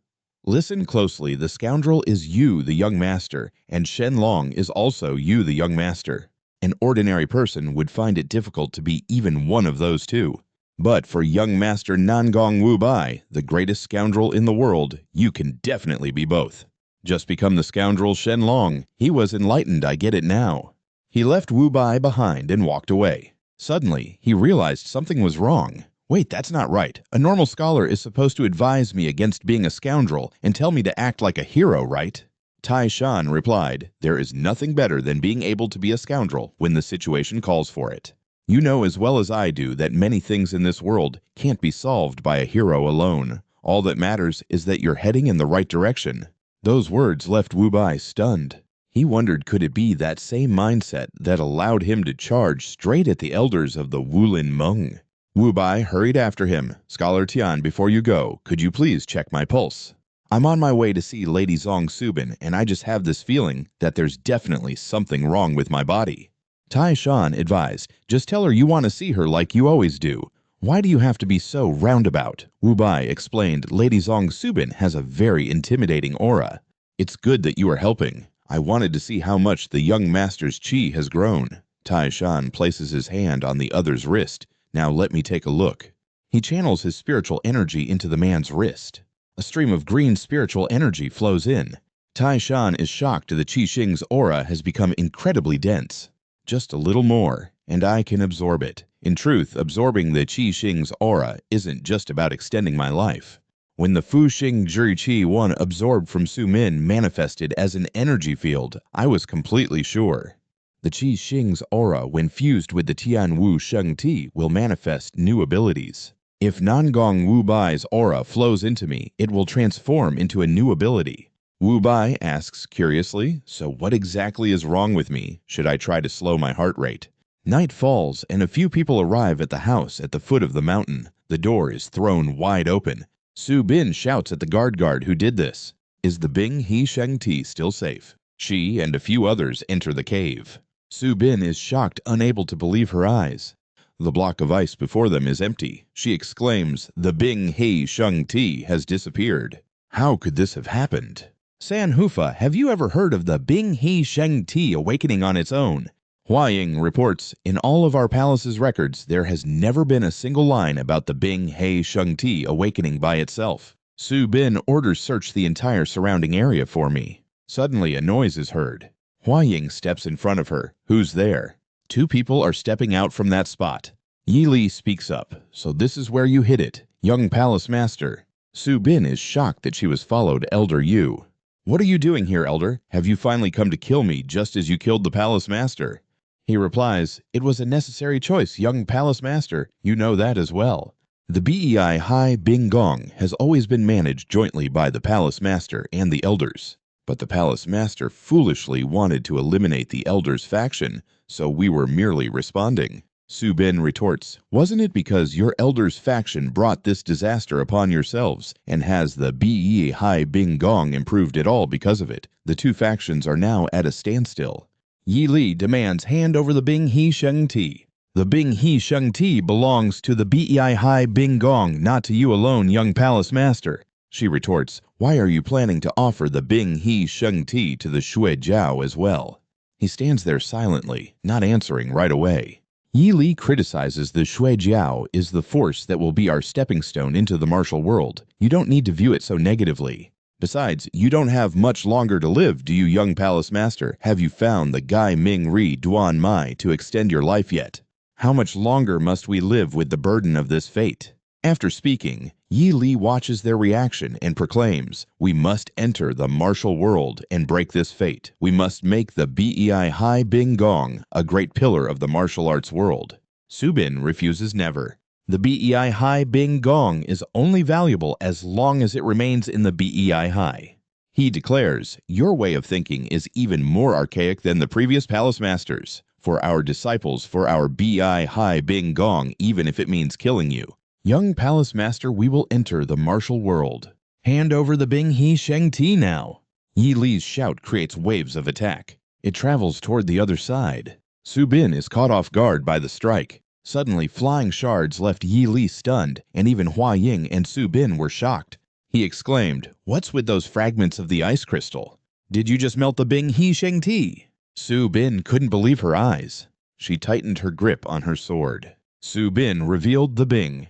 "Listen closely, the scoundrel is you, the young master, and Shen Long is also you, the young master. An ordinary person would find it difficult to be even one of those two. But for young master Nangong Wu Bai, the greatest scoundrel in the world, you can definitely be both. Just become the scoundrel Shen Long. He was enlightened, I get it now." He left Wu Bai behind and walked away. Suddenly, he realized something was wrong. "Wait, that's not right. A normal scholar is supposed to advise me against being a scoundrel and tell me to act like a hero, right?" Tai Shan replied, "There is nothing better than being able to be a scoundrel when the situation calls for it. You know as well as I do that many things in this world can't be solved by a hero alone. All that matters is that you're heading in the right direction." Those words left Wu Bai stunned. He wondered, could it be that same mindset that allowed him to charge straight at the elders of the Wulin Meng? Wu Bai hurried after him. "Scholar Tian, before you go, could you please check my pulse? I'm on my way to see Lady Zong Subin, and I just have this feeling that there's definitely something wrong with my body." Tai Shan advised, "Just tell her you want to see her like you always do. Why do you have to be so roundabout?" Wu Bai explained, "Lady Zong Subin has a very intimidating aura. It's good that you are helping. I wanted to see how much the young master's chi has grown." Tai Shan places his hand on the other's wrist. "Now let me take a look." He channels his spiritual energy into the man's wrist. A stream of green spiritual energy flows in. Tai Shan is shocked the Qi Xing's aura has become incredibly dense. "Just a little more, and I can absorb it. In truth, absorbing the Qi Xing's aura isn't just about extending my life. When the Fu Xing Zhi Qi 1 absorbed from Su Min manifested as an energy field, I was completely sure. The Qi Xing's aura, when fused with the Tian Wu Sheng Ti, will manifest new abilities. If Nangong Wu Bai's aura flows into me, it will transform into a new ability." Wu Bai asks curiously, "So what exactly is wrong with me? Should I try to slow my heart rate?" Night falls, and a few people arrive at the house at the foot of the mountain. The door is thrown wide open. Su Bin shouts at the guard who did this. Is the Bing He Sheng Ti still safe? She and a few others enter the cave. Su Bin is shocked, unable to believe her eyes. The block of ice before them is empty. She exclaims, "The Bing He Sheng Ti has disappeared. How could this have happened?" "San Hufa, have you ever heard of the Bing He Sheng Ti awakening on its own?" Hua Ying reports, "In all of our palace's records, there has never been a single line about the Bing He Sheng Ti awakening by itself. Su Bin orders search the entire surrounding area for me." Suddenly, a noise is heard. Hua Ying steps in front of her. "Who's there?" Two people are stepping out from that spot. Yi Li speaks up. "So this is where you hid it, young palace master." Su Bin is shocked that she was followed, Elder Yu. "What are you doing here, Elder? Have you finally come to kill me just as you killed the palace master?" He replies, "It was a necessary choice, young palace master. You know that as well." The Bei Hai Bing Gong has always been managed jointly by the Palace Master and the Elders. But the Palace Master foolishly wanted to eliminate the Elders faction, so we were merely responding. Su Bin retorts, wasn't it because your Elders faction brought this disaster upon yourselves, and has the Bei Hai Bing Gong improved at all because of it? The two factions are now at a standstill. Yi Li demands hand over the Bing He Sheng Ti. The Bing He Sheng Ti belongs to the Bei Hai Bing Gong, not to you alone, young Palace Master. She retorts, why are you planning to offer the Bing He Sheng Ti to the Shui Jiao as well? He stands there silently, not answering right away. Yi Li criticizes the Shui Jiao is the force that will be our stepping stone into the martial world. You don't need to view it so negatively. Besides, you don't have much longer to live, do you, young Palace Master? Have you found the Gai Ming Ri Duan Mai to extend your life yet? How much longer must we live with the burden of this fate? After speaking, Yi Li watches their reaction and proclaims, we must enter the martial world and break this fate. We must make the Bei Hai Bing Gong a great pillar of the martial arts world. Su Bin refuses never. The Bei Hai Bing Gong is only valuable as long as it remains in the Bei Hai. He declares, your way of thinking is even more archaic than the previous Palace Masters. For our disciples, for our Bei Hai Bing Gong, even if it means killing you. Young Palace Master, we will enter the martial world. Hand over the Bing He Sheng Ti now. Yi Li's shout creates waves of attack. It travels toward the other side. Su Bin is caught off guard by the strike. Suddenly, flying shards left Yi Li stunned, and even Hua Ying and Su Bin were shocked. He exclaimed, what's with those fragments of the ice crystal? Did you just melt the Bing He Sheng Ti? Su Bin couldn't believe her eyes. She tightened her grip on her sword. Su Bin revealed the Bing.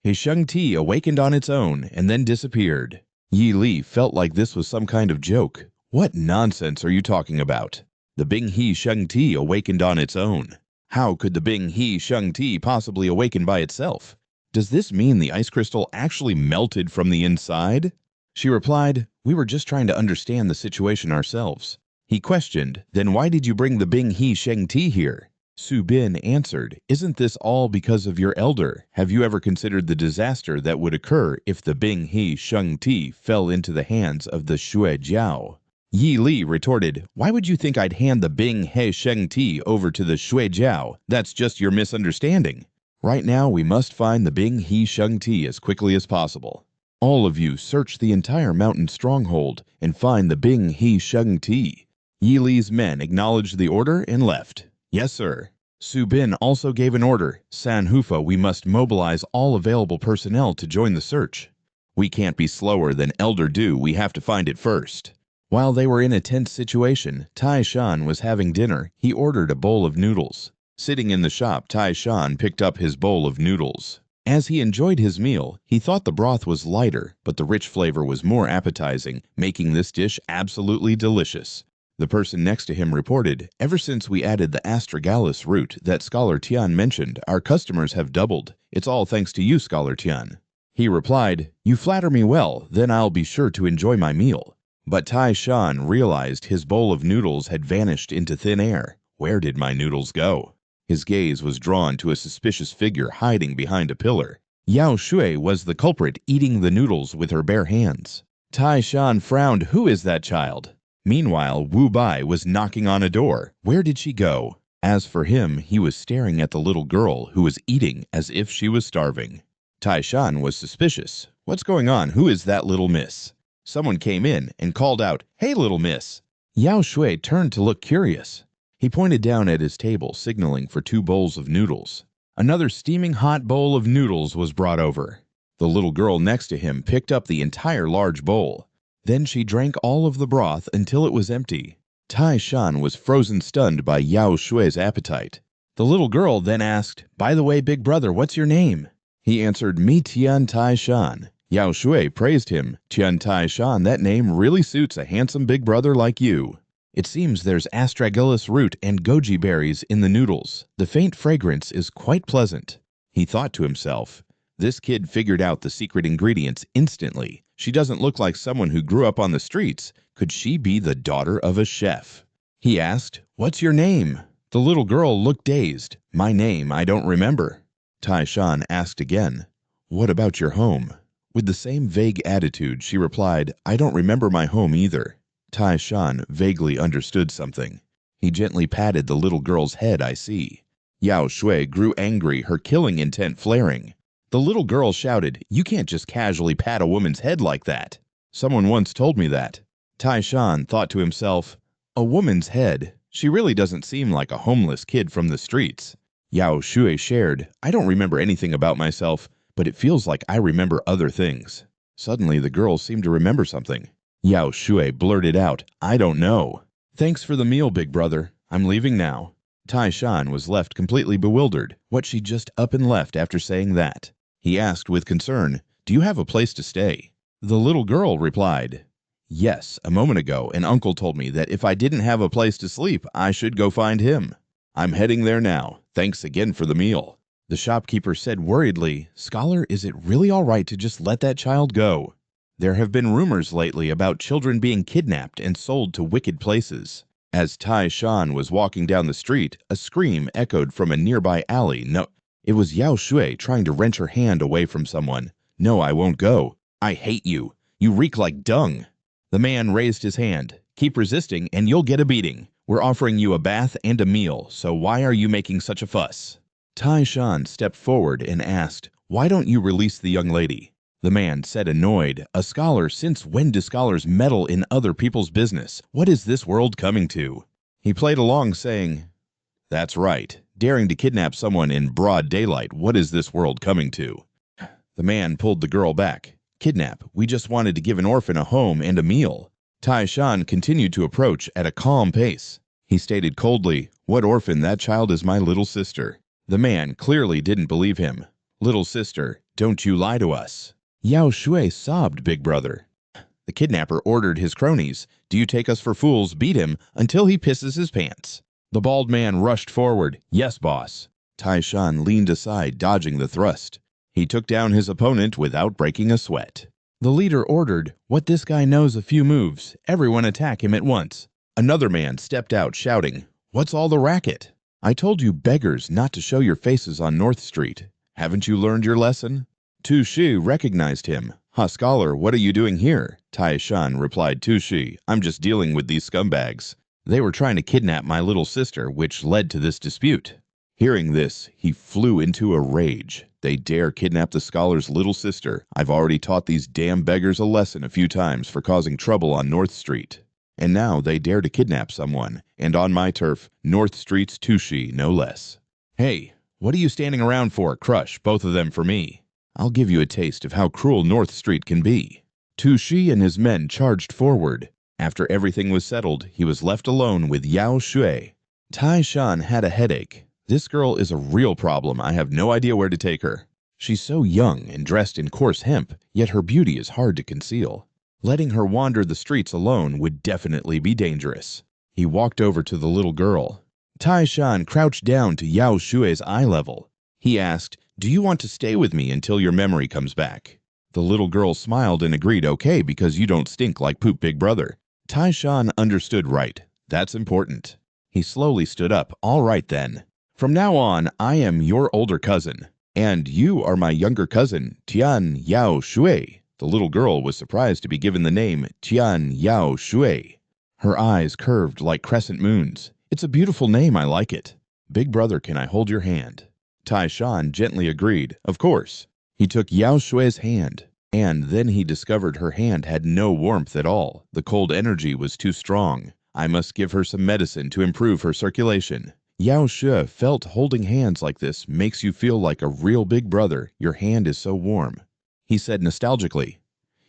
His Sheng Ti awakened on its own and then disappeared. Yi Li felt like this was some kind of joke. What nonsense are you talking about? The Bing He Sheng Ti awakened on its own. How could the Bing He Sheng Ti possibly awaken by itself? Does this mean the ice crystal actually melted from the inside? She replied, we were just trying to understand the situation ourselves. He questioned, then why did you bring the Bing He Sheng Ti here? Su Bin answered, isn't this all because of your elder? Have you ever considered the disaster that would occur if the Bing He Sheng Ti fell into the hands of the Shui Jiao? Yi Li retorted, why would you think I'd hand the Bing He Sheng Ti over to the Shui Jiao? That's just your misunderstanding. Right now we must find the Bing He Sheng Ti as quickly as possible. All of you search the entire mountain stronghold and find the Bing He Sheng Ti. Yi Li's men acknowledged the order and left. Yes, sir. Su Bin also gave an order. San Hufa, we must mobilize all available personnel to join the search. We can't be slower than Elder Do, we have to find it first. While they were in a tense situation, Tai Shan was having dinner. He ordered a bowl of noodles. Sitting in the shop, Tai Shan picked up his bowl of noodles. As he enjoyed his meal, he thought the broth was lighter, but the rich flavor was more appetizing, making this dish absolutely delicious. The person next to him reported, ever since we added the astragalus root that Scholar Tian mentioned, our customers have doubled. It's all thanks to you, Scholar Tian. He replied, you flatter me well, then I'll be sure to enjoy my meal. But Tai Shan realized his bowl of noodles had vanished into thin air. Where did my noodles go? His gaze was drawn to a suspicious figure hiding behind a pillar. Yao Shui was the culprit, eating the noodles with her bare hands. Tai Shan frowned, who is that child? Meanwhile, Wu Bai was knocking on a door. Where did she go? As for him, he was staring at the little girl who was eating as if she was starving. Tai Shan was suspicious. What's going on? Who is that little miss? Someone came in and called out, hey, little miss. Yao Shui turned to look curious. He pointed down at his table, signaling for 2 bowls of noodles. Another steaming hot bowl of noodles was brought over. The little girl next to him picked up the entire large bowl. Then she drank all of the broth until it was empty. Tai Shan was frozen stunned by Yao Shui's appetite. The little girl then asked, by the way, big brother, what's your name? He answered, me Tian Tai Shan. Yao Shui praised him. Tian Tai Shan, that name really suits a handsome big brother like you. It seems there's astragalus root and goji berries in the noodles. The faint fragrance is quite pleasant. He thought to himself, this kid figured out the secret ingredients instantly. She doesn't look like someone who grew up on the streets. Could she be the daughter of a chef? He asked, what's your name? The little girl looked dazed. My name, I don't remember. Tai Shan asked again. "What about your home?" With the same vague attitude, she replied, "I don't remember my home either." Tai Shan vaguely understood something. He gently patted the little girl's head. "I see." Yao Shui grew angry, her killing intent flaring. The little girl shouted, "You can't just casually pat a woman's head like that. Someone once told me that." Tai Shan thought to himself, "A woman's head? She really doesn't seem like a homeless kid from the streets." Yao Shui shared, "I don't remember anything about myself, but it feels like I remember other things." Suddenly, the girl seemed to remember something. Yao Shui blurted out, "I don't know." "Thanks for the meal, big brother. I'm leaving now." Tai Shan was left completely bewildered. What she just up and left after saying that? He asked with concern, "Do you have a place to stay?" The little girl replied, "Yes, a moment ago an uncle told me that if I didn't have a place to sleep, I should go find him. I'm heading there now. Thanks again for the meal." The shopkeeper said worriedly, "Scholar, is it really all right to just let that child go? There have been rumors lately about children being kidnapped and sold to wicked places." As Tai Shan was walking down the street, a scream echoed from a nearby alley. No, it was Yao Shui trying to wrench her hand away from someone. "No, I won't go. I hate you. You reek like dung." The man raised his hand. "Keep resisting and you'll get a beating. We're offering you a bath and a meal, so why are you making such a fuss?" Tai Shan stepped forward and asked, "Why don't you release the young lady?" The man said annoyed, "A scholar, since when do scholars meddle in other people's business? What is this world coming to?" He played along saying, "That's right, daring to kidnap someone in broad daylight. What is this world coming to?" The man pulled the girl back. "Kidnap? We just wanted to give an orphan a home and a meal." Tai Shan continued to approach at a calm pace. He stated coldly, "What orphan? That child is my little sister." The man clearly didn't believe him. "Little sister, don't you lie to us." Yao Shui sobbed, "Big brother." The kidnapper ordered his cronies, "Do you take us for fools? Beat him until he pisses his pants." The bald man rushed forward. "Yes, boss." Tai Shan leaned aside, dodging the thrust. He took down his opponent without breaking a sweat. The leader ordered, "What this guy knows a few moves. Everyone attack him at once." Another man stepped out shouting, "What's all the racket? I told you beggars not to show your faces on North Street. Haven't you learned your lesson?" Tu Shi recognized him. "Ha, scholar, what are you doing here?" Tai Shan replied, "Tu Shi, I'm just dealing with these scumbags. They were trying to kidnap my little sister, which led to this dispute." Hearing this, he flew into a rage. They dare kidnap the scholar's little sister. I've already taught these damn beggars a lesson a few times for causing trouble on North Street. And now they dare to kidnap someone, and on my turf, North Street's Tu Shi, no less. "Hey, what are you standing around for? Crush, both of them for me. I'll give you a taste of how cruel North Street can be." Tu Shi and his men charged forward. After everything was settled, he was left alone with Yao Shui. Tai Shan had a headache. "This girl is a real problem. I have no idea where to take her. She's so young and dressed in coarse hemp, yet her beauty is hard to conceal. Letting her wander the streets alone would definitely be dangerous." He walked over to the little girl. Tai Shan crouched down to Yao Shui's eye level. He asked, "Do you want to stay with me until your memory comes back?" The little girl smiled and agreed, "Okay, because you don't stink like poop, big brother." Tai Shan understood right. That's important. He slowly stood up. "All right then. From now on, I am your older cousin, and you are my younger cousin, Tian Yao Shui." The little girl was surprised to be given the name Tian Yao Shui. Her eyes curved like crescent moons. "It's a beautiful name, I like it. Big brother, can I hold your hand?" Tai Shan gently agreed, "Of course." He took Yao Shui's hand, and then he discovered her hand had no warmth at all. The cold energy was too strong. "I must give her some medicine to improve her circulation." Yao Shui felt holding hands like this makes you feel like a real big brother. Your hand is so warm. He said nostalgically,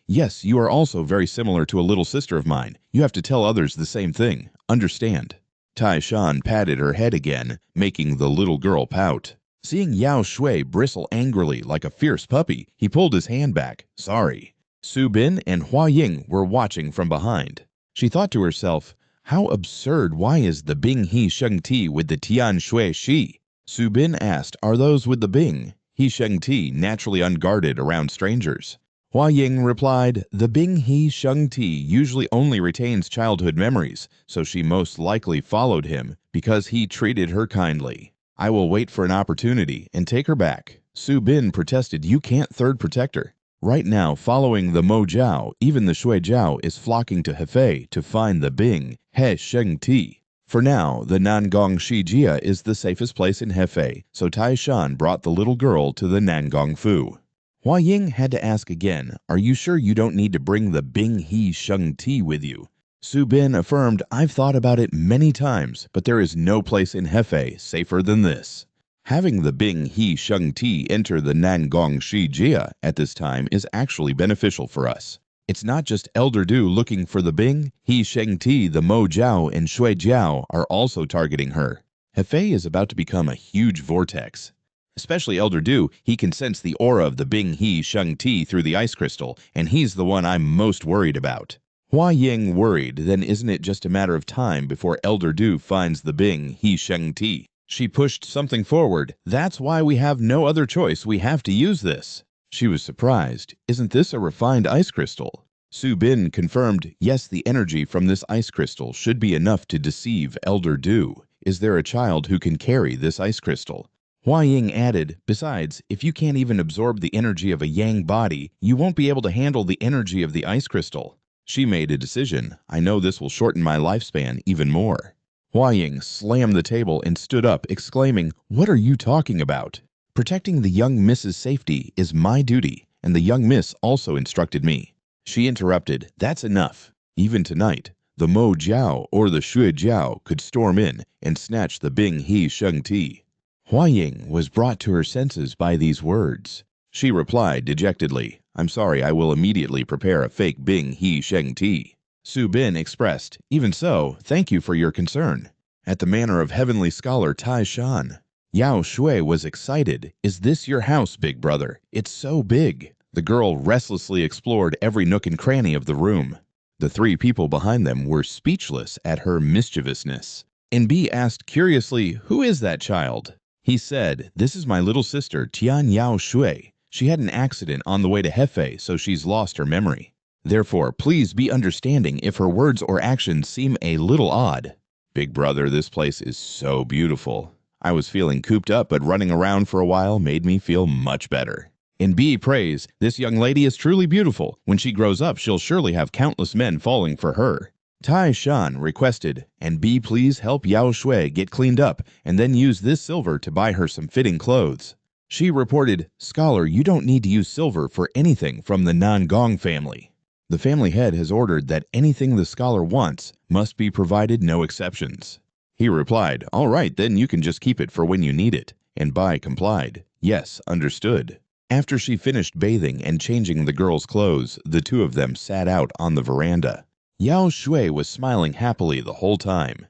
"Yes, you are also very similar to a little sister of mine. You have to tell others the same thing. Understand?" Tai Shan patted her head again, making the little girl pout. Seeing Yao Shui bristle angrily like a fierce puppy, he pulled his hand back. "Sorry." Su Bin and Hua Ying were watching from behind. She thought to herself, "How absurd. Why is the Bing He Sheng Ti with the Tian Shui Shi?" Su Bin asked, "Are those with the Bing He Sheng Ti naturally unguarded around strangers?" Hua Ying replied, "The Bing He Sheng Ti usually only retains childhood memories, so she most likely followed him because he treated her kindly. I will wait for an opportunity and take her back." Su Bin protested, "You can't third protector. Right now, following the Mo Jiao, even the Shui Jiao is flocking to Hefei to find the Bing, He Sheng Ti. For now, the Nangong Shi Jia is the safest place in Hefei, so Tai Shan brought the little girl to the Nangong Fu." Hua Ying had to ask again, "Are you sure you don't need to bring the Bing He Sheng Ti with you?" Su Bin affirmed, "I've thought about it many times, but there is no place in Hefei safer than this." Having the Bing He Sheng Ti enter the Nangong Shi Jia at this time is actually beneficial for us. It's not just Elder Du looking for the Bing, He Sheng Ti, the Mo Jiao, and Shui Jiao are also targeting her. Hefei is about to become a huge vortex. Especially Elder Du, he can sense the aura of the Bing He Sheng Ti through the ice crystal, and he's the one I'm most worried about. Hua Ying worried, then isn't it just a matter of time before Elder Du finds the Bing He Sheng Ti? She pushed something forward. "That's why we have no other choice. We have to use this." She was surprised. "Isn't this a refined ice crystal?" Su Bin confirmed, "Yes, the energy from this ice crystal should be enough to deceive Elder Du. Is there a child who can carry this ice crystal?" Hua Ying added, "Besides, if you can't even absorb the energy of a yang body, you won't be able to handle the energy of the ice crystal." She made a decision. "I know this will shorten my lifespan even more." Hua Ying slammed the table and stood up, exclaiming, "What are you talking about? Protecting the young Miss's safety is my duty, and the young Miss also instructed me." She interrupted, "That's enough. Even tonight, the Mo Jiao or the Shui Jiao could storm in and snatch the Bing He Sheng Ti." Hua Ying was brought to her senses by these words. She replied dejectedly, "I'm sorry, I will immediately prepare a fake Bing He Sheng Ti." Su Bin expressed, "Even so, thank you for your concern." At the manor of heavenly scholar Tai Shan, Yao Shui was excited. "Is this your house, big brother? It's so big." The girl restlessly explored every nook and cranny of the room. The three people behind them were speechless at her mischievousness. NB asked curiously, "Who is that child?" He said, "This is my little sister, Tian Yao Shui. She had an accident on the way to Hefei, so she's lost her memory. Therefore, please be understanding if her words or actions seem a little odd." "Big brother, this place is so beautiful. I was feeling cooped up, but running around for a while made me feel much better." In B praise, "This young lady is truly beautiful. When she grows up, she'll surely have countless men falling for her." Tai Shan requested, "And B please help Yao Shui get cleaned up, and then use this silver to buy her some fitting clothes." She reported, "Scholar, you don't need to use silver for anything from the Nangong family. The family head has ordered that anything the scholar wants must be provided, no exceptions." He replied, "All right, then you can just keep it for when you need it." And Bai complied, "Yes, understood." After she finished bathing and changing the girl's clothes, the two of them sat out on the veranda. Yao Shui was smiling happily the whole time.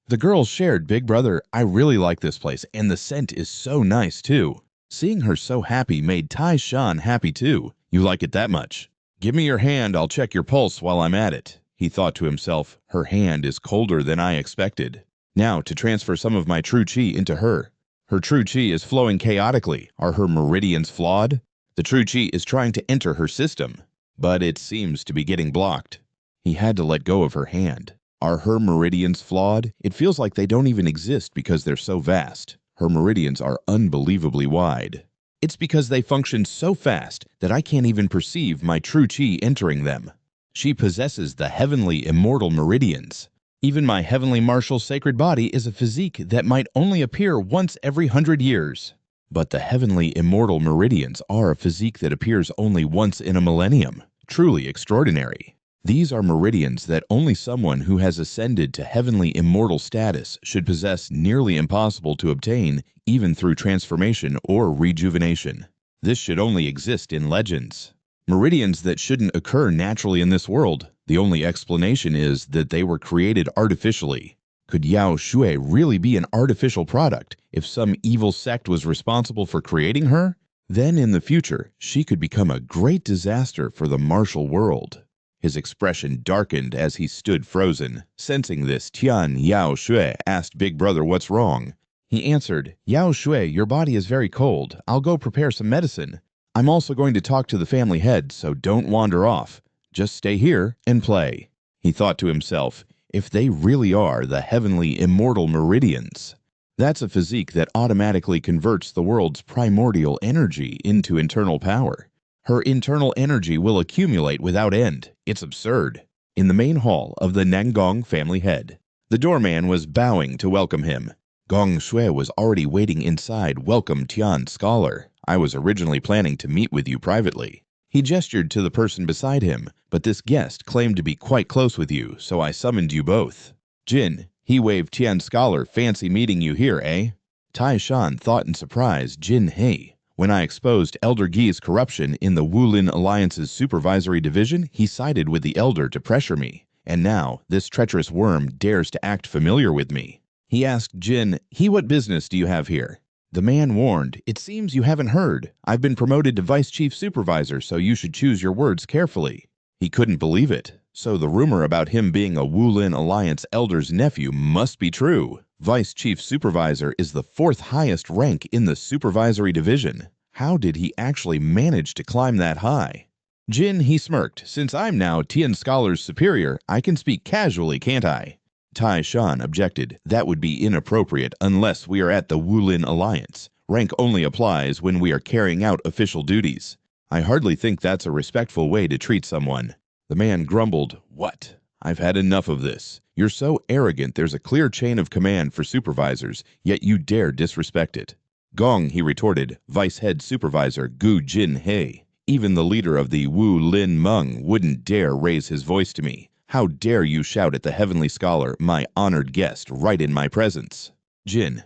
The girls shared, "Big brother, I really like this place, and the scent is so nice too." Seeing her so happy made Tai Shan happy too. "You like it that much? Give me your hand, I'll check your pulse while I'm at it." He thought to himself, "Her hand is colder than I expected. Now to transfer some of my true chi into her. Her true chi is flowing chaotically. Are her meridians flawed? The true chi is trying to enter her system, but it seems to be getting blocked." He had to let go of her hand. Are her meridians flawed? It feels like they don't even exist because they're so vast. Her meridians are unbelievably wide. It's because they function so fast that I can't even perceive my true chi entering them. She possesses the heavenly immortal meridians. Even my heavenly martial sacred body is a physique that might only appear once every 100 years. But the heavenly immortal meridians are a physique that appears only once in a millennium. Truly extraordinary. These are meridians that only someone who has ascended to heavenly immortal status should possess, nearly impossible to obtain even through transformation or rejuvenation. This should only exist in legends. Meridians that shouldn't occur naturally in this world. The only explanation is that they were created artificially. Could Yao Shui really be an artificial product if some evil sect was responsible for creating her? Then in the future, she could become a great disaster for the martial world. His expression darkened as he stood frozen. Sensing this, Tian Yao Shui asked Big Brother what's wrong. He answered, "Yao Shui, your body is very cold. I'll go prepare some medicine. I'm also going to talk to the family head, so don't wander off. Just stay here and play." He thought to himself, if they really are the heavenly immortal meridians, That's a physique that automatically converts the world's primordial energy into internal power. Her internal energy will accumulate without end. It's absurd. In the main hall of the Nangong family head, the doorman was bowing to welcome him. Gong Shui was already waiting inside. Welcome, Tian Scholar. I was originally planning to meet with you privately. He gestured to the person beside him, but this guest claimed to be quite close with you, so I summoned you both. Jin, he waved. Tian Scholar, fancy meeting you here, eh? Tai Shan thought in surprise. Jin Hei. When I exposed Elder Gi's corruption in the Wulin Alliance's supervisory division, he sided with the Elder to pressure me. And now, this treacherous worm dares to act familiar with me. He asked Jin, what business do you have here? The man warned, it seems you haven't heard. I've been promoted to Vice Chief Supervisor, so you should choose your words carefully. He couldn't believe it. So the rumor about him being a Wulin Alliance Elder's nephew must be true. Vice Chief Supervisor is the 4th highest rank in the supervisory division. How did he actually manage to climb that high? Jin, he smirked. Since I'm now Tian Scholar's superior, I can speak casually, can't I? Tai Shan objected. That would be inappropriate unless we are at the Wulin Alliance. Rank only applies when we are carrying out official duties. I hardly think that's a respectful way to treat someone. The man grumbled. What? I've had enough of this. You're so arrogant there's a clear chain of command for supervisors, yet you dare disrespect it. Gong, he retorted, Vice Head Supervisor Gu Jin Hei. Even the leader of the Wu Lin Meng wouldn't dare raise his voice to me. How dare you shout at the Heavenly Scholar, my honored guest, right in my presence? Jin.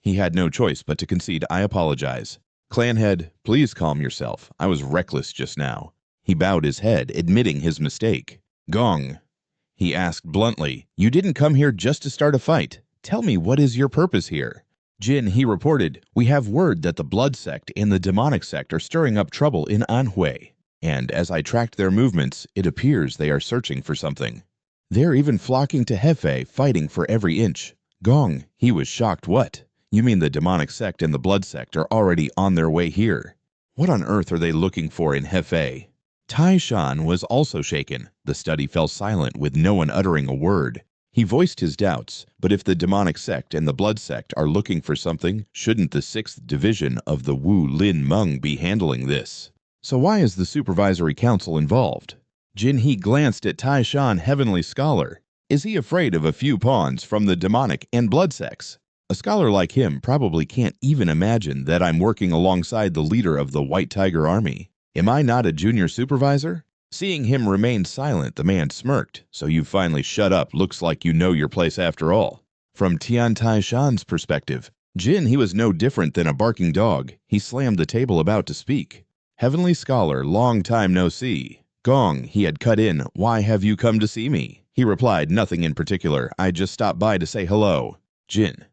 He had no choice but to concede. I apologize. Clan Head, please calm yourself. I was reckless just now. He bowed his head, admitting his mistake. Gong. He asked bluntly, you didn't come here just to start a fight. Tell me, what is your purpose here? Jin, he reported, we have word that the Blood Sect and the Demonic Sect are stirring up trouble in Anhui. And as I tracked their movements, it appears they are searching for something. They're even flocking to Hefei, fighting for every inch. Gong, he was shocked. What? You mean the Demonic Sect and the Blood Sect are already on their way here? What on earth are they looking for in Hefei? Tai Shan was also shaken. The study fell silent with no one uttering a word. He voiced his doubts, but if the Demonic Sect and the Blood Sect are looking for something, shouldn't the 6th Division of the Wu Lin Meng be handling this? So why is the Supervisory Council involved? Jin He glanced at Tai Shan. Heavenly Scholar. Is he afraid of a few pawns from the Demonic and Blood Sects? A scholar like him probably can't even imagine that I'm working alongside the leader of the White Tiger Army. Am I not a junior supervisor? Seeing him remain silent, the man smirked. So you finally shut up. Looks like you know your place after all. From Tian Tai Shan's perspective, Jin, he was no different than a barking dog. He slammed the table about to speak. Heavenly Scholar, long time no see. Gong, he had cut in. Why have you come to see me? He replied, nothing in particular. I just stopped by to say hello. Jin.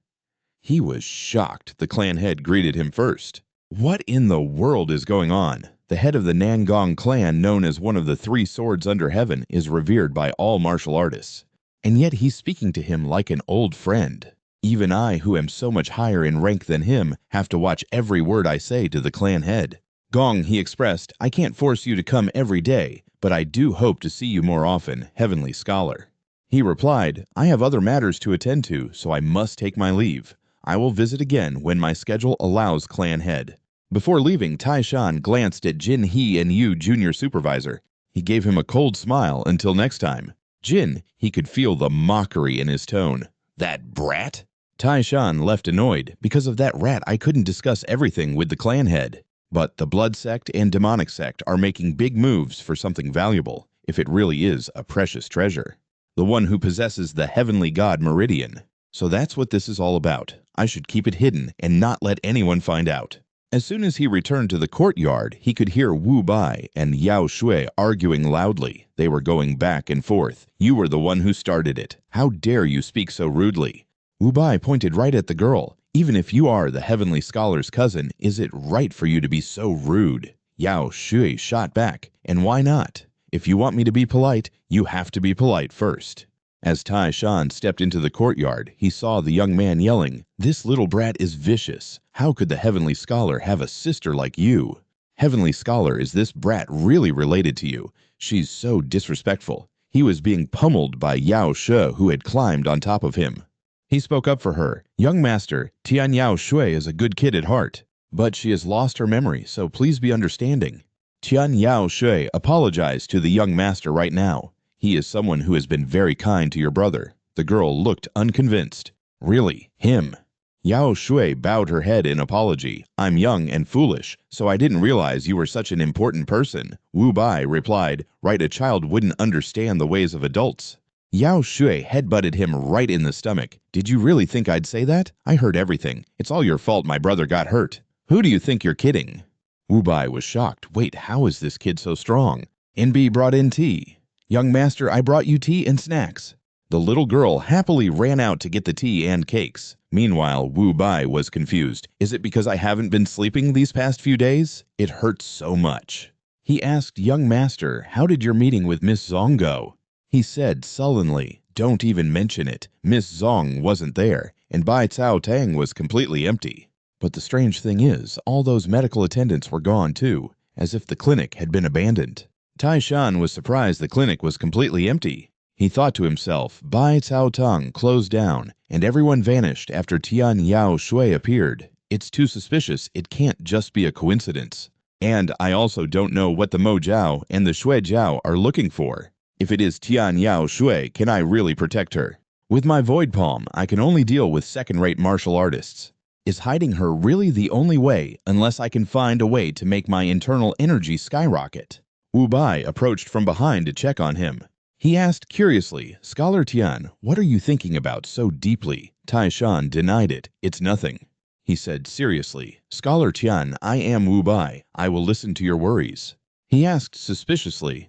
He was shocked. The clan head greeted him first. What in the world is going on? The head of the Nangong clan, known as one of the 3 swords under heaven, is revered by all martial artists. And yet he's speaking to him like an old friend. Even I, who am so much higher in rank than him, have to watch every word I say to the clan head. Gong, he expressed, I can't force you to come every day, but I do hope to see you more often, Heavenly Scholar. He replied, I have other matters to attend to, so I must take my leave. I will visit again when my schedule allows, clan head. Before leaving, Tai Shan glanced at Jin He and Yu, junior supervisor. He gave him a cold smile. Until next time. Jin, he could feel the mockery in his tone. That brat? Tai Shan left annoyed. Because of that rat, I couldn't discuss everything with the clan head. But the Blood Sect and Demonic Sect are making big moves for something valuable, if it really is a precious treasure. The one who possesses the heavenly god Meridian. So that's what this is all about. I should keep it hidden and not let anyone find out. As soon as he returned to the courtyard, he could hear Wu Bai and Yao Shui arguing loudly. They were going back and forth. You were the one who started it. How dare you speak so rudely? Wu Bai pointed right at the girl. Even if you are the Heavenly Scholar's cousin, is it right for you to be so rude? Yao Shui shot back. And why not? If you want me to be polite, you have to be polite first. As Tai Shan stepped into the courtyard, he saw the young man yelling, This little brat is vicious. How could the Heavenly Scholar have a sister like you? Heavenly Scholar, is this brat really related to you? She's so disrespectful. He was being pummeled by Yao She, who had climbed on top of him. He spoke up for her. Young master, Tian Yao Shui is a good kid at heart, but she has lost her memory, so please be understanding. Tian Yao Shui apologized to the young master right now. He is someone who has been very kind to your brother. The girl looked unconvinced. Really? Him? Yao Shui bowed her head in apology. I'm young and foolish, so I didn't realize you were such an important person. Wu Bai replied, right, a child wouldn't understand the ways of adults. Yao Shui headbutted him right in the stomach. Did you really think I'd say that? I heard everything. It's all your fault my brother got hurt. Who do you think you're kidding? Wu Bai was shocked. Wait, how is this kid so strong? NB brought in tea. Young master, I brought you tea and snacks. The little girl happily ran out to get the tea and cakes. Meanwhile, Wu Bai was confused. Is it because I haven't been sleeping these past few days? It hurts so much. He asked, young master, how did your meeting with Miss Zong go? He said sullenly, don't even mention it. Miss Zong wasn't there, and Bai Cao Tang was completely empty. But the strange thing is, all those medical attendants were gone too, as if the clinic had been abandoned. Tai Shan was surprised the clinic was completely empty. He thought to himself, Bai Cao Tang closed down, and everyone vanished after Tian Yao Shui appeared. It's too suspicious, it can't just be a coincidence. And I also don't know what the Mo Jiao and the Shui Jiao are looking for. If it is Tian Yao Shui, can I really protect her? With my Void Palm, I can only deal with second-rate martial artists. Is hiding her really the only way, unless I can find a way to make my internal energy skyrocket? Wu Bai approached from behind to check on him. He asked curiously, Scholar Tian, what are you thinking about so deeply? Tai Shan denied it. It's nothing. He said seriously, Scholar Tian, I am Wu Bai. I will listen to your worries. He asked suspiciously,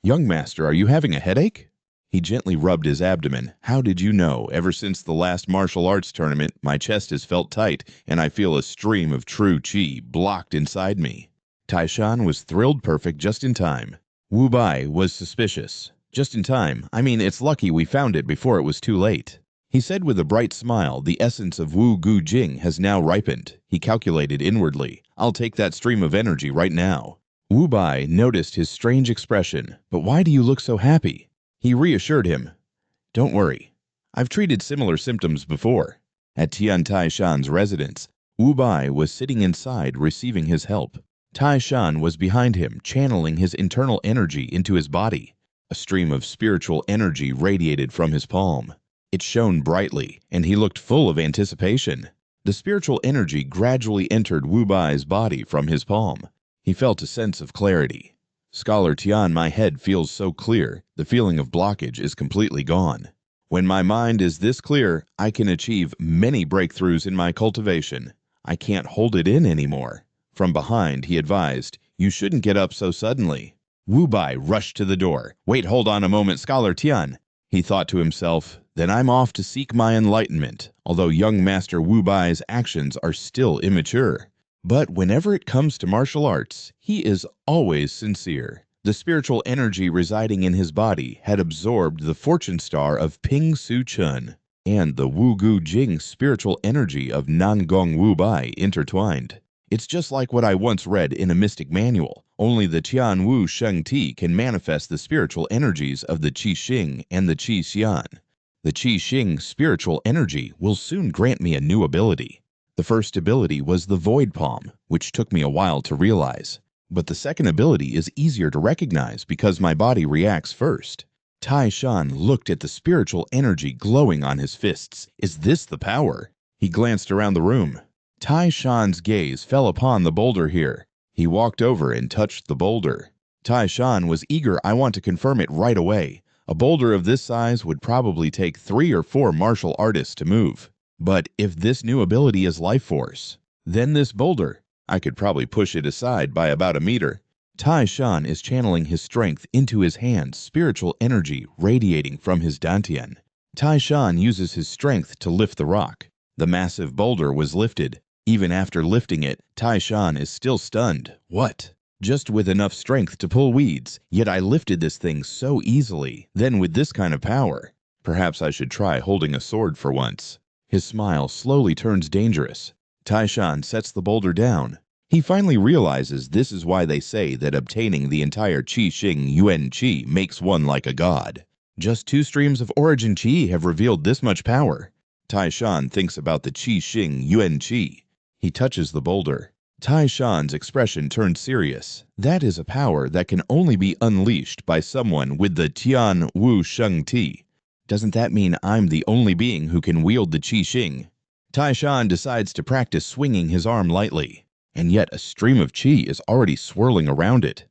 young master, are you having a headache? He gently rubbed his abdomen. How did you know? Ever since the last martial arts tournament, my chest has felt tight, and I feel a stream of true qi blocked inside me. Tai Shan was thrilled perfect just in time. Wu Bai was suspicious. Just in time. I mean, it's lucky we found it before it was too late. He said with a bright smile, the essence of Wu Gu Jing has now ripened. He calculated inwardly. I'll take that stream of energy right now. Wu Bai noticed his strange expression. But why do you look so happy? He reassured him. Don't worry. I've treated similar symptoms before. At Tian Tai Shan's residence, Wu Bai was sitting inside receiving his help. Tai Shan was behind him, channeling his internal energy into his body. A stream of spiritual energy radiated from his palm. It shone brightly, and he looked full of anticipation. The spiritual energy gradually entered Wu Bai's body from his palm. He felt a sense of clarity. Scholar Tian, my head feels so clear, the feeling of blockage is completely gone. When my mind is this clear, I can achieve many breakthroughs in my cultivation. I can't hold it in anymore. From behind, he advised, you shouldn't get up so suddenly. Wu Bai rushed to the door. Wait, hold on a moment, Scholar Tian. He thought to himself, then I'm off to seek my enlightenment, although young Master Wu Bai's actions are still immature. But whenever it comes to martial arts, he is always sincere. The spiritual energy residing in his body had absorbed the fortune star of Ping Su Chun and the Wu Gu Jing spiritual energy of Nangong Wu Bai intertwined. It's just like what I once read in a mystic manual. Only the Tian Wu Sheng Ti can manifest the spiritual energies of the Qi Xing and the Qi Xian. The Qi Xing spiritual energy will soon grant me a new ability. The first ability was the Void Palm, which took me a while to realize. But the second ability is easier to recognize because my body reacts first. Tai Shan looked at the spiritual energy glowing on his fists. Is this the power? He glanced around the room. Tai Shan's gaze fell upon the boulder here. He walked over and touched the boulder. Tai Shan was eager. I want to confirm it right away. A boulder of this size would probably take 3 or 4 martial artists to move. But if this new ability is life force, then this boulder, I could probably push it aside by about a meter. Tai Shan is channeling his strength into his hands, spiritual energy radiating from his dantian. Tai Shan uses his strength to lift the rock. The massive boulder was lifted. Even after lifting it, Tai Shan is still stunned. What? Just with enough strength to pull weeds, yet I lifted this thing so easily. Then with this kind of power, perhaps I should try holding a sword for once. His smile slowly turns dangerous. Tai Shan sets the boulder down. He finally realizes this is why they say that obtaining the entire Qi Xing Yuan Qi makes one like a god. Just 2 streams of origin Qi have revealed this much power. Tai Shan thinks about the Qi Xing Yuan Qi. He touches the boulder. Tai Shan's expression turns serious. That is a power that can only be unleashed by someone with the Tian Wu Sheng Ti. Doesn't that mean I'm the only being who can wield the Qi Xing? Tai Shan decides to practice swinging his arm lightly, and yet a stream of qi is already swirling around it.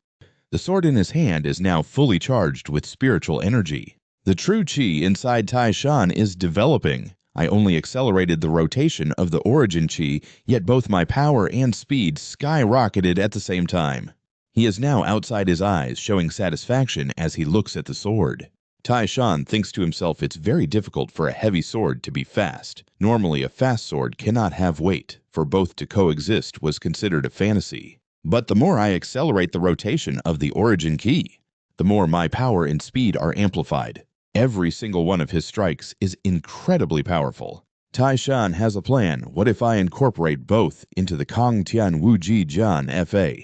The sword in his hand is now fully charged with spiritual energy. The true qi inside Tai Shan is developing. I only accelerated the rotation of the origin qi, yet both my power and speed skyrocketed at the same time. He is now outside his eyes, showing satisfaction as he looks at the sword. Tai Shan thinks to himself it's very difficult for a heavy sword to be fast. Normally a fast sword cannot have weight, for both to coexist was considered a fantasy. But the more I accelerate the rotation of the origin key, the more my power and speed are amplified. Every single one of his strikes is incredibly powerful. Tai Shan has a plan. What if I incorporate both into the Kong Tian Wu Ji Jian Fa?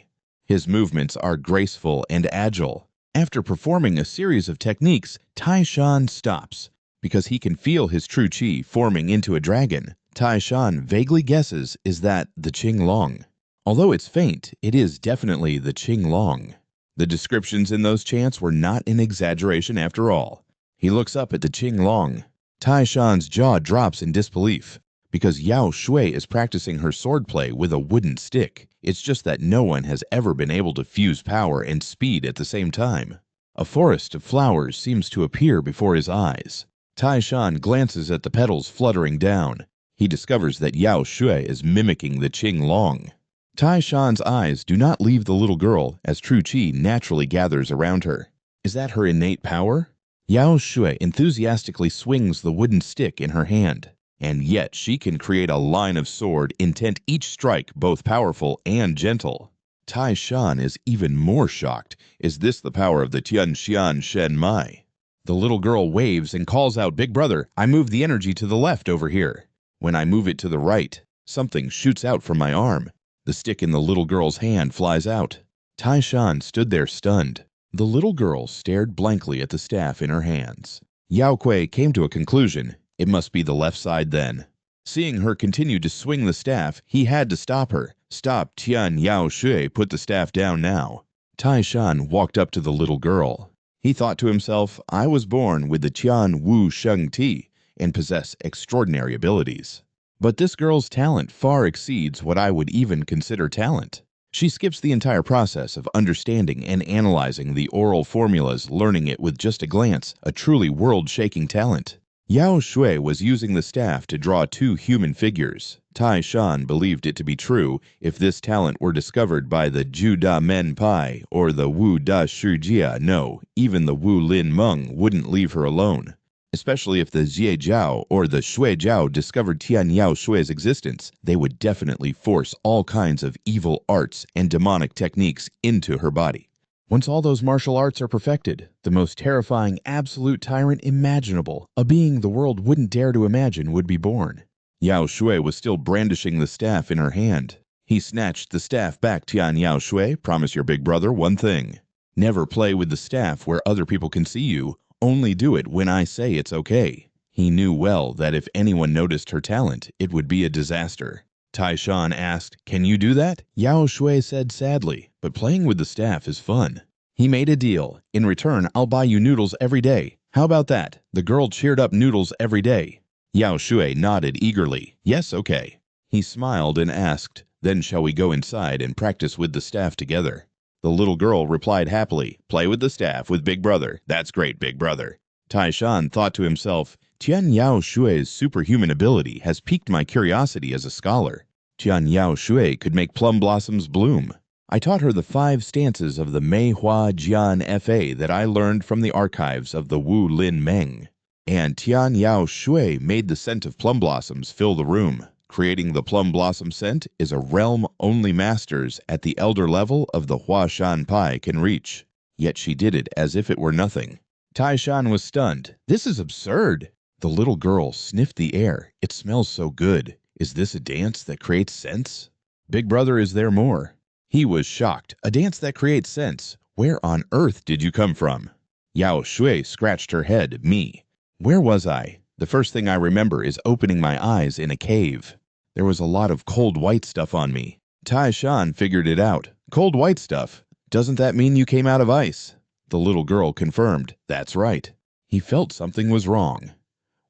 His movements are graceful and agile. After performing a series of techniques, Tai Shan stops. Because he can feel his true qi forming into a dragon, Tai Shan vaguely guesses is that the Qing Long. Although it's faint, it is definitely the Qing Long. The descriptions in those chants were not an exaggeration after all. He looks up at the Qing Long. Tai Shan's jaw drops in disbelief. Because Yao Shui is practicing her swordplay with a wooden stick. It's just that no one has ever been able to fuse power and speed at the same time. A forest of flowers seems to appear before his eyes. Tai Shan glances at the petals fluttering down. He discovers that Yao Shui is mimicking the Qing Long. Tai Shan's eyes do not leave the little girl as true qi naturally gathers around her. Is that her innate power? Yao Shui enthusiastically swings the wooden stick in her hand, and yet she can create a line of sword intent each strike both powerful and gentle. Tai Shan is even more shocked. Is this the power of the Tianxian Shen Mai? The little girl waves and calls out, "Big brother, I move the energy to the left over here." When I move it to the right, something shoots out from my arm. The stick in the little girl's hand flies out. Tai Shan stood there stunned. The little girl stared blankly at the staff in her hands. Yao Kui came to a conclusion. It must be the left side then. Seeing her continue to swing the staff, he had to stop her. "Stop, Tian Yao Shui, put the staff down now." Tai Shan walked up to the little girl. He thought to himself, I was born with the Tian Wu Sheng Ti and possess extraordinary abilities. But this girl's talent far exceeds what I would even consider talent. She skips the entire process of understanding and analyzing the oral formulas, learning it with just a glance, a truly world-shaking talent. Yao Shui was using the staff to draw two human figures. Tai Shan believed it to be true. If this talent were discovered by the Ju Da Men Pai or the Wu Da Shi Jia, no, even the Wu Lin Meng wouldn't leave her alone. Especially if the Jie Jiao or the Shui Jiao discovered Tian Yao Shui's existence, they would definitely force all kinds of evil arts and demonic techniques into her body. Once all those martial arts are perfected, the most terrifying absolute tyrant imaginable, a being the world wouldn't dare to imagine, would be born. Yao Shui was still brandishing the staff in her hand. He snatched the staff back. "Tian Yao Shui, promise your big brother one thing. Never play with the staff where other people can see you. Only do it when I say it's okay." He knew well that if anyone noticed her talent, it would be a disaster. Tai Shan asked, "Can you do that?" Yao Shui said sadly, "But playing with the staff is fun." He made a deal. "In return, I'll buy you noodles every day. How about that?" The girl cheered up. "Noodles every day." Yao Shui nodded eagerly. "Yes, okay." He smiled and asked, "Then shall we go inside and practice with the staff together?" The little girl replied happily, "Play with the staff with Big Brother. That's great, Big Brother." Tai Shan thought to himself, Tian Yao Shui's superhuman ability has piqued my curiosity as a scholar. Tian Yao Shui could make plum blossoms bloom. I taught her the 5 stances of the Manhwa Jian Fa that I learned from the archives of the Wu Lin Meng. And Tian Yao Shui made the scent of plum blossoms fill the room. Creating the plum blossom scent is a realm only masters at the elder level of the Hua Shan Pai can reach. Yet she did it as if it were nothing. Tai Shan was stunned. "This is absurd." The little girl sniffed the air. "It smells so good. Is this a dance that creates sense? Big brother, is there more?" He was shocked. "A dance that creates sense? Where on earth did you come from?" Yao Shui scratched her head. "Me. Where was I? The first thing I remember is opening my eyes in a cave. There was a lot of cold white stuff on me. Tai Shan figured it out. Cold white stuff? Doesn't that mean you came out of ice? The little girl confirmed. That's right. He felt something was wrong.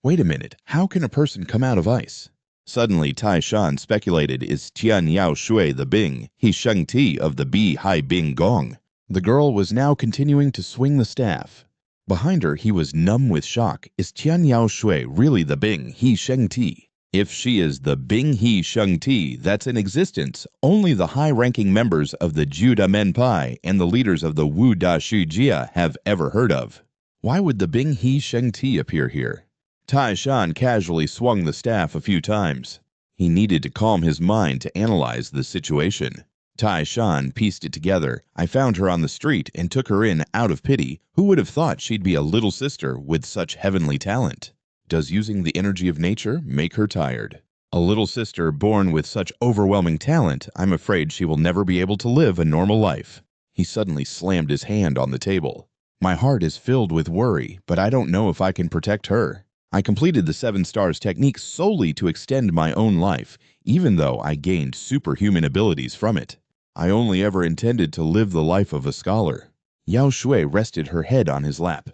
Wait a minute, how can a person come out of ice? Suddenly, Tai Shan speculated, is Tian Yao Shui the Bing, he Sheng Ti of the Bi Hai Bing Gong? The girl was now continuing to swing the staff. Behind her, he was numb with shock. Is Tian Yao Shui really the Bing he Sheng Ti? If she is the Bing he Sheng Ti that's in existence, only the high-ranking members of the Juda Menpai and the leaders of the Wu Da Shu Jia have ever heard of. Why would the Bing he Sheng Ti appear here? Tai Shan casually swung the staff a few times. He needed to calm his mind to analyze the situation. Tai Shan pieced it together. I found her on the street and took her in out of pity. Who would have thought she'd be a little sister with such heavenly talent? Does using the energy of nature make her tired? A little sister born with such overwhelming talent, I'm afraid she will never be able to live a normal life. He suddenly slammed his hand on the table. My heart is filled with worry, but I don't know if I can protect her. I completed the 7 stars technique solely to extend my own life, even though I gained superhuman abilities from it. I only ever intended to live the life of a scholar. Yao Shui rested her head on his lap.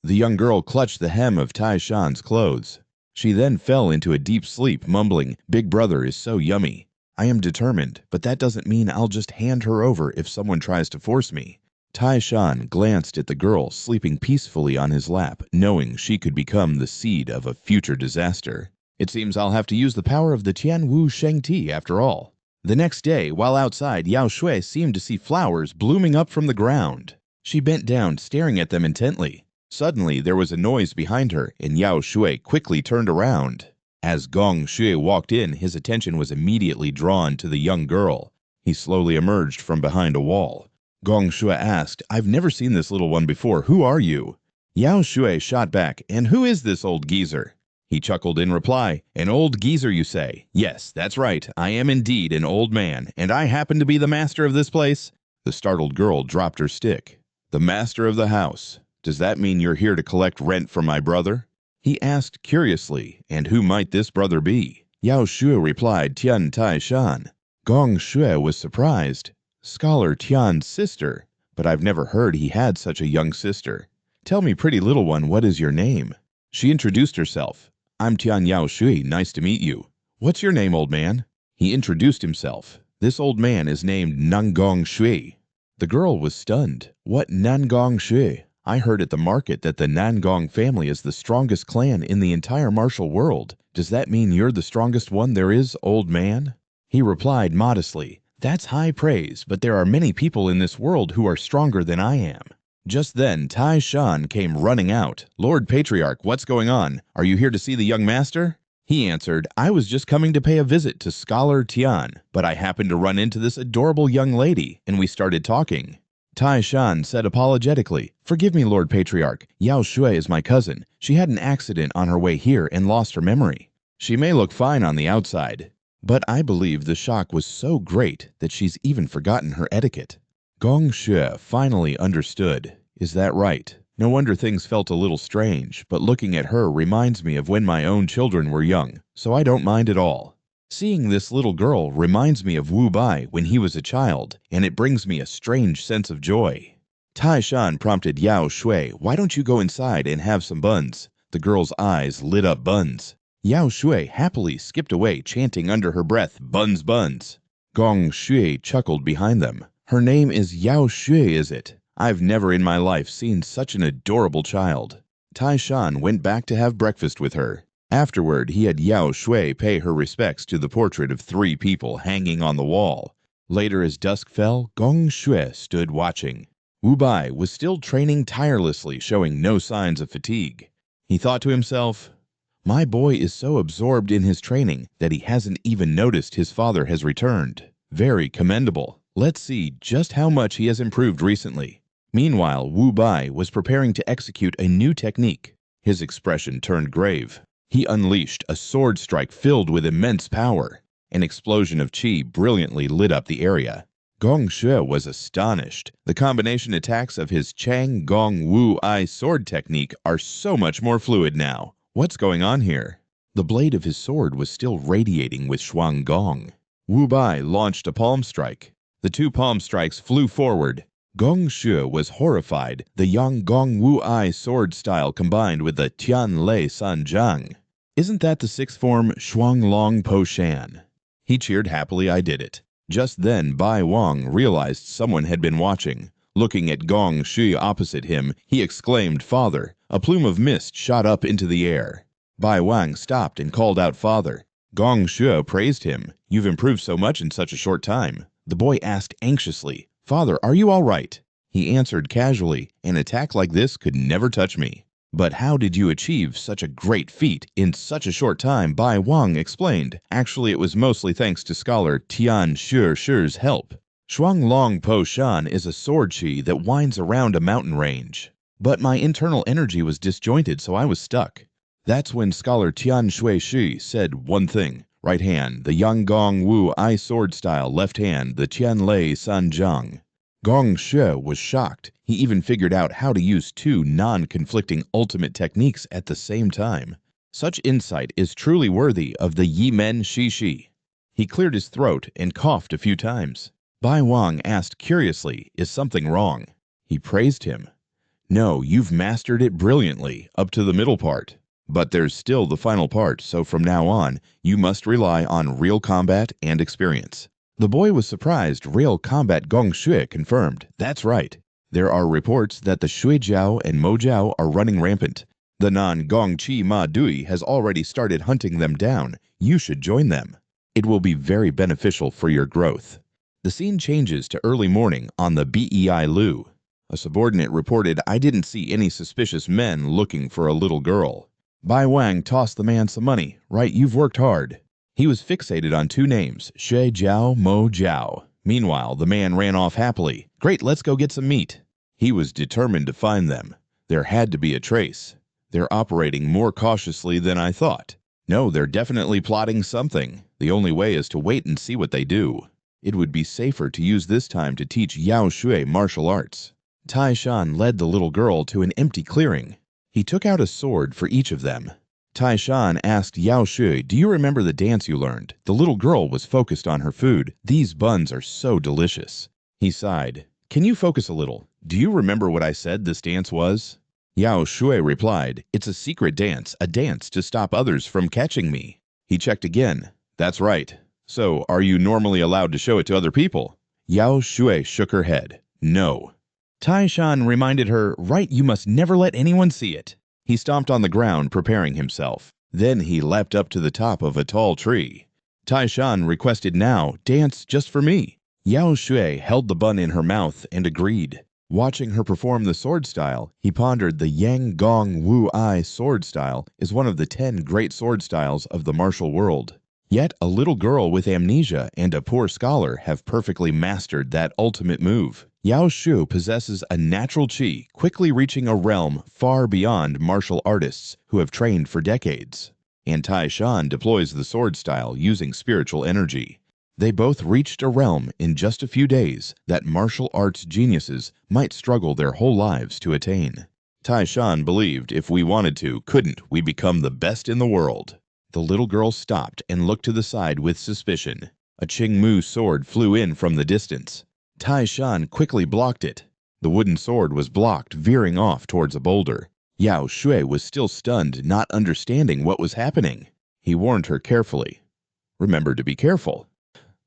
The young girl clutched the hem of Tai Shan's clothes. She then fell into a deep sleep, mumbling, "Big brother is so yummy." I am determined, but that doesn't mean I'll just hand her over if someone tries to force me. Tai Shan glanced at the girl sleeping peacefully on his lap, knowing she could become the seed of a future disaster. It seems I'll have to use the power of the Tianwu Shengti after all. The next day, while outside, Yao Shui seemed to see flowers blooming up from the ground. She bent down, staring at them intently. Suddenly, there was a noise behind her, and Yao Shui quickly turned around. As Gong Shui walked in, his attention was immediately drawn to the young girl. He slowly emerged from behind a wall. Gong Shui asked, "I've never seen this little one before. Who are you?" Yao Shui shot back, "And who is this old geezer?" He chuckled in reply, "An old geezer, you say? Yes, that's right. I am indeed an old man, and I happen to be the master of this place." The startled girl dropped her stick. "The master of the house. Does that mean you're here to collect rent from my brother?" He asked curiously, "And who might this brother be?" Yao Shui replied, "Tian Tai Shan." Gong Shui was surprised. Scholar Tian's sister, but I've never heard he had such a young sister. "Tell me, pretty little one, what is your name?" She introduced herself. "I'm Tian Yao Shui, nice to meet you." "What's your name, old man?" He introduced himself. "This old man is named Nangong Shui." The girl was stunned. "What Nangong Shui? I heard at the market that the Nangong family is the strongest clan in the entire martial world. Does that mean you're the strongest one there is, old man?" He replied modestly, "That's high praise, but there are many people in this world who are stronger than I am." Just then, Tai Shan came running out. "Lord Patriarch, what's going on? Are you here to see the young master?" He answered, "I was just coming to pay a visit to Scholar Tian, but I happened to run into this adorable young lady, and we started talking." Tai Shan said apologetically, "Forgive me, Lord Patriarch. Yao Shui is my cousin. She had an accident on her way here and lost her memory. She may look fine on the outside, but I believe the shock was so great that she's even forgotten her etiquette." Gong Shui finally understood. "Is that right? No wonder things felt a little strange, but looking at her reminds me of when my own children were young, so I don't mind at all. Seeing this little girl reminds me of Wu Bai when he was a child, and it brings me a strange sense of joy." Tai Shan prompted Yao Shui, "Why don't you go inside and have some buns?" The girl's eyes lit up buns. Yao Shui happily skipped away, chanting under her breath, "Buns, buns." Gong Shui chuckled behind them. "Her name is Yao Shui, is it? I've never in my life seen such an adorable child." Tai Shan went back to have breakfast with her. Afterward, he had Yao Shui pay her respects to the portrait of 3 people hanging on the wall. Later, as dusk fell, Gong Shui stood watching. Wu Bai was still training tirelessly, showing no signs of fatigue. He thought to himself, "My boy is so absorbed in his training that he hasn't even noticed his father has returned. Very commendable. Let's see just how much he has improved recently." Meanwhile, Wu Bai was preparing to execute a new technique. His expression turned grave. He unleashed a sword strike filled with immense power. An explosion of qi brilliantly lit up the area. Gong Shui was astonished. The combination attacks of his Chang Gong Wu Ai sword technique are so much more fluid now. What's going on here? The blade of his sword was still radiating with Shuang Gong. Wu Bai launched a palm strike. The two palm strikes flew forward. Gong Shu was horrified. The Yang Gong Wu Ai sword style combined with the Tian Lei San Zhang. Isn't that the sixth form Shuang Long Po Shan? He cheered happily. I did it. Just then Bai Wang realized someone had been watching. Looking at Gong Shu opposite him, he exclaimed, "Father!" A plume of mist shot up into the air. Bai Wang stopped and called out, "Father!" Gong Shu praised him. "You've improved so much in such a short time." The boy asked anxiously, "Father, are you all right?" He answered casually, "An attack like this could never touch me." "But how did you achieve such a great feat in such a short time?" Bai Wang explained. "Actually, it was mostly thanks to scholar Tian Shi's help. Shuang Long Po Shan is a sword chi that winds around a mountain range. But my internal energy was disjointed, so I was stuck. That's when scholar Tian Shui Shi said one thing. Right hand, the Yang Gong Wu Ai sword style. Left hand, the Tian Lei San Zhang." Gong Shu was shocked. He even figured out how to use two non-conflicting ultimate techniques at the same time. Such insight is truly worthy of the Yi Men Shi Shi. He cleared his throat and coughed a few times. Bai Wang asked curiously, "Is something wrong?" He praised him. "No, you've mastered it brilliantly, up to the middle part. But there's still the final part, so from now on, you must rely on real combat and experience." The boy was surprised. Real combat. Gong Shui confirmed. "That's right. There are reports that the Shui Jiao and Mo Jiao are running rampant. The non-Gong Chi Ma Dui has already started hunting them down. You should join them. It will be very beneficial for your growth." The scene changes to early morning on the Bei Lu. A subordinate reported, "I didn't see any suspicious men looking for a little girl." Bai Wang tossed the man some money. "Right, you've worked hard." He was fixated on two names, Shui Jiao, Mo Jiao. Meanwhile, the man ran off happily. "Great, let's go get some meat." He was determined to find them. There had to be a trace. "They're operating more cautiously than I thought." "No, they're definitely plotting something. The only way is to wait and see what they do. It would be safer to use this time to teach Yao Shui martial arts." Tai Shan led the little girl to an empty clearing. He took out a sword for each of them. Tai Shan asked Yao Shui, "Do you remember the dance you learned?" The little girl was focused on her food. "These buns are so delicious." He sighed. "Can you focus a little? Do you remember what I said this dance was?" Yao Shui replied, "It's a secret dance, a dance to stop others from catching me." He checked again. "That's right. So, are you normally allowed to show it to other people?" Yao Shui shook her head. "No." Tai Shan reminded her, "Right, you must never let anyone see it." He stomped on the ground, preparing himself. Then he leapt up to the top of a tall tree. Tai Shan requested, "Now, dance just for me." Yao Shui held the bun in her mouth and agreed. Watching her perform the sword style, he pondered. The Yang Gong Wu Ai sword style is one of the 10 great sword styles of the martial world. Yet a little girl with amnesia and a poor scholar have perfectly mastered that ultimate move. Yao Shu possesses a natural chi, quickly reaching a realm far beyond martial artists who have trained for decades. And Tai Shan deploys the sword style using spiritual energy. They both reached a realm in just a few days that martial arts geniuses might struggle their whole lives to attain. Tai Shan believed if we wanted to, couldn't we become the best in the world? The little girl stopped and looked to the side with suspicion. A Qingmu sword flew in from the distance. Tai Shan quickly blocked it. The wooden sword was blocked, veering off towards a boulder. Yao Shui was still stunned, not understanding what was happening. He warned her carefully. "Remember to be careful."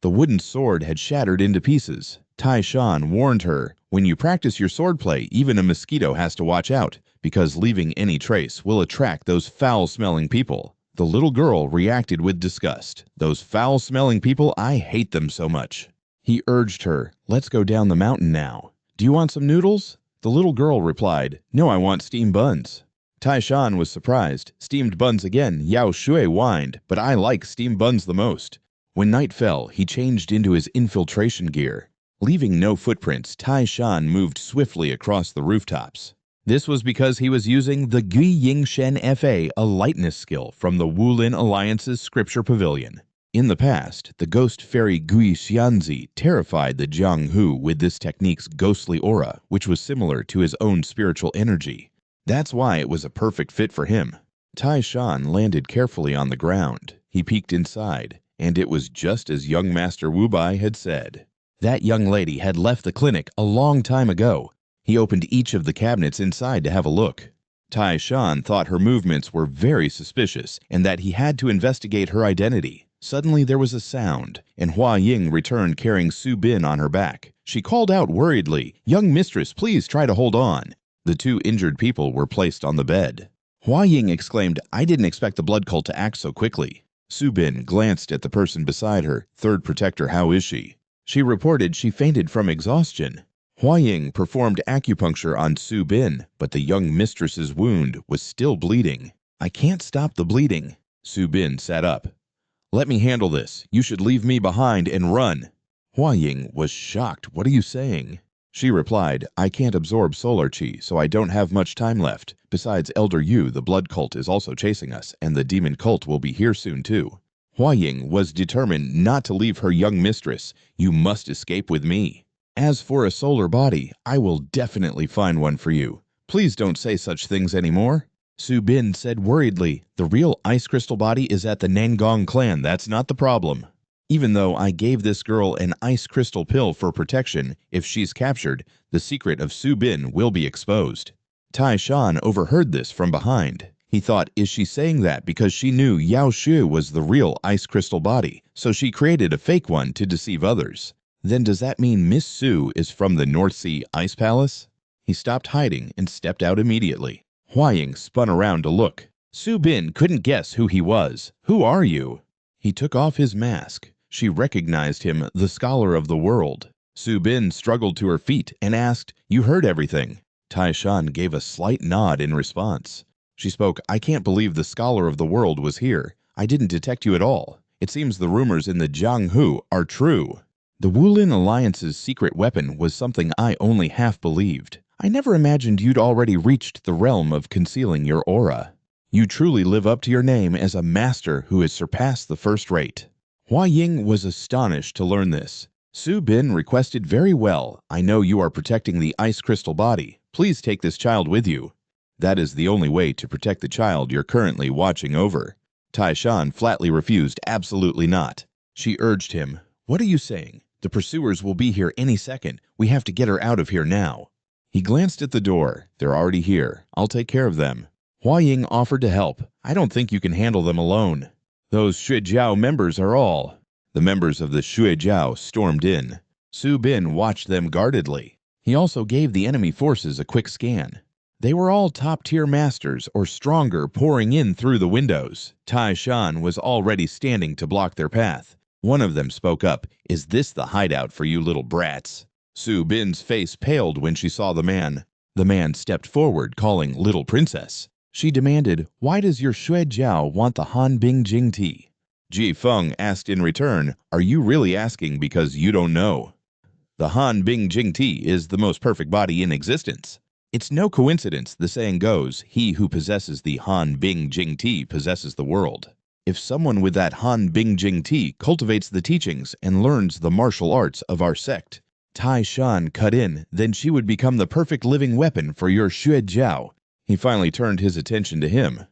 The wooden sword had shattered into pieces. Tai Shan warned her, "When you practice your swordplay, even a mosquito has to watch out, because leaving any trace will attract those foul-smelling people." The little girl reacted with disgust. "Those foul-smelling people, I hate them so much." He urged her, "Let's go down the mountain now. Do you want some noodles?" The little girl replied, "No, I want steamed buns." Tai Shan was surprised. "Steamed buns again." Yao Shui whined, "But I like steamed buns the most." When night fell, he changed into his infiltration gear. Leaving no footprints, Tai Shan moved swiftly across the rooftops. This was because he was using the Gui Ying Shen Fa, a lightness skill from the Wulin Alliance's Scripture Pavilion. In the past, the ghost fairy Gui Xianzi terrified the Jiang Hu with this technique's ghostly aura, which was similar to his own spiritual energy. That's why it was a perfect fit for him. Tai Shan landed carefully on the ground. He peeked inside, and it was just as young Master Wu Bai had said. That young lady had left the clinic a long time ago. He opened each of the cabinets inside to have a look. Tai Shan thought her movements were very suspicious and that he had to investigate her identity. Suddenly there was a sound, and Hua Ying returned carrying Su Bin on her back. She called out worriedly, "Young mistress, please try to hold on." The two injured people were placed on the bed. Hua Ying exclaimed, "I didn't expect the blood cult to act so quickly." Su Bin glanced at the person beside her. "Third protector, how is she?" She reported she fainted from exhaustion. Hua Ying performed acupuncture on Su Bin, but the young mistress's wound was still bleeding. "I can't stop the bleeding." Su Bin sat up. "Let me handle this. You should leave me behind and run." Hua Ying was shocked. "What are you saying?" She replied, "I can't absorb solar chi, so I don't have much time left. Besides, Elder Yu, the blood cult, is also chasing us, and the demon cult will be here soon too." Hua Ying was determined not to leave her young mistress. "You must escape with me. As for a solar body, I will definitely find one for you. Please don't say such things anymore." Su Bin said worriedly, "The real ice crystal body is at the Nangong clan. That's not the problem. Even though I gave this girl an ice crystal pill for protection, if she's captured, the secret of Su Bin will be exposed." Tai Shan overheard this from behind. He thought, is she saying that because she knew Yao Shu was the real ice crystal body, so she created a fake one to deceive others? Then does that mean Miss Su is from the North Sea Ice Palace? He stopped hiding and stepped out immediately. Hua Ying spun around to look. Su Bin couldn't guess who he was. "Who are you?" He took off his mask. She recognized him, the scholar of the world. Su Bin struggled to her feet and asked, "You heard everything?" Tai Shan gave a slight nod in response. She spoke, "I can't believe the scholar of the world was here. I didn't detect you at all. It seems the rumors in the Jianghu are true." The Wulin Alliance's secret weapon was something I only half believed. I never imagined you'd already reached the realm of concealing your aura. You truly live up to your name as a master who has surpassed the first rate. Hua Ying was astonished to learn this. Su Bin requested, "Very well. I know you are protecting the ice crystal body. Please take this child with you. That is the only way to protect the child you're currently watching over." Tai Shan flatly refused, "Absolutely not." She urged him, "What are you saying? The pursuers will be here any second. We have to get her out of here now." He glanced at the door. "They're already here. I'll take care of them." Hua Ying offered to help. "I don't think you can handle them alone. Those Xuejiao members are all." The members of the Xuejiao stormed in. Su Bin watched them guardedly. He also gave the enemy forces a quick scan. They were all top-tier masters or stronger pouring in through the windows. Tai Shan was already standing to block their path. One of them spoke up, "Is this the hideout for you little brats?" Su Bin's face paled when she saw the man. The man stepped forward, calling "Little Princess." She demanded, "Why does your Xue Jiao want the Han Bing Jing tea?" Ji Feng asked in return, "Are you really asking because you don't know? The Han Bing Jing tea is the most perfect body in existence. It's no coincidence, the saying goes, he who possesses the Han Bing Jing tea possesses the world. If someone with that Han Bing Jing tea cultivates the teachings and learns the martial arts of our sect, Tai Shan cut in, then she would become the perfect living weapon for your Xue Jiao." He finally turned his attention to him.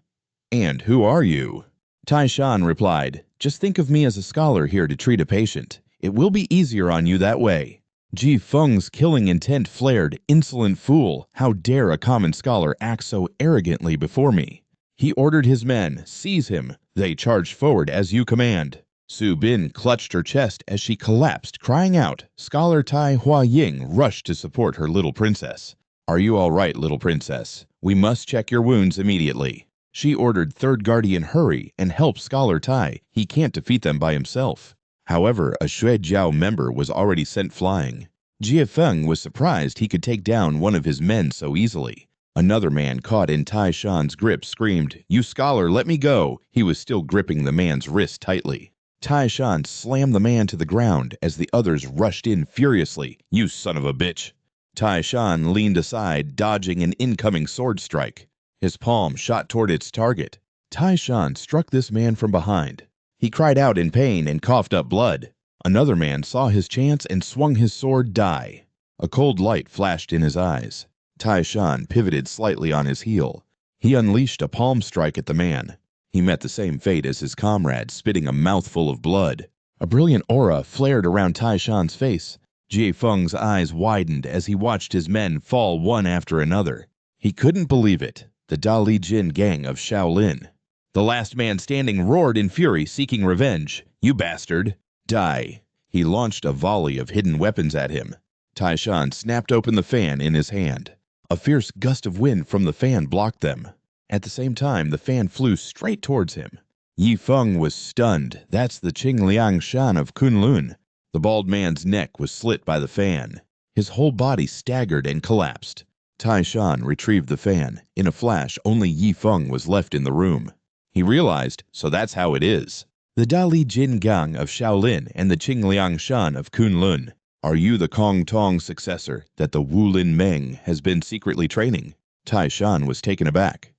"And who are you?" Tai Shan replied, "Just think of me as a scholar here to treat a patient. It will be easier on you that way." Ji Feng's killing intent flared. "Insolent fool! How dare a common scholar act so arrogantly before me?" He ordered his men, "Seize him." They charged forward as you command. Su Bin clutched her chest as she collapsed, crying out. Scholar Tai Hua Ying rushed to support her little princess. "Are you all right, little princess? We must check your wounds immediately." She ordered Third Guardian hurry and help Scholar Tai. He can't defeat them by himself. However, a Xue Jiao member was already sent flying. Jia Feng was surprised he could take down one of his men so easily. Another man caught in Tai Shan's grip screamed, "You scholar, let me go!" He was still gripping the man's wrist tightly. Tai Shan slammed the man to the ground as the others rushed in furiously. "You son of a bitch!" Tai Shan leaned aside, dodging an incoming sword strike. His palm shot toward its target. Tai Shan struck this man from behind. He cried out in pain and coughed up blood. Another man saw his chance and swung his sword die. A cold light flashed in his eyes. Tai Shan pivoted slightly on his heel. He unleashed a palm strike at the man. He met the same fate as his comrade, spitting a mouthful of blood. A brilliant aura flared around Tai Shan's face. Jie Feng's eyes widened as he watched his men fall one after another. He couldn't believe it. The Dali Jin gang of Shaolin. The last man standing roared in fury, seeking revenge. "You bastard! Die!" He launched a volley of hidden weapons at him. Tai Shan snapped open the fan in his hand. A fierce gust of wind from the fan blocked them. At the same time, the fan flew straight towards him. Yi Feng was stunned. That's the Qingliang Shan of Kunlun. The bald man's neck was slit by the fan. His whole body staggered and collapsed. Tai Shan retrieved the fan. In a flash, only Yi Feng was left in the room. He realized, so that's how it is. The Dali Jin gang of Shaolin and the Qingliang Shan of Kunlun. Are you the Kong Tong successor that the Wulin Meng has been secretly training? Tai Shan was taken aback.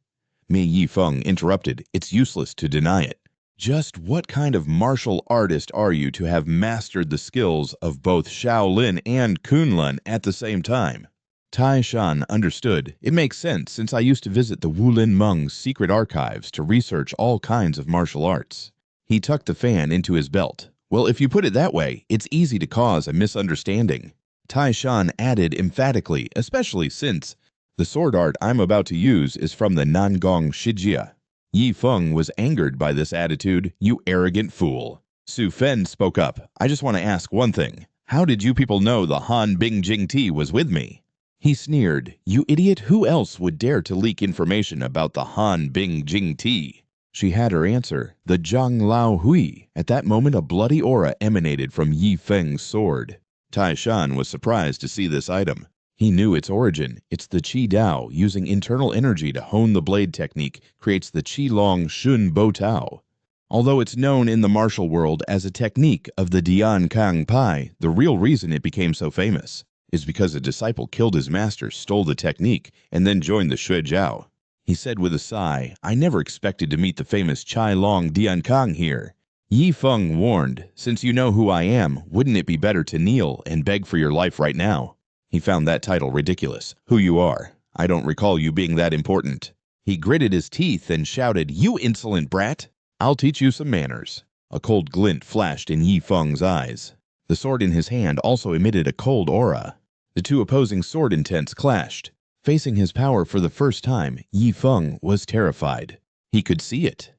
Mi Yi Feng interrupted. It's useless to deny it. Just what kind of martial artist are you to have mastered the skills of both Shaolin and Kunlun at the same time? Tai Shan understood. It makes sense since I used to visit the Wulin Meng's secret archives to research all kinds of martial arts. He tucked the fan into his belt. Well, if you put it that way, it's easy to cause a misunderstanding. Tai Shan added emphatically, especially since the sword art I'm about to use is from the Nangong Shijia. Yi Feng was angered by this attitude. You arrogant fool. Su Fen spoke up. I just want to ask one thing. How did you people know the Han Bing Jing Ti was with me? He sneered. You idiot, who else would dare to leak information about the Han Bing Jing Ti? She had her answer. The Zhang Lao Hui. At that moment, a bloody aura emanated from Yi Feng's sword. Tai Shan was surprised to see this item. He knew its origin. It's the Qi Dao. Using internal energy to hone the blade technique creates the Qi Long Shun Bo Tao. Although it's known in the martial world as a technique of the Dian Kang Pai, the real reason it became so famous is because a disciple killed his master, stole the technique, and then joined the Shui Jiao. He said with a sigh, I never expected to meet the famous Chai Long Dian Kang here. Yi Feng warned, since you know who I am, wouldn't it be better to kneel and beg for your life right now? He found that title ridiculous. Who you are. I don't recall you being that important. He gritted his teeth and shouted, You insolent brat! I'll teach you some manners. A cold glint flashed in Yi Feng's eyes. The sword in his hand also emitted a cold aura. The two opposing sword intents clashed. Facing his power for the first time, Yi Feng was terrified. He could see it.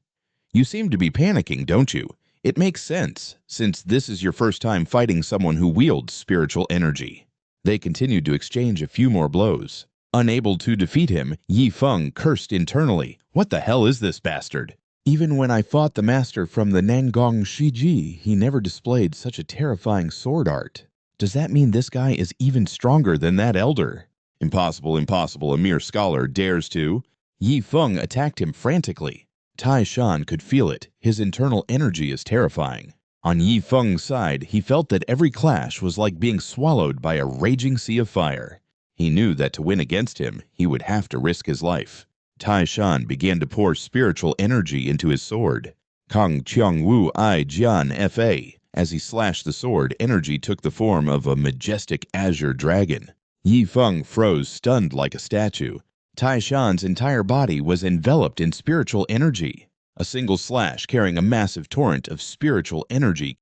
You seem to be panicking, don't you? It makes sense, since this is your first time fighting someone who wields spiritual energy. They continued to exchange a few more blows. Unable to defeat him, Yi Feng cursed internally. What the hell is this bastard? Even when I fought the master from the Nangong Shiji, he never displayed such a terrifying sword art. Does that mean this guy is even stronger than that elder? Impossible, impossible, a mere scholar dares to. Yi Feng attacked him frantically. Tai Shan could feel it. His internal energy is terrifying. On Yi Feng's side, he felt that every clash was like being swallowed by a raging sea of fire. He knew that to win against him, he would have to risk his life. Tai Shan began to pour spiritual energy into his sword. Kang Cheong Wu I Jian Fa. As he slashed the sword, energy took the form of a majestic azure dragon. Yi Feng froze, stunned like a statue. Tai Shan's entire body was enveloped in spiritual energy. A single slash carrying a massive torrent of spiritual energy